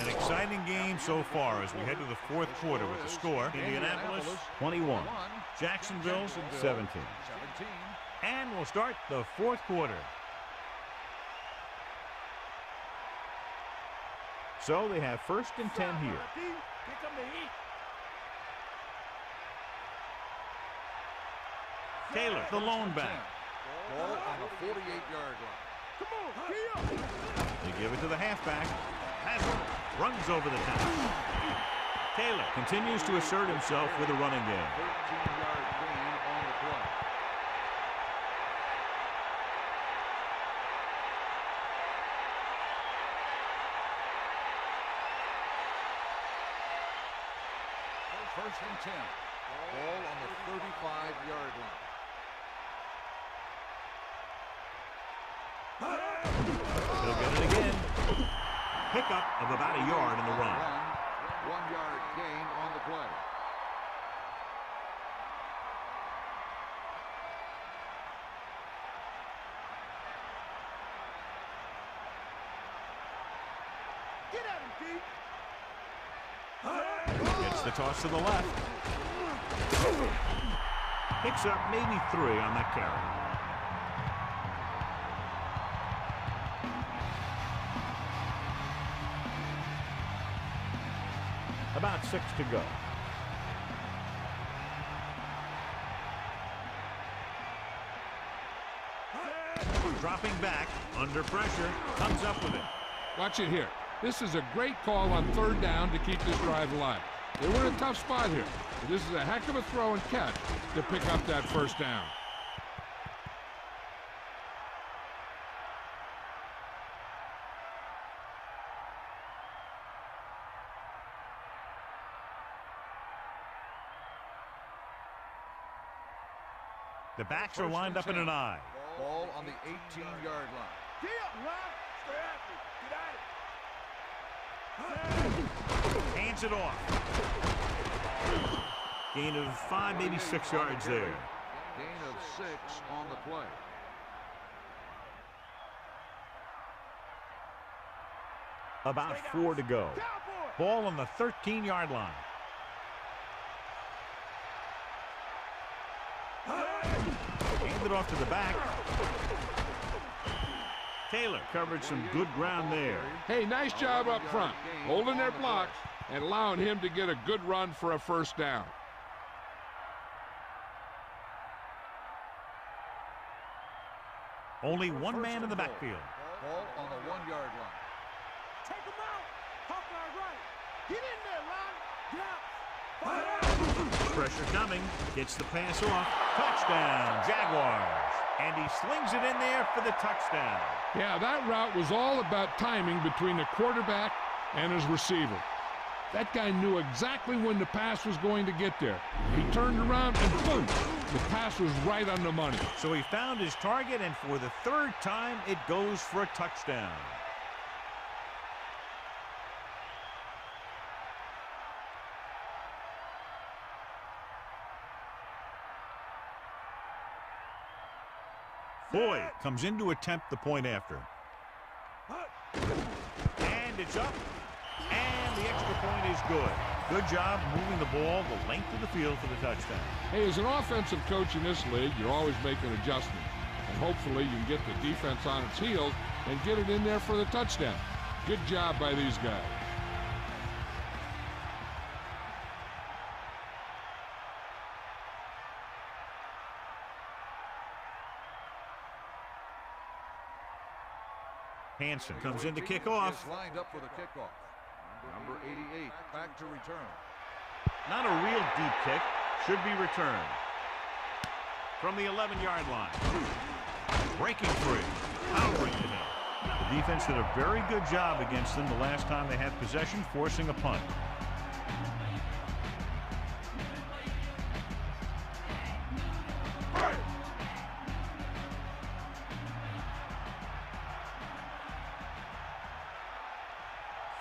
S1: An exciting game so far as we head to the fourth quarter with the score. Indianapolis 21, Jacksonville 17. And we'll start the fourth quarter. So they have 1st and 10 here. Taylor, the lone back.
S3: Ball on the 48-yard line.
S5: Come on,
S1: They give it to the halfback. Hazel runs over the top. Taylor continues to assert himself with a running game.
S3: 13-yard gain on the play. First and 10. Ball on the 35-yard line.
S1: They'll get it again. Pickup of about a yard in the run.
S3: 1-yard gain on the play.
S5: Get at him, D.
S1: Gets the toss to the left. Picks up maybe 3 on that carry. About 6 to go. Dropping back, under pressure, comes up with it.
S2: Watch it here. This is a great call on 3rd down to keep this drive alive. They were in a tough spot here. But this is a heck of a throw and catch to pick up that 1st down.
S1: The backs are lined up in an I.
S3: Ball on the 18-yard line.
S5: Get up, Ron. Stay after it. Get at it.
S1: Hands it off. Gain of 5, maybe 6 yards there.
S3: Gain of 6 on the play.
S1: About 4 to go. Ball on the 13-yard line. Handed off to the back. Taylor covered some good ground there.
S2: Hey, nice job up front, holding their blocks and allowing him to get a good run for a 1st down.
S1: Only one man in the backfield.
S3: Ball on the 1-yard line.
S5: Take him out. Hawkeye right. Get in there, Ron. Get up.
S1: Pressure coming. Gets the pass off. Touchdown, Jaguars. And he slings it in there for the touchdown.
S2: Yeah, that route was all about timing between the quarterback and his receiver. That guy knew exactly when the pass was going to get there. He turned around and boom, the pass was right on the money.
S1: So he found his target, and for the 3rd time, it goes for a touchdown. Boyd comes in to attempt the point after. And it's up. And the extra point is good. Good job moving the ball the length of the field for the touchdown.
S2: Hey, as an offensive coach in this league, you're always making adjustments. And hopefully you can get the defense on its heels and get it in there for the touchdown. Good job by these guys.
S1: Hansen comes in to kick off.
S3: Is lined up for the kickoff. Number 88 back to return.
S1: Not a real deep kick. Should be returned. From the 11-yard line. Breaking free. Powering to him. The defense did a very good job against them the last time they had possession, forcing a punt.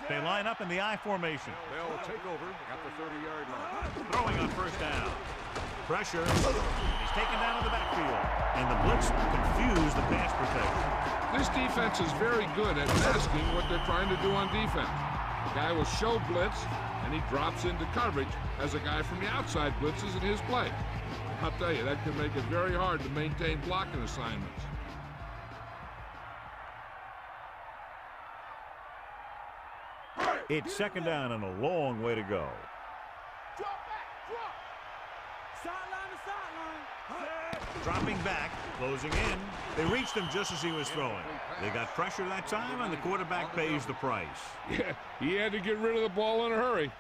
S1: They line up in the I formation.
S3: They'll take over at the 30-yard line.
S1: Throwing on 1st down. Pressure. He's taken down in the backfield. And the blitz confused the pass protection.
S2: This defense is very good at masking what they're trying to do on defense. The guy will show blitz, and he drops into coverage as a guy from the outside blitzes in his play. I'll tell you, that can make it very hard to maintain blocking assignments.
S1: It's second down and a long way to go.
S5: Drop back, drop. Sideline to sideline.
S1: Dropping back, closing in. They reached him just as he was throwing. They got pressure that time, and the quarterback pays the price.
S2: Yeah, he had to get rid of the ball in a hurry.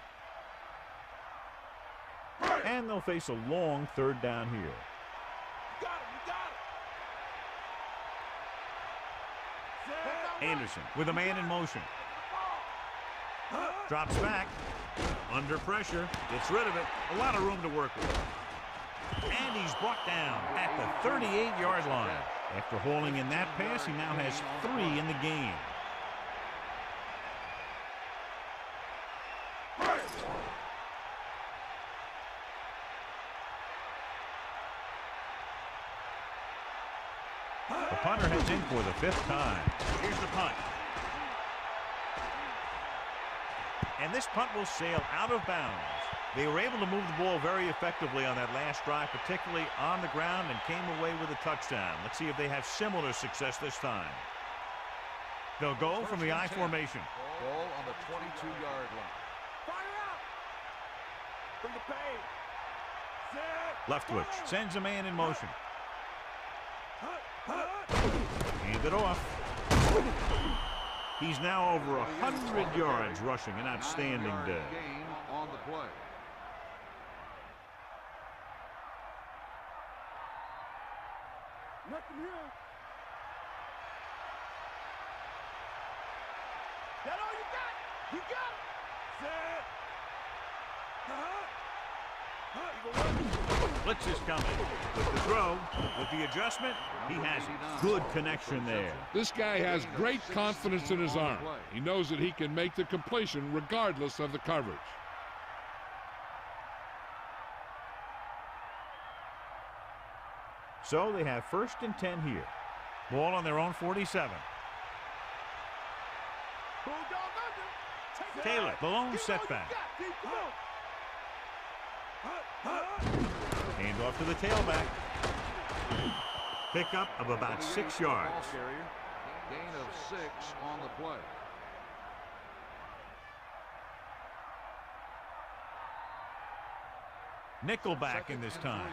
S1: And they'll face a long third down here.
S5: You got it, you got it.
S1: Anderson with a man in motion. Drops back. Under pressure. Gets rid of it. A lot of room to work with. And he's brought down at the 38-yard line. After hauling in that pass, he now has 3 in the game. The punter heads in for the 5th time. Here's the punt. And this punt will sail out of bounds. They were able to move the ball very effectively on that last drive, particularly on the ground, and came away with a touchdown. Let's see if they have similar success this time. They'll go from the I formation.
S3: Ball on the 22-yard line.
S5: Fire out. From the paint. Set.
S1: Leftwich sends a man in motion. Hand it off. He's now over 100 yards rushing, an outstanding day.
S3: Gain on the play.
S5: Nothing here. That all you got? You got it. Set.
S1: Blitz is coming. With the throw, with the adjustment, he has good connection there.
S2: This guy has great confidence in his arm. He knows that he can make the completion regardless of the coverage.
S1: So they have 1st and 10 here. Ball on their own 47. Taylor, the lone setback. Hand off to the tailback. Pickup of about 6 yards.
S3: Gain of 6 on the play.
S1: Nickelback in this time.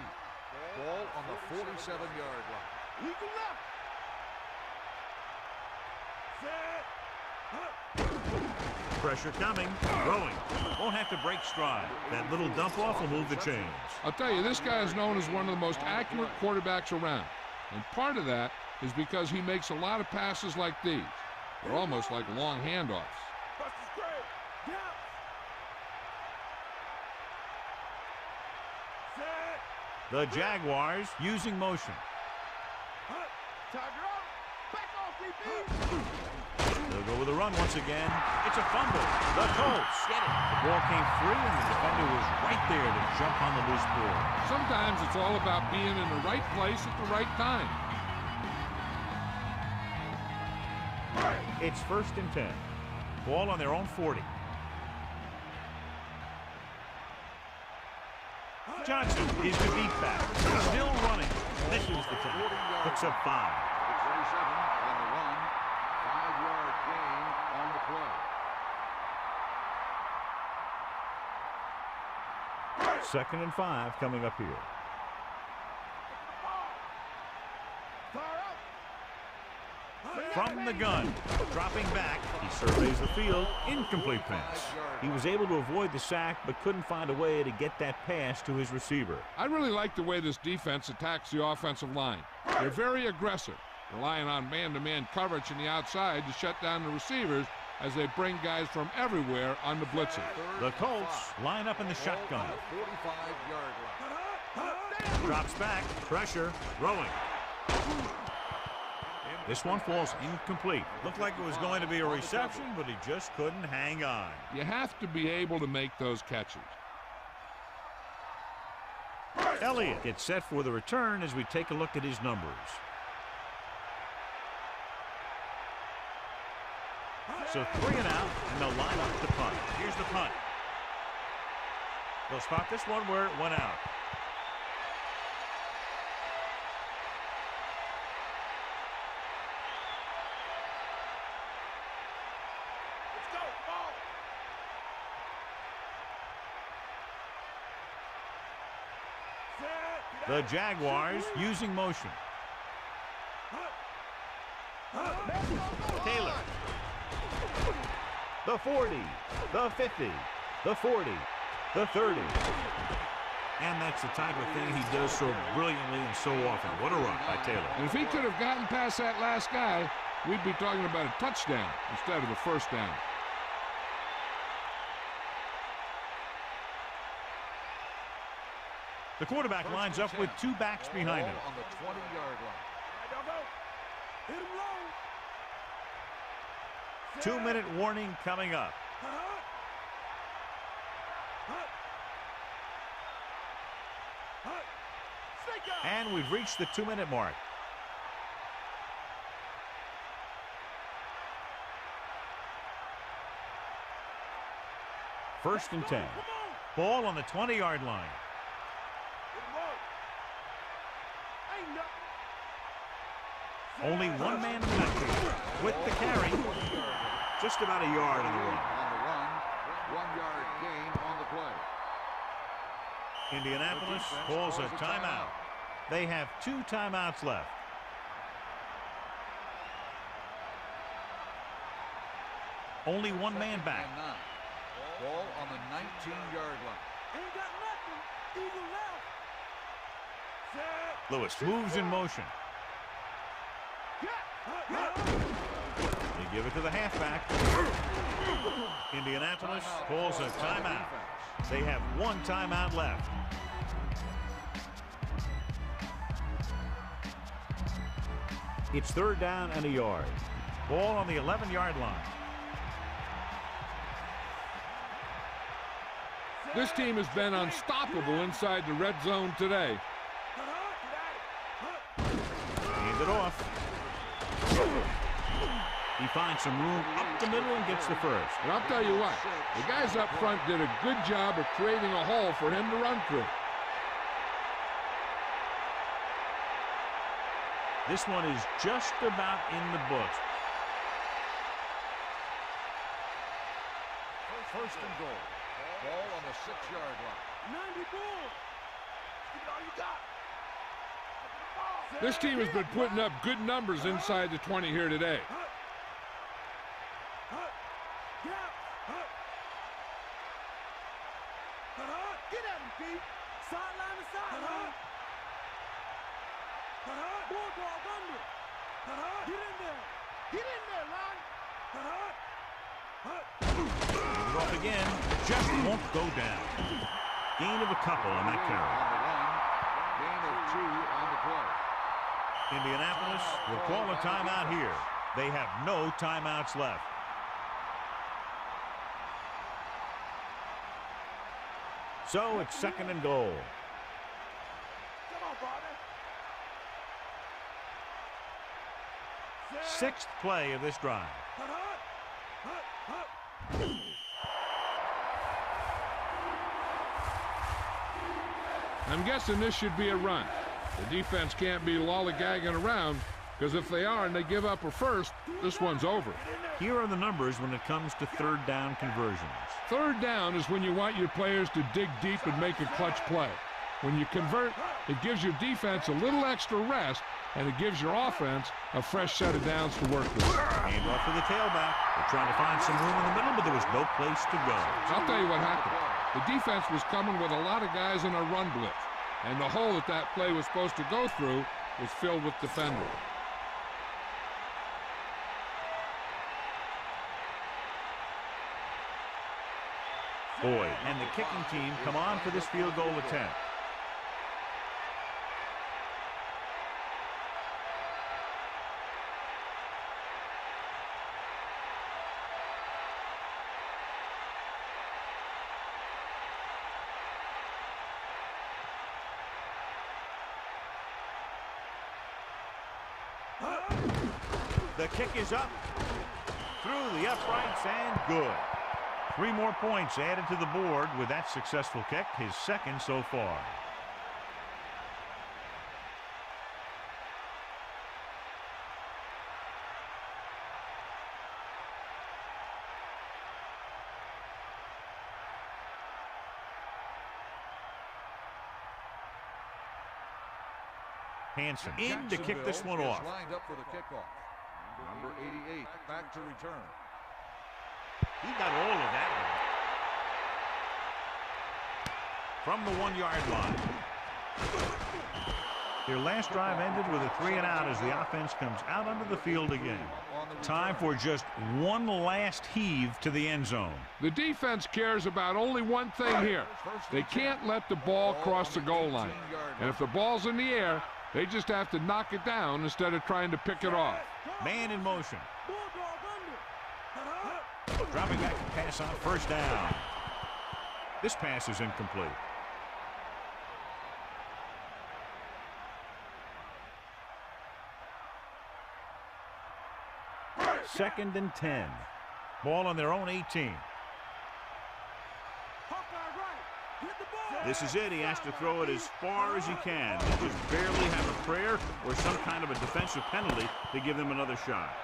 S3: Ball on the 47-yard line.
S5: Eagle left.
S1: Pressure coming. Throwing. Won't have to break stride. That little dump off will move the chains.
S2: I'll tell you, this guy is known as one of the most accurate quarterbacks around. And part of that is because he makes a lot of passes like these. They're almost like long handoffs.
S1: The Jaguars using motion. They'll go with a run once again. It's a fumble. The Colts get it. The ball came free, and the defender was right there to jump on the loose ball.
S2: Sometimes it's all about being in the right place at the right time.
S1: It's 1st and 10. Ball on their own 40. Johnson is the beat back. Still running. This is the time. Picks up 5.
S3: 27 on the run. 5-yard gain on the play.
S1: 2nd and 5 coming up here. From the gun, dropping back, he surveys the field. Incomplete pass. He was able to avoid the sack, but couldn't find a way to get that pass to his receiver.
S2: I really like the way this defense attacks the offensive line. They're very aggressive, relying on man-to-man coverage in the outside to shut down the receivers as they bring guys from everywhere on the blitzes.
S1: The Colts line up in the shotgun.
S3: 45-yard line.
S1: Drops back, pressure, throwing. This one falls incomplete. Looked like it was going to be a reception, but he just couldn't hang on.
S2: You have to be able to make those catches.
S1: Elliott gets set for the return as we take a look at his numbers. So 3 and out, and they'll line up the punt. Here's the punt. They'll spot this one where it went out. The Jaguars using motion. Taylor. The 40, the 50, the 40, the 30. And that's the type of thing he does so brilliantly and so often. What a run by Taylor.
S2: And if he could have gotten past that last guy, we'd be talking about a touchdown instead of a first down.
S1: The quarterback lines up with 2 backs behind him.
S3: On the 20-yard line.
S5: Hit him low.
S1: 2-minute warning coming up. And we've reached the 2-minute mark. First and 10. Ball on the 20-yard line. Only one man in the backfield with the carry. Just about a yard on the run.
S3: On the run, 1-yard gain on the play.
S1: Indianapolis calls a timeout. They have 2 timeouts left. Only one man back.
S3: Ball on the 19-yard line.
S5: Ain't got nothing. Eagle left.
S1: Lewis moves in motion. They give it to the halfback. Indianapolis calls a timeout. They have 1 timeout left. It's 3rd down and a yard. Ball on the 11-yard line.
S2: This team has been unstoppable inside the red zone today.
S1: Hands it off. He finds some room up the middle and gets the first.
S2: And I'll tell you what, the guys up front did a good job of creating a hole for him to run through.
S1: This one is just about in the books.
S3: First and goal. Ball on the 6-yard line.
S5: 90 bull. Give it all you got.
S2: This team has been putting up good numbers inside the 20 here today.
S5: Get at him, Pete. Sideline to sideline. Bulldog under. Get in there. Get in there, Ron.
S1: Off again. Just won't go down. Gain of a couple on that carry.
S3: On the run, gain of 2 on the play.
S1: Indianapolis will call a timeout here. They have no timeouts left. So it's 2nd and goal.
S5: Come on, Bobby.
S1: 6th play of this drive.
S2: I'm guessing this should be a run. The defense can't be lollygagging around, because if they are and they give up a first, this one's over.
S1: Here are the numbers when it comes to 3rd down conversions.
S2: 3rd down is when you want your players to dig deep and make a clutch play. When you convert, it gives your defense a little extra rest, and it gives your offense a fresh set of downs to work with.
S1: Hand off to the tailback. They're trying to find some room in the middle, but there was no place to go.
S2: I'll tell you what happened. The defense was coming with a lot of guys in a run blitz, and the hole that play was supposed to go through was filled with defenders.
S1: Boyd and the kicking team come on for this field goal attempt. The kick is up. Through the uprights and good. 3 more points added to the board with that successful kick, his second so far. Hansen in to kick this one off.
S3: Lined up for the kickoff. Number 88 back to return.
S1: He got all of that one. From the 1-yard line. Their last drive ended with a 3-and-out as the offense comes out onto the field again. Time for just one last heave to the end zone.
S2: The defense cares about only one thing here. They can't let the ball cross the goal line. And if the ball's in the air, they just have to knock it down instead of trying to pick it off.
S1: Man in motion. Dropping back to pass on first down. This pass is incomplete. Second and 10. Ball on their own 18. This is it. He has to throw it as far as he can. They just barely have a prayer or some kind of a defensive penalty to give them another shot.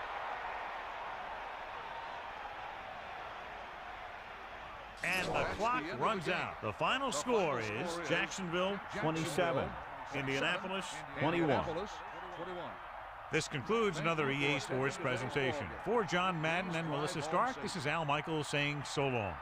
S1: And the clock runs out. The final score is Jacksonville 27, Indianapolis 21. This concludes another EA Sports presentation. For John Madden and Melissa Stark, this is Al Michaels saying so long.